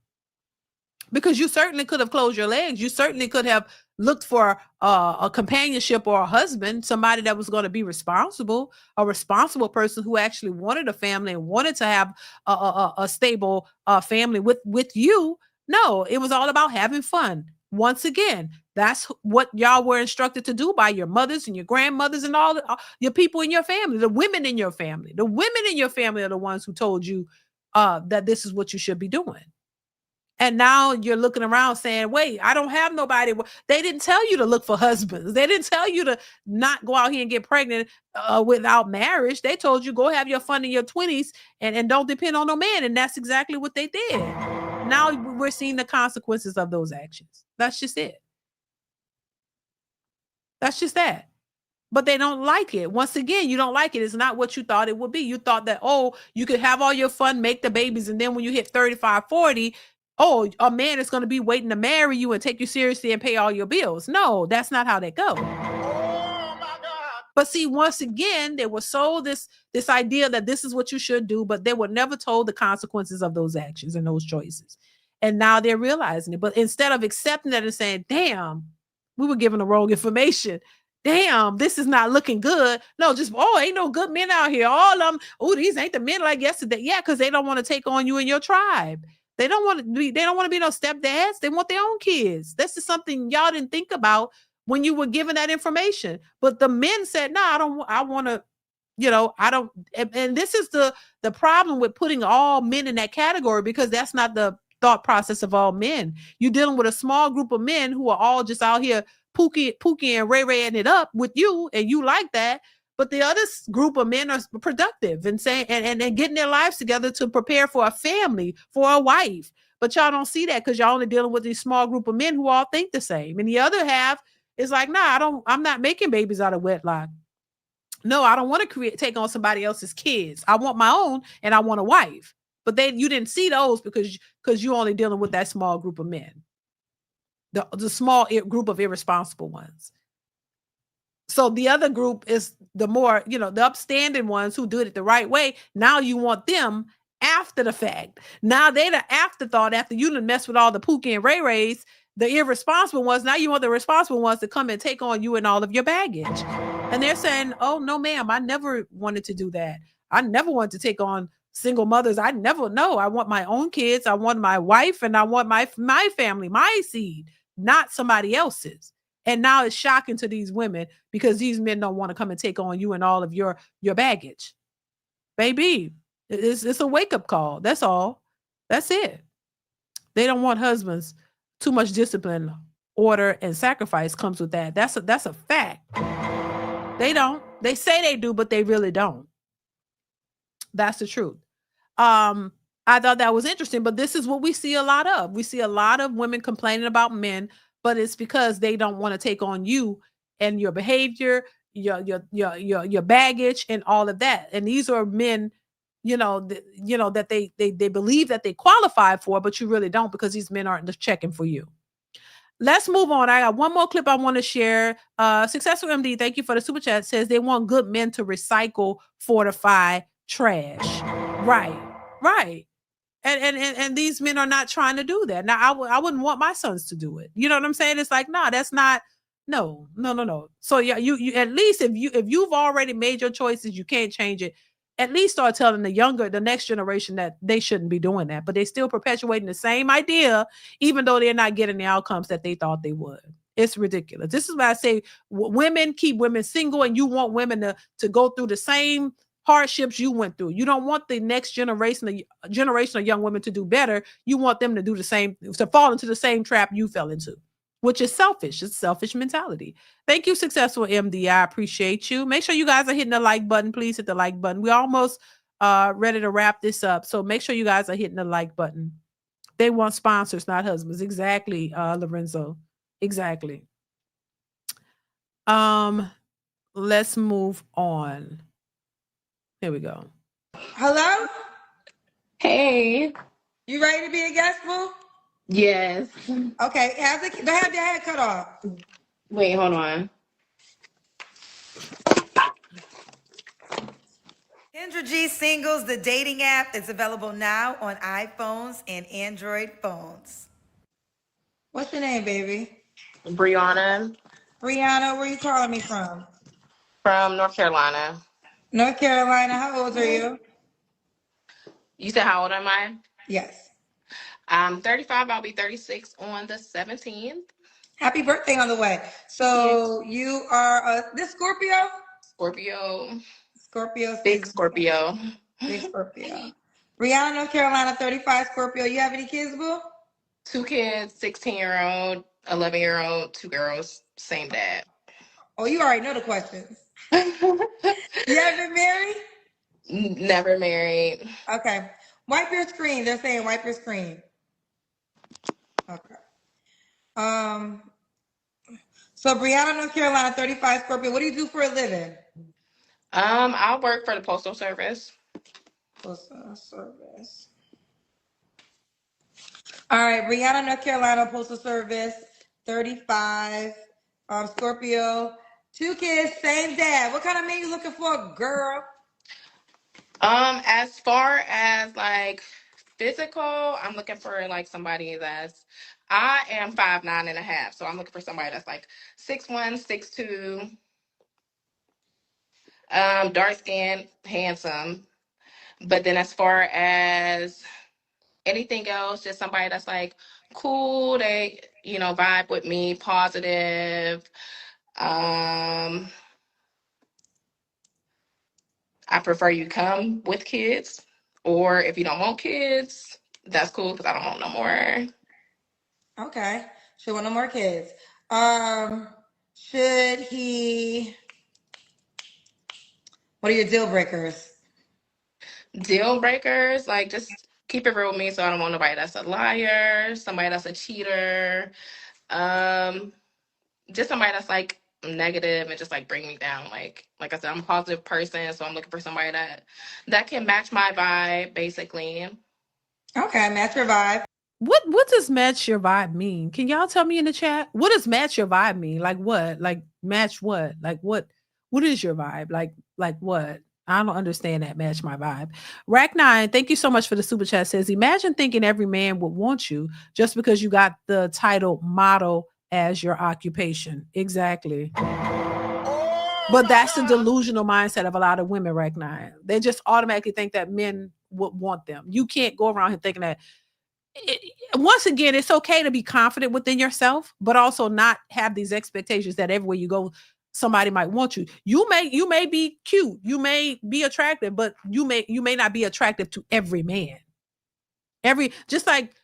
Because you certainly could have closed your legs. You certainly could have looked for a companionship or a husband, somebody that was going to be responsible, a responsible person who actually wanted a family and wanted to have a stable family with you. No, it was all about having fun. Once again, that's what y'all were instructed to do by your mothers and your grandmothers and all your people in your family, the women in your family. The women in your family are the ones who told you that this is what you should be doing. And now you're looking around saying, wait, I don't have nobody. They didn't tell you to look for husbands. They didn't tell you to not go out here and get pregnant without marriage. They told you go have your fun in your 20s and don't depend on no man. And that's exactly what they did. Now we're seeing the consequences of those actions. That's just it. That's just that. But they don't like it. Once again, you don't like it. It's not what you thought it would be. You thought that, oh, you could have all your fun, make the babies. And then when you hit 35, 40, oh, a man is going to be waiting to marry you and take you seriously and pay all your bills. No, that's not how that goes. But see, once again, they were sold this idea that this is what you should do, but they were never told the consequences of those actions and those choices. And now they're realizing it. But instead of accepting that and saying, damn, we were given the wrong information. Damn, this is not looking good. No, just, oh, ain't no good men out here. All of them, oh, these ain't the men like yesterday. Yeah, because they don't want to take on you and your tribe. They don't want to be no stepdads. They want their own kids. This is something y'all didn't think about when you were given that information. But the men said, no, I want to, I don't. And this is the problem with putting all men in that category, because that's not the thought process of all men. You're dealing with a small group of men who are all just out here Pookie and Ray-Raying it up with you, and you like that. But the other group of men are productive and saying and getting their lives together to prepare for a family, for a wife. But y'all don't see that because y'all only dealing with this small group of men who all think the same. And the other half is like, nah, I'm not making babies out of wedlock. No, I don't want to take on somebody else's kids. I want my own, and I want a wife. But you didn't see those because you're only dealing with that small group of men. The small group of irresponsible ones. So the other group is the more, the upstanding ones who did it the right way. Now you want them after the fact. Now they the afterthought after you done mess with all the Pookie and Ray Rays, the irresponsible ones. Now you want the responsible ones to come and take on you and all of your baggage. And they're saying, oh, no, ma'am, I never wanted to do that. I never wanted to take on single mothers. I never know. I want my own kids. I want my wife, and I want my family, my seed, not somebody else's. And now it's shocking to these women because these men don't want to come and take on you and all of your baggage. Baby, it's a wake-up call. That's all. That's it. They don't want husbands. Too much discipline, order, and sacrifice comes with that. That's a fact. They don't. They say they do, but they really don't. That's the truth. I thought that was interesting, but this is what we see a lot of. We see a lot of women complaining about men, but it's because they don't want to take on you and your behavior, your baggage, and all of that. And these are men, that they believe that they qualify for, but you really don't, because these men aren't checking for you. Let's move on. I got one more clip I want to share. Successful MD, thank you for the super chat, says they want good men to recycle, fortify trash. Right. And these men are not trying to do that. Now, I wouldn't want my sons to do it. You know what I'm saying? It's like, no, that's not. No. So yeah, you at least if you've already made your choices, you can't change it. At least start telling the next generation that they shouldn't be doing that. But they're still perpetuating the same idea, even though they're not getting the outcomes that they thought they would. It's ridiculous. This is why I say women keep women single, and you want women to go through the same hardships you went through. You don't want the next generation of young women to do better. You want them to do the same, to fall into the same trap you fell into, which is selfish. It's selfish mentality. Thank you, Successful MD. I appreciate you. Make sure you guys are hitting the like button. Please hit the like button. We're almost ready to wrap this up. So make sure you guys are hitting the like button. They want sponsors, not husbands. Exactly, Lorenzo. Exactly. Let's move on. Here we go. Hello? Hey. You ready to be a guest, boo? Yes. Okay, don't have your head cut off. Wait, hold on. Andrew G Singles, the dating app, is available now on iPhones and Android phones. What's your name, baby? Brianna. Brianna, where you calling me from? From North Carolina. North Carolina. How old are you? You said how old am I? Yes. I'm 35. I'll be 36 on the 17th. Happy birthday on the way. So you are this Scorpio? Scorpio. Scorpio season. Big Scorpio. Big Scorpio. Brianna, North Carolina, 35 Scorpio. You have any kids, boo? 2 kids, 16-year-old, 11-year-old, 2 girls, same dad. Oh, you already know the questions. You ever been married? Never married. Okay. Wipe your screen. They're saying wipe your screen. Okay. So Brianna, North Carolina, 35 Scorpio. What do you do for a living? I work for the Postal Service. Postal Service. All right, Brianna, North Carolina, Postal Service, 35, Scorpio, 2 kids, same dad. What kind of man you looking for, girl? As far as like physical, I'm looking for like somebody I am 5'9.5", so I'm looking for somebody that's like 6'1", 6'2", dark skin, handsome. But then as far as anything else, just somebody that's like cool, they, vibe with me, positive. I prefer you come with kids, or if you don't want kids, that's cool because I don't want no more. Okay, should want no more kids. Should he? What are your deal breakers? Deal breakers, like just keep it real with me. So I don't want nobody that's a liar, somebody that's a cheater, just somebody that's like negative and just like bring me down. Like I said, I'm a positive person, so I'm looking for somebody that can match my vibe, basically. Okay, match your vibe. What does match your vibe mean? Can y'all tell me in the chat? What does match your vibe mean? Like what? Like match what? Like what is your vibe? Like what? I don't understand that match my vibe. Rack 9, thank you so much for the super chat. Says, imagine thinking every man would want you just because you got the title model as your occupation. Exactly. But that's the delusional mindset of a lot of women, Rack 9. They just automatically think that men would want them. You can't go around here thinking that. Once again, it's okay to be confident within yourself, but also not have these expectations that everywhere you go, somebody might want you. You may be cute, you may be attractive, but you may not be attractive to every man. Just like,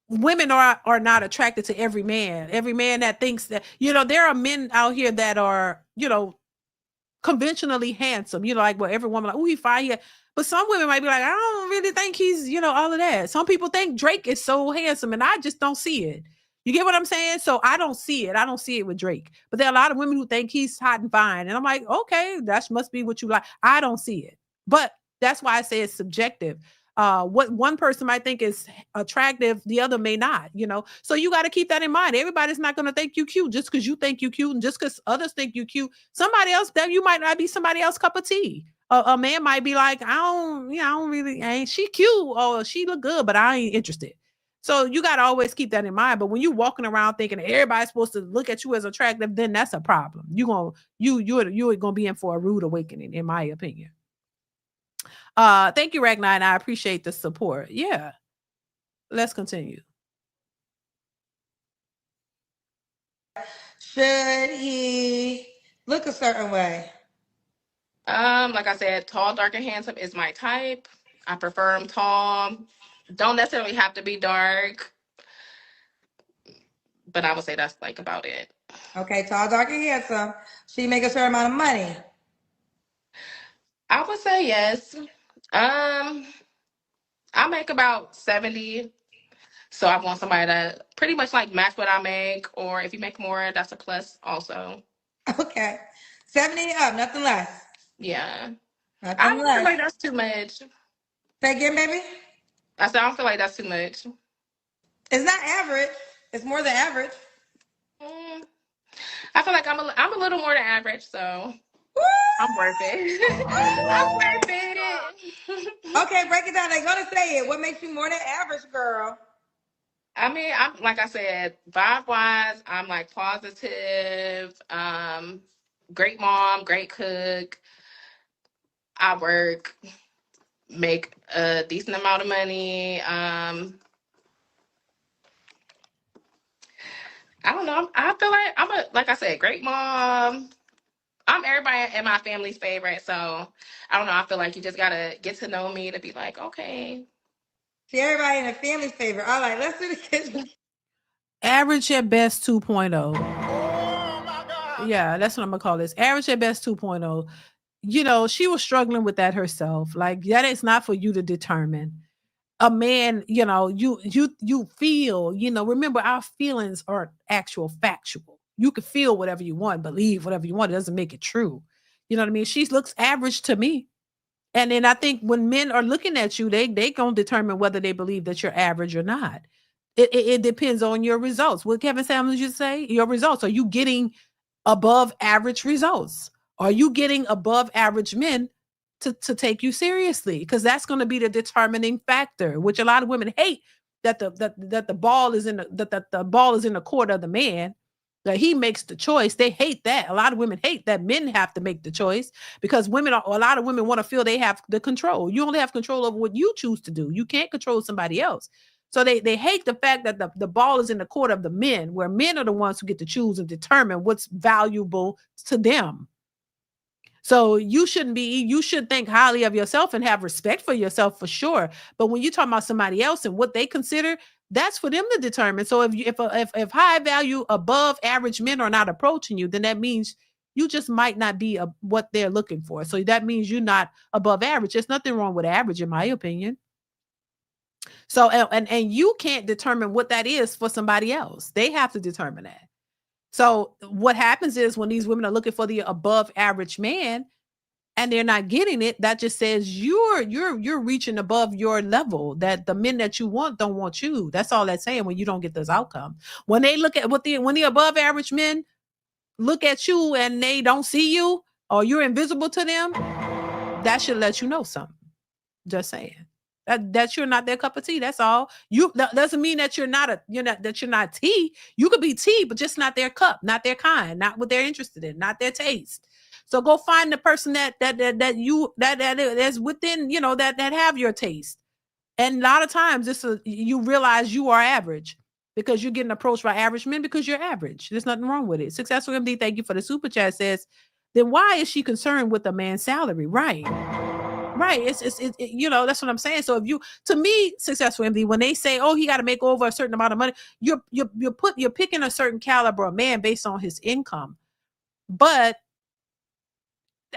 women are not attracted to every man. Every man that thinks that, there are men out here that are, conventionally handsome, like what every woman like, oh, he fine here. But some women might be like, I don't really think he's, all of that. Some people think Drake is so handsome and I just don't see it. You get what I'm saying? So I don't see it. I don't see it with Drake. But there are a lot of women who think he's hot and fine. And I'm like, okay, that must be what you like. I don't see it. But that's why I say it's subjective. What one person might think is attractive, the other may not, So you got to keep that in mind. Everybody's not going to think you cute just because you think you cute, and just because others think you cute. Somebody else, that you might not be somebody else's cup of tea. A man might be like, I don't really, ain't she cute or she look good, but I ain't interested. So you got to always keep that in mind. But when you walking around thinking everybody's supposed to look at you as attractive, then that's a problem. You're gonna be in for a rude awakening, in my opinion. Thank you, Ragnar, and I appreciate the support. Yeah. Let's continue. Should he look a certain way? Like I said, tall, dark, and handsome is my type. I prefer him tall. Don't necessarily have to be dark, but I would say that's like about it. Okay, tall, dark, and handsome. Should he make a certain amount of money? I would say yes. I make about 70. So I want somebody to pretty much like match what I make, or if you make more, that's a plus also. Okay. 70 up, nothing less. Yeah. Nothing I don't less. feel like that's too much. Say again, baby? I said I don't feel like that's too much. It's not average. It's more than average. I feel like I'm a little more than average, so. I'm worth it. I'm worth it. Okay, break it down. They're gonna say it. What makes you more than average, girl? I mean, I'm like I said, vibe wise, I'm like positive, great mom, great cook. I work, make a decent amount of money. I don't know. I feel like I'm like I said, great mom. I'm everybody in my family's favorite, so I don't know. I feel like you just gotta get to know me to be like, okay. See, everybody in the family's favorite. All right, let's do the kitchen. Average at best 2.0. Yeah, that's what I'm gonna call this. Average at best 2.0. You know, she was struggling with that herself. Like that is not for you to determine. A man, you know, you feel, you know, remember our feelings are actual factual. You can feel whatever you want, believe whatever you want. It doesn't make it true. You know what I mean? She looks average to me. And then I think when men are looking at you, they gonna determine whether they believe that you're average or not. It depends on your results. What Kevin Samuels used to say, your results. Are you getting above average results? Are you getting above average men to take you seriously? Because that's going to be the determining factor, which a lot of women hate that the ball is in the ball is in the court of the man. That he makes the choice. They hate that. A lot of women hate that men have to make the choice because a lot of women want to feel they have the control. You only have control over what you choose to do. You can't control somebody else. So they hate the fact that the ball is in the court of the men, where men are the ones who get to choose and determine what's valuable to them. So you should think highly of yourself and have respect for yourself for sure. But when you talk about somebody else and what they consider, that's for them to determine. So if high value above average men are not approaching you, then that means you just might not be what they're looking for. So that means you're not above average. There's nothing wrong with average, in my opinion. So and you can't determine what that is for somebody else. They have to determine that. So what happens is when these women are looking for the above average man and they're not getting it, that just says you're reaching above your level, that the men that you want don't want you. That's all that's saying when you don't get those outcomes. When they look at when the above average men look at you and they don't see you or you're invisible to them, that should let you know something. Just saying. That you're not their cup of tea. That's all. That doesn't mean that you're not tea. You could be tea, but just not their cup, not their kind, not what they're interested in, not their taste. So go find the person that's within, that have your taste. And a lot of times you realize you are average because you're getting approached by average men because you're average. There's nothing wrong with it. Successful MD, thank you for the super chat, says, then why is she concerned with a man's salary? Right. It's that's what I'm saying. So to me, Successful MD, when they say, oh, he got to make over a certain amount of money, you're picking a certain caliber of man based on his income. But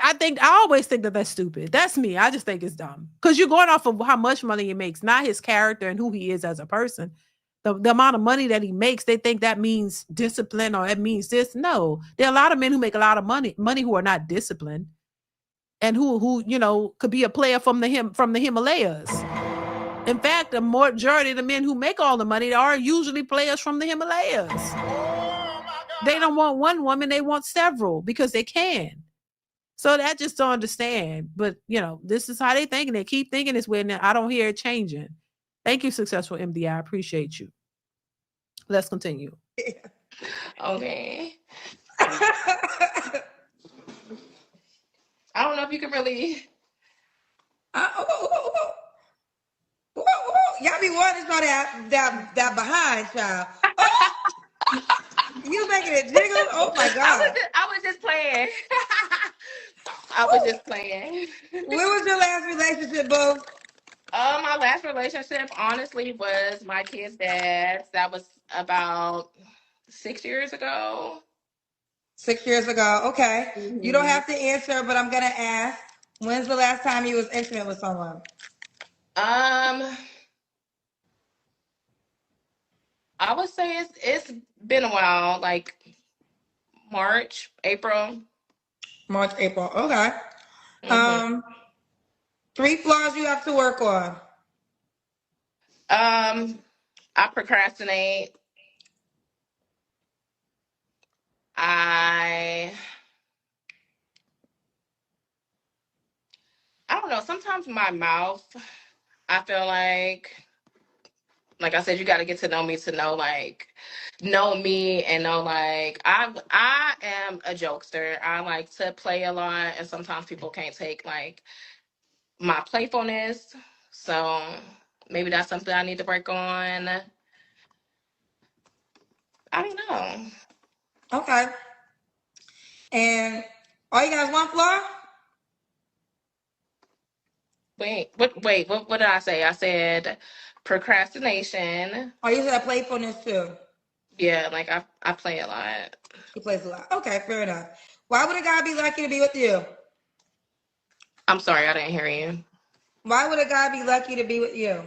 I always think that that's stupid. That's me. I just think it's dumb because you're going off of how much money he makes, not his character and who he is as a person. The amount of money that he makes, they think that means discipline or it means this. No, there are a lot of men who make a lot of money who are not disciplined. And who could be a player from the Himalayas. In fact, the majority of the men who make all the money are usually players from the Himalayas. They don't want one woman, they want several because they can. So I just don't understand. But this is how they think, and they keep thinking this way, and I don't hear it changing. Thank you, Successful MD. I appreciate you. Let's continue. Okay. I don't know if you can really. Y'all be wanting to try that behind, child. Oh! You making it jiggle? Oh my god! I was just playing. I was just playing. When was your last relationship, boo? My last relationship, honestly, was my kid's dad. That was about 6 years ago. 6 years ago. Okay. Mm-hmm. You don't have to answer, but I'm gonna ask. When's the last time you was intimate with someone? I would say it's been a while, like March, April. March, April. Okay. Mm-hmm. 3 flaws you have to work on. I procrastinate. I don't know. Sometimes my mouth, I feel like I said, you got to get to know me to know me and know I am a jokester. I like to play a lot, and sometimes people can't take like my playfulness. So maybe that's something I need to work on. I don't know. Okay. And all you guys want, Flora? What did I say? I said procrastination. Oh, you said playfulness too. Yeah, like I play a lot. He plays a lot. Okay, fair enough. Why would a guy be lucky to be with you? I'm sorry, I didn't hear you. Why would a guy be lucky to be with you?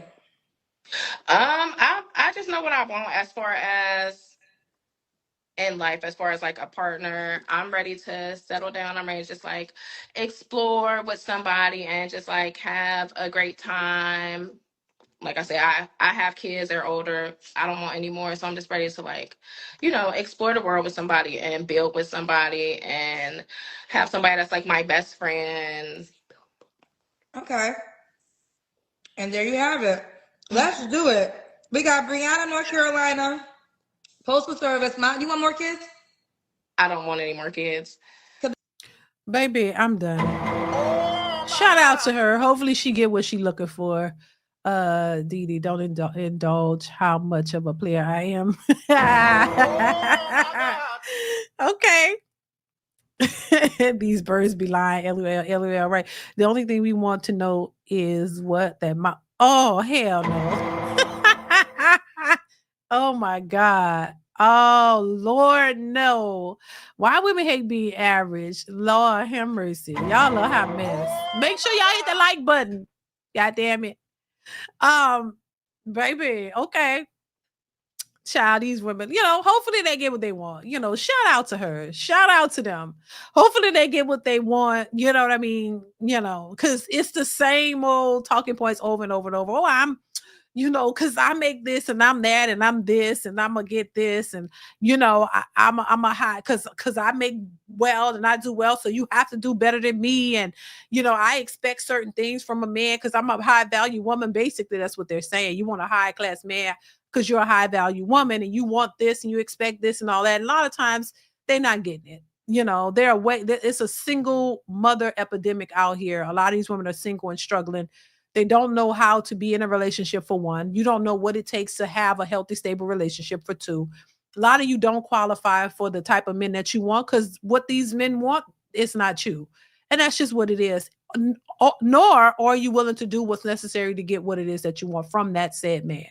I just know what I want as far as in life, as far as like a partner. I'm ready to settle down. I'm ready to just like explore with somebody and just like have a great time. Like I say, I have kids, they're older. I don't want any more. So I'm just ready to like, explore the world with somebody and build with somebody and have somebody that's like my best friend. Okay. And there you have it. Let's do it. We got Brianna, North Carolina, Postal Service. You want more kids? I don't want any more kids. Baby, I'm done. Shout out to her. Hopefully she get what she looking for. Dee, don't indulge how much of a player I am. Okay. These birds be lying. LOL, right. The only thing we want to know is what that oh, hell no. Oh my God. Oh Lord, no. Why women hate being average? Lord have mercy. Y'all love hot mess. Make sure y'all hit the like button. God damn it. Baby, okay. Child, these women, hopefully they get what they want. Shout out to her. Shout out to them. Hopefully they get what they want. You know what I mean? Because it's the same old talking points over and over and over. Oh, I'm because I make this and I'm that and I'm this and I'm gonna get this and I'm a high because I make well and I do well, so you have to do better than me, and I expect certain things from a man because I'm a high value woman. Basically, that's what they're saying. You want a high class man because you're a high value woman and you want this and you expect this and all that. And a lot of times they're not getting it. It's a single mother epidemic out here. A lot of these women are single and struggling. They don't know how to be in a relationship, for one. You don't know what it takes to have a healthy, stable relationship, for two. A lot of you don't qualify for the type of men that you want because what these men want is not you. And that's just what it is. Nor are you willing to do what's necessary to get what it is that you want from that said man.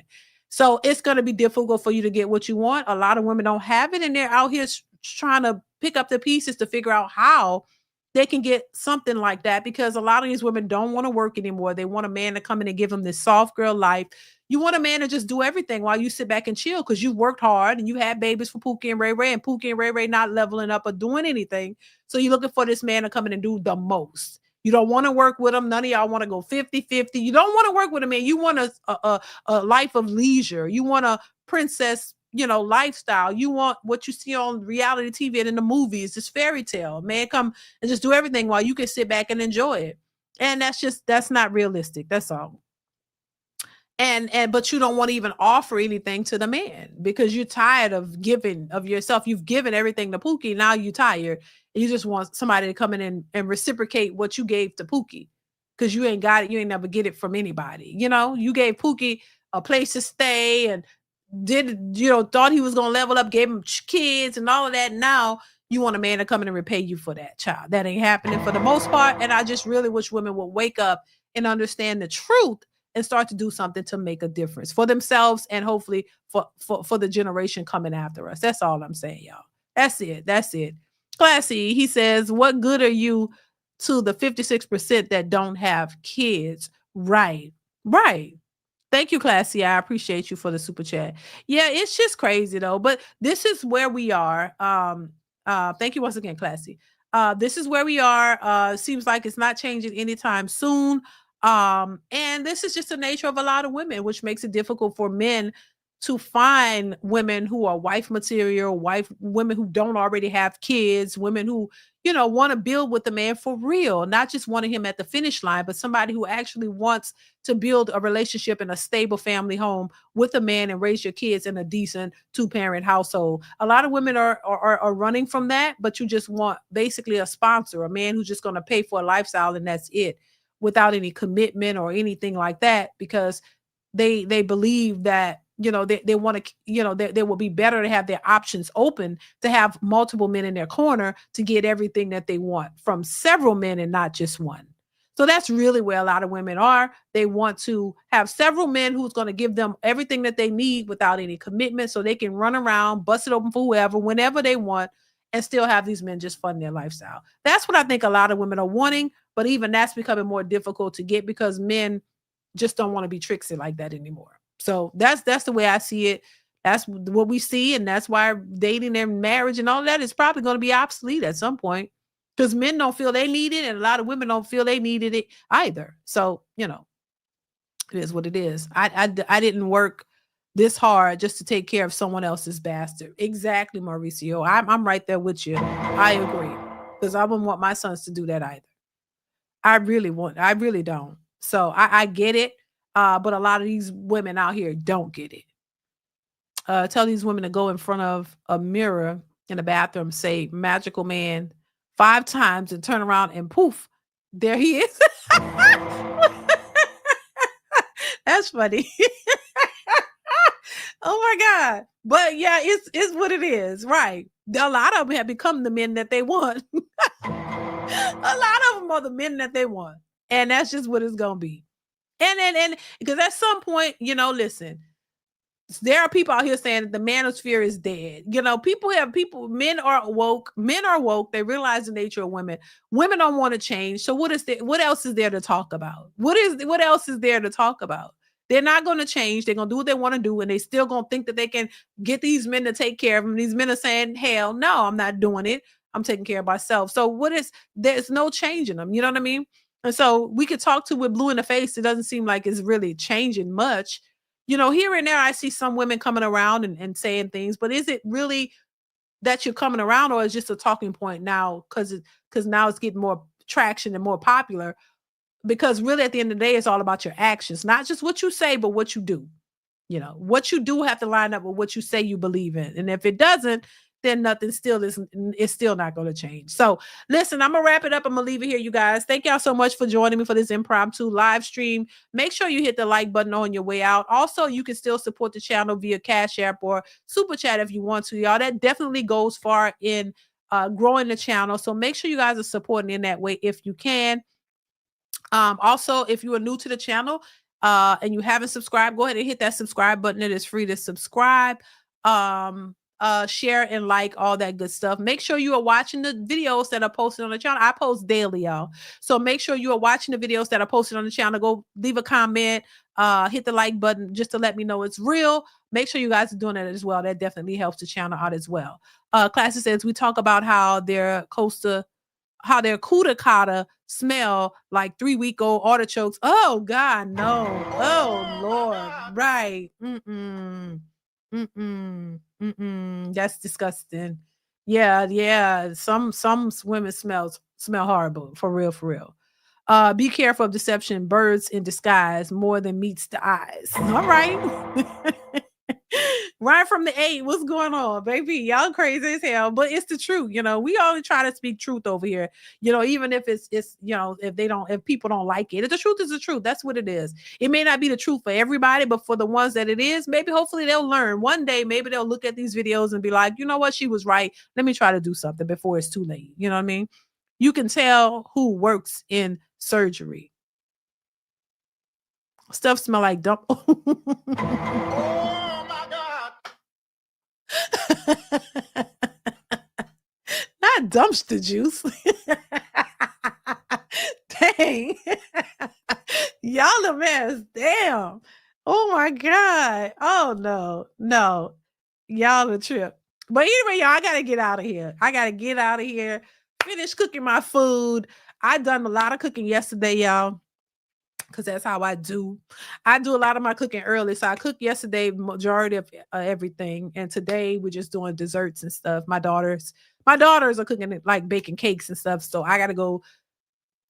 So it's going to be difficult for you to get what you want. A lot of women don't have it, and they're out here trying to pick up the pieces to figure out how they can get something like that, because a lot of these women don't want to work anymore. They want a man to come in and give them this soft girl life. You want a man to just do everything while you sit back and chill because you worked hard and you had babies for Pookie and Ray Ray, and Pookie and Ray Ray not leveling up or doing anything. So you're looking for this man to come in and do the most. You don't want to work with him. None of y'all want to go 50-50. You don't want to work with a man. You want a life of leisure. You want a princess lifestyle. You want what you see on reality TV and in the movies, this fairy tale. Man, come and just do everything while you can sit back and enjoy it. And that's not realistic. That's all. But you don't want to even offer anything to the man because you're tired of giving of yourself. You've given everything to Pookie. Now you're tired. And you just want somebody to come in and reciprocate what you gave to Pookie, because you ain't got it. You ain't never get it from anybody. You gave Pookie a place to stay and thought he was going to level up, gave him kids and all of that. Now you want a man to come in and repay you for that, child. That ain't happening for the most part. And I just really wish women would wake up and understand the truth and start to do something to make a difference for themselves and hopefully for the generation coming after us. That's all I'm saying, y'all. That's it. Classy, he says, what good are you to the 56% that don't have kids? Right. Thank you, Classy. I appreciate you for the super chat. Yeah, it's just crazy though. But this is where we are. Thank you once again, Classy. This is where we are. Seems like it's not changing anytime soon. And this is just the nature of a lot of women, which makes it difficult for men to find women who are wife material, women who don't already have kids, women who, want to build with the man for real, not just wanting him at the finish line, but somebody who actually wants to build a relationship in a stable family home with a man and raise your kids in a decent 2-parent household. A lot of women are running from that, but you just want basically a sponsor, a man who's just going to pay for a lifestyle and that's it, without any commitment or anything like that, because they believe that they want to, they will be better to have their options open, to have multiple men in their corner to get everything that they want from several men and not just one. So that's really where a lot of women are. They want to have several men who's going to give them everything that they need without any commitment, so they can run around, bust it open for whoever, whenever they want, and still have these men just fund their lifestyle. That's what I think a lot of women are wanting, but even that's becoming more difficult to get because men just don't want to be tricksy like that anymore. So that's the way I see it. That's what we see, and that's why dating and marriage and all that is probably going to be obsolete at some point, because men don't feel they need it, and a lot of women don't feel they needed it either. So it is what it is. I didn't work this hard just to take care of someone else's bastard. Exactly, Mauricio. I'm right there with you. I agree, because I wouldn't want my sons to do that either. I really don't. So I get it. But a lot of these women out here don't get it. Tell these women to go in front of a mirror in the bathroom, say magical man 5 times and turn around and poof, there he is. That's funny. Oh my God. But yeah, it's what it is, right? A lot of them have become the men that they want. A lot of them are the men that they want. And that's just what it's going to be. And because at some point, listen, there are people out here saying that the manosphere is dead. Men are woke. They realize the nature of women. Women don't want to change. So what else is there to talk about? What else is there to talk about? They're not going to change. They're going to do what they want to do. And they still going to think that they can get these men to take care of them. These men are saying, hell no, I'm not doing it. I'm taking care of myself. So there's no change in them. You know what I mean? And so we could talk to with blue in the face. It doesn't seem like it's really changing much. Here and there, I see some women coming around and saying things, but is it really that you're coming around, or is just a talking point now? Because now it's getting more traction and more popular, because really at the end of the day, it's all about your actions, not just what you say, but what you do. What you do have to line up with what you say you believe in. And if it doesn't, then nothing it's still not going to change. So listen, I'm going to wrap it up. I'm going to leave it here, you guys. Thank y'all so much for joining me for this impromptu live stream. Make sure you hit the like button on your way out. Also, you can still support the channel via Cash App or Super Chat if you want to, y'all. That definitely goes far in growing the channel. So make sure you guys are supporting in that way if you can. Also, if you are new to the channel and you haven't subscribed, go ahead and hit that subscribe button. It is free to subscribe. Share and like, all that good stuff. Make sure you are watching the videos that are posted on the channel. I post daily, y'all. So make sure you are watching the videos that are posted on the channel. Go leave a comment, hit the like button just to let me know it's real. Make sure you guys are doing that as well. That definitely helps the channel out as well. Classy says we talk about how their cuda cotta smell like 3-week-old artichokes. Oh God, no. Oh Lord. Right. That's disgusting. Yeah. Some women smell horrible. For real. Be careful of deception. Birds in disguise more than meets the eyes. All right. Right from the 8. What's going on, baby? Y'all crazy as hell, but it's the truth. We only try to speak truth over here. Even if it's if people don't like it, the truth is the truth. That's what it is. It may not be the truth for everybody, but for the ones that it is, maybe hopefully they'll learn one day. Maybe they'll look at these videos and be like, you know what, she was right. Let me try to do something before it's too late. You know what I mean? You can tell who works in surgery. Stuff smell like dump. Not dumpster juice. Dang. Y'all a mess. Damn. Oh my God. Oh no. Y'all a trip. But anyway, y'all, I gotta get out of here. Finish cooking my food. I done a lot of cooking yesterday, y'all. because that's how I do. I do a lot of my cooking early. So I cooked yesterday, majority of everything. And today we're just doing desserts and stuff. My daughters are cooking like baking cakes and stuff. So I got to go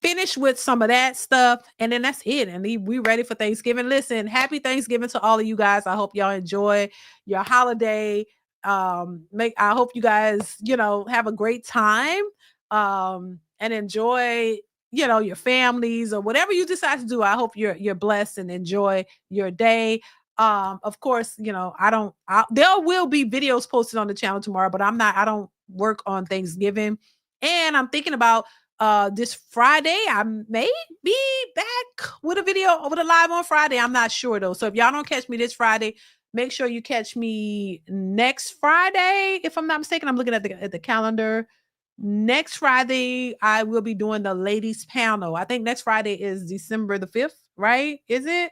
finish with some of that stuff. And then that's it. And we ready for Thanksgiving. Listen, happy Thanksgiving to all of you guys. I hope y'all enjoy your holiday. I hope you guys, have a great time and enjoy your families or whatever you decide to do. I hope you're blessed and enjoy your day. Of course, there will be videos posted on the channel tomorrow, but I don't work on Thanksgiving. And I'm thinking about this Friday, I may be back with a live on Friday. I'm not sure though. So if y'all don't catch me this Friday, make sure you catch me next Friday. If I'm not mistaken, I'm looking at the calendar. Next Friday, I will be doing the ladies panel. I think next Friday is December the 5th, right? Is it?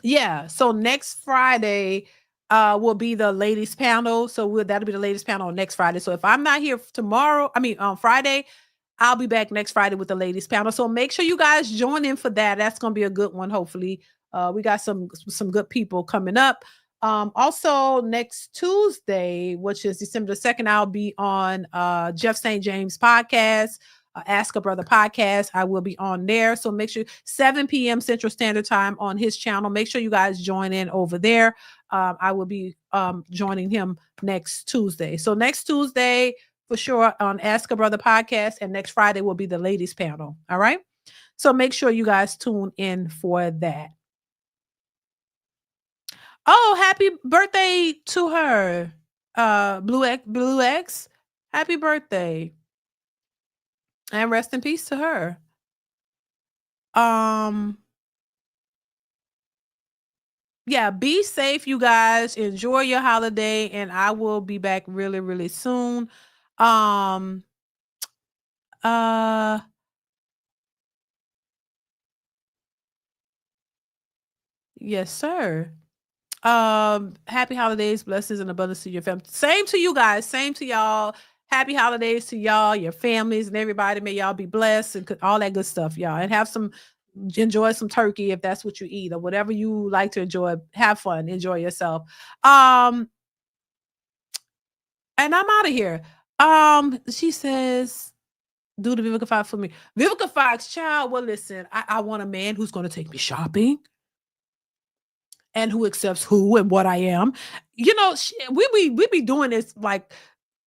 Yeah. So next Friday will be the ladies panel. So that'll be the ladies panel next Friday. So if I'm not here on Friday, I'll be back next Friday with the ladies panel. So make sure you guys join in for that. That's going to be a good one. Hopefully we got some good people coming up. Also next Tuesday, which is December the 2nd, I'll be on Jeff St. James podcast, Ask a Brother podcast. I will be on there. So make sure 7 p.m. Central Standard Time on his channel. Make sure you guys join in over there. I will be joining him next Tuesday. So next Tuesday, for sure, on Ask a Brother podcast, and next Friday will be the ladies panel. All right. So make sure you guys tune in for that. Oh, happy birthday to her. Blue X. Happy birthday. And rest in peace to her. Yeah, be safe, you guys. Enjoy your holiday, and I will be back really, really soon. Yes, sir. Happy holidays, blessings, and abundance to your family. Same to you guys. Same to y'all. Happy holidays to y'all, your families, and everybody. May y'all be blessed and all that good stuff, y'all. And enjoy some turkey if that's what you eat, or whatever you like to enjoy. Have fun, enjoy yourself. And I'm out of here. She says, do the Vivica Fox for me. Vivica Fox, child. Well, listen, I want a man who's going to take me shopping and who accepts who and what I am. We be doing this like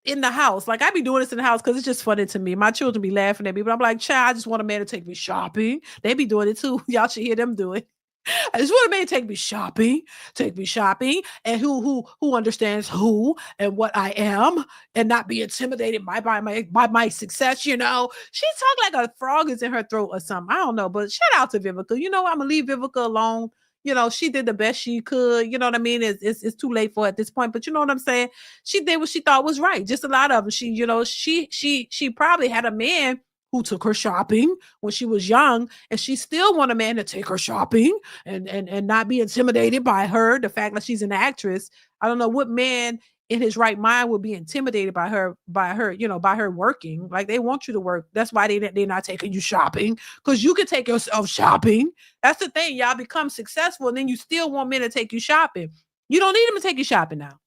in the house. Like I be doing this in the house because it's just funny to me. My children be laughing at me, but I'm like, child, I just want a man to take me shopping. They be doing it too. Y'all should hear them do it. I just want a man to take me shopping, and who understands who and what I am, and not be intimidated by my success. She talk like a frog is in her throat or something. I don't know, but shout out to Vivica. I'm gonna leave Vivica alone. She did the best she could. You know what I mean? It's too late for her at this point, but you know what I'm saying? She did what she thought was right. Just a lot of them. She probably had a man who took her shopping when she was young, and she still want a man to take her shopping and not be intimidated by her. The fact that she's an actress. I don't know what man in his right mind would be intimidated by her, by her working. Like, they want you to work. That's why they're not taking you shopping, because you can take yourself shopping. That's the thing. Y'all become successful, and then you still want men to take you shopping. You don't need them to take you shopping now.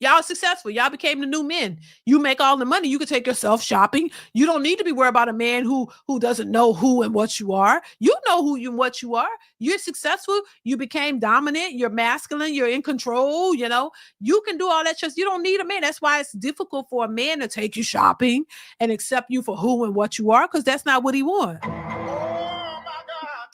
Y'all successful. Y'all became the new men. You make all the money. You can take yourself shopping. You don't need to be worried about a man who doesn't know who and what you are. You know who you and what you are. You're successful. You became dominant. You're masculine. You're in control. You can do all that. Just you don't need a man. That's why it's difficult for a man to take you shopping and accept you for who and what you are, because that's not what he wants.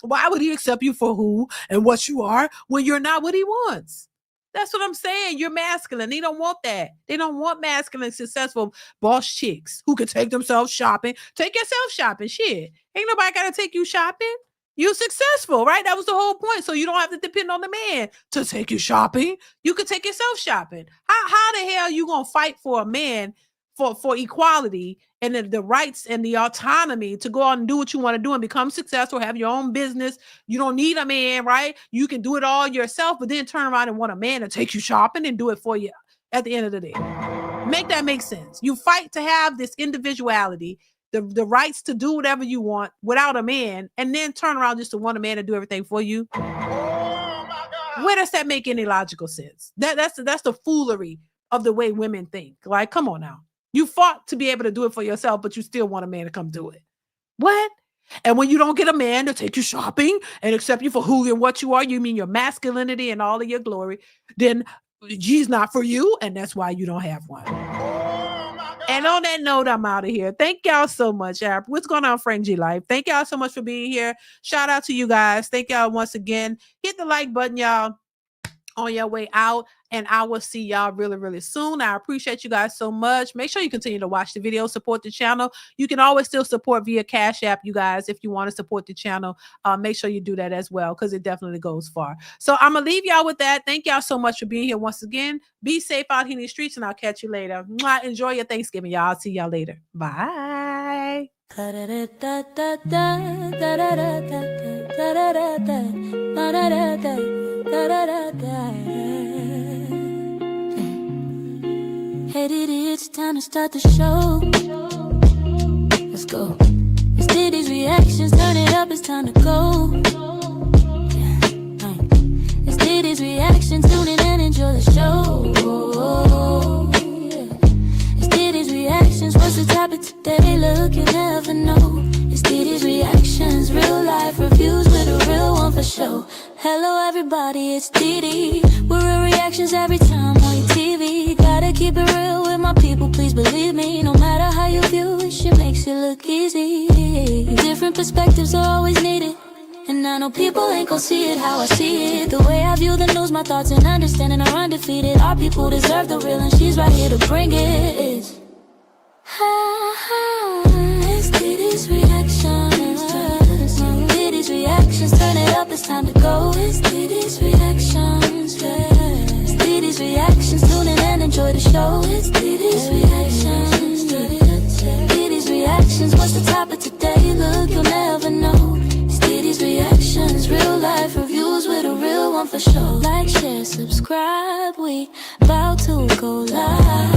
Why would he accept you for who and what you are when you're not what he wants? That's what I'm saying. You're masculine. They don't want that. They don't want masculine, successful boss chicks who can take themselves shopping. Take yourself shopping. Shit. Ain't nobody got to take you shopping. You're successful, right? That was the whole point. So you don't have to depend on the man to take you shopping. You can take yourself shopping. How the hell you going to fight for a man for equality and the rights and the autonomy to go out and do what you want to do and become successful, have your own business? You don't need a man, right? You can do it all yourself, but then turn around and want a man to take you shopping and do it for you at the end of the day. Make that make sense. You fight to have this individuality, the rights to do whatever you want without a man, and then turn around just to want a man to do everything for you. Where does that make any logical sense? That's the foolery of the way women think. Like, come on now. You fought to be able to do it for yourself, but you still want a man to come do it. What? And when you don't get a man to take you shopping and accept you for who and what you are, you mean your masculinity and all of your glory, then he's not for you, and that's why you don't have one. And on that note, I'm out of here. Thank y'all so much. What's going on, Frank G Life? Thank y'all so much for being here. Shout out to you guys. Thank y'all once again. Hit the like button, y'all, on your way out, and I will see y'all really, really soon. I appreciate you guys so much. Make sure you continue to watch the video, support the channel. You can always still support via Cash App, you guys, if you want to support the channel. Make sure you do that as well, because it definitely goes far. So I'm going to leave y'all with that. Thank y'all so much for being here once again. Be safe out here in the streets, and I'll catch you later. Mwah. Enjoy your Thanksgiving, y'all. I'll see y'all later. Bye. Hey, Diddy, it's time to start the show. Let's go. It's Diddy's reactions, turn it up, it's time to go. It's Diddy's reactions, tune in and enjoy the show. It's Diddy's reactions, what's the topic today? Look, you never know. It's Diddy's reactions, real life reviews with a real one for show. Hello everybody, it's Diddy. We're real reactions every time on your TV. Gotta keep it real with my people, please believe me. No matter how you view it, shit makes it look easy. Different perspectives are always needed, and I know people ain't gon' see it how I see it. The way I view the news, my thoughts and understanding are undefeated. Our people deserve the real, and she's right here to bring it. It's Diddy's reactions. Diddy's reactions, turn it up, it's time to go. It's Diddy's reactions, yeah. It's Diddy's reactions, tune in and enjoy the show. It's Diddy's reactions, Diddy's reactions, what's the topic today? Look, you'll never know. It's Diddy's reactions, real life reviews with a real one for sure. Like, share, subscribe, we about to go live.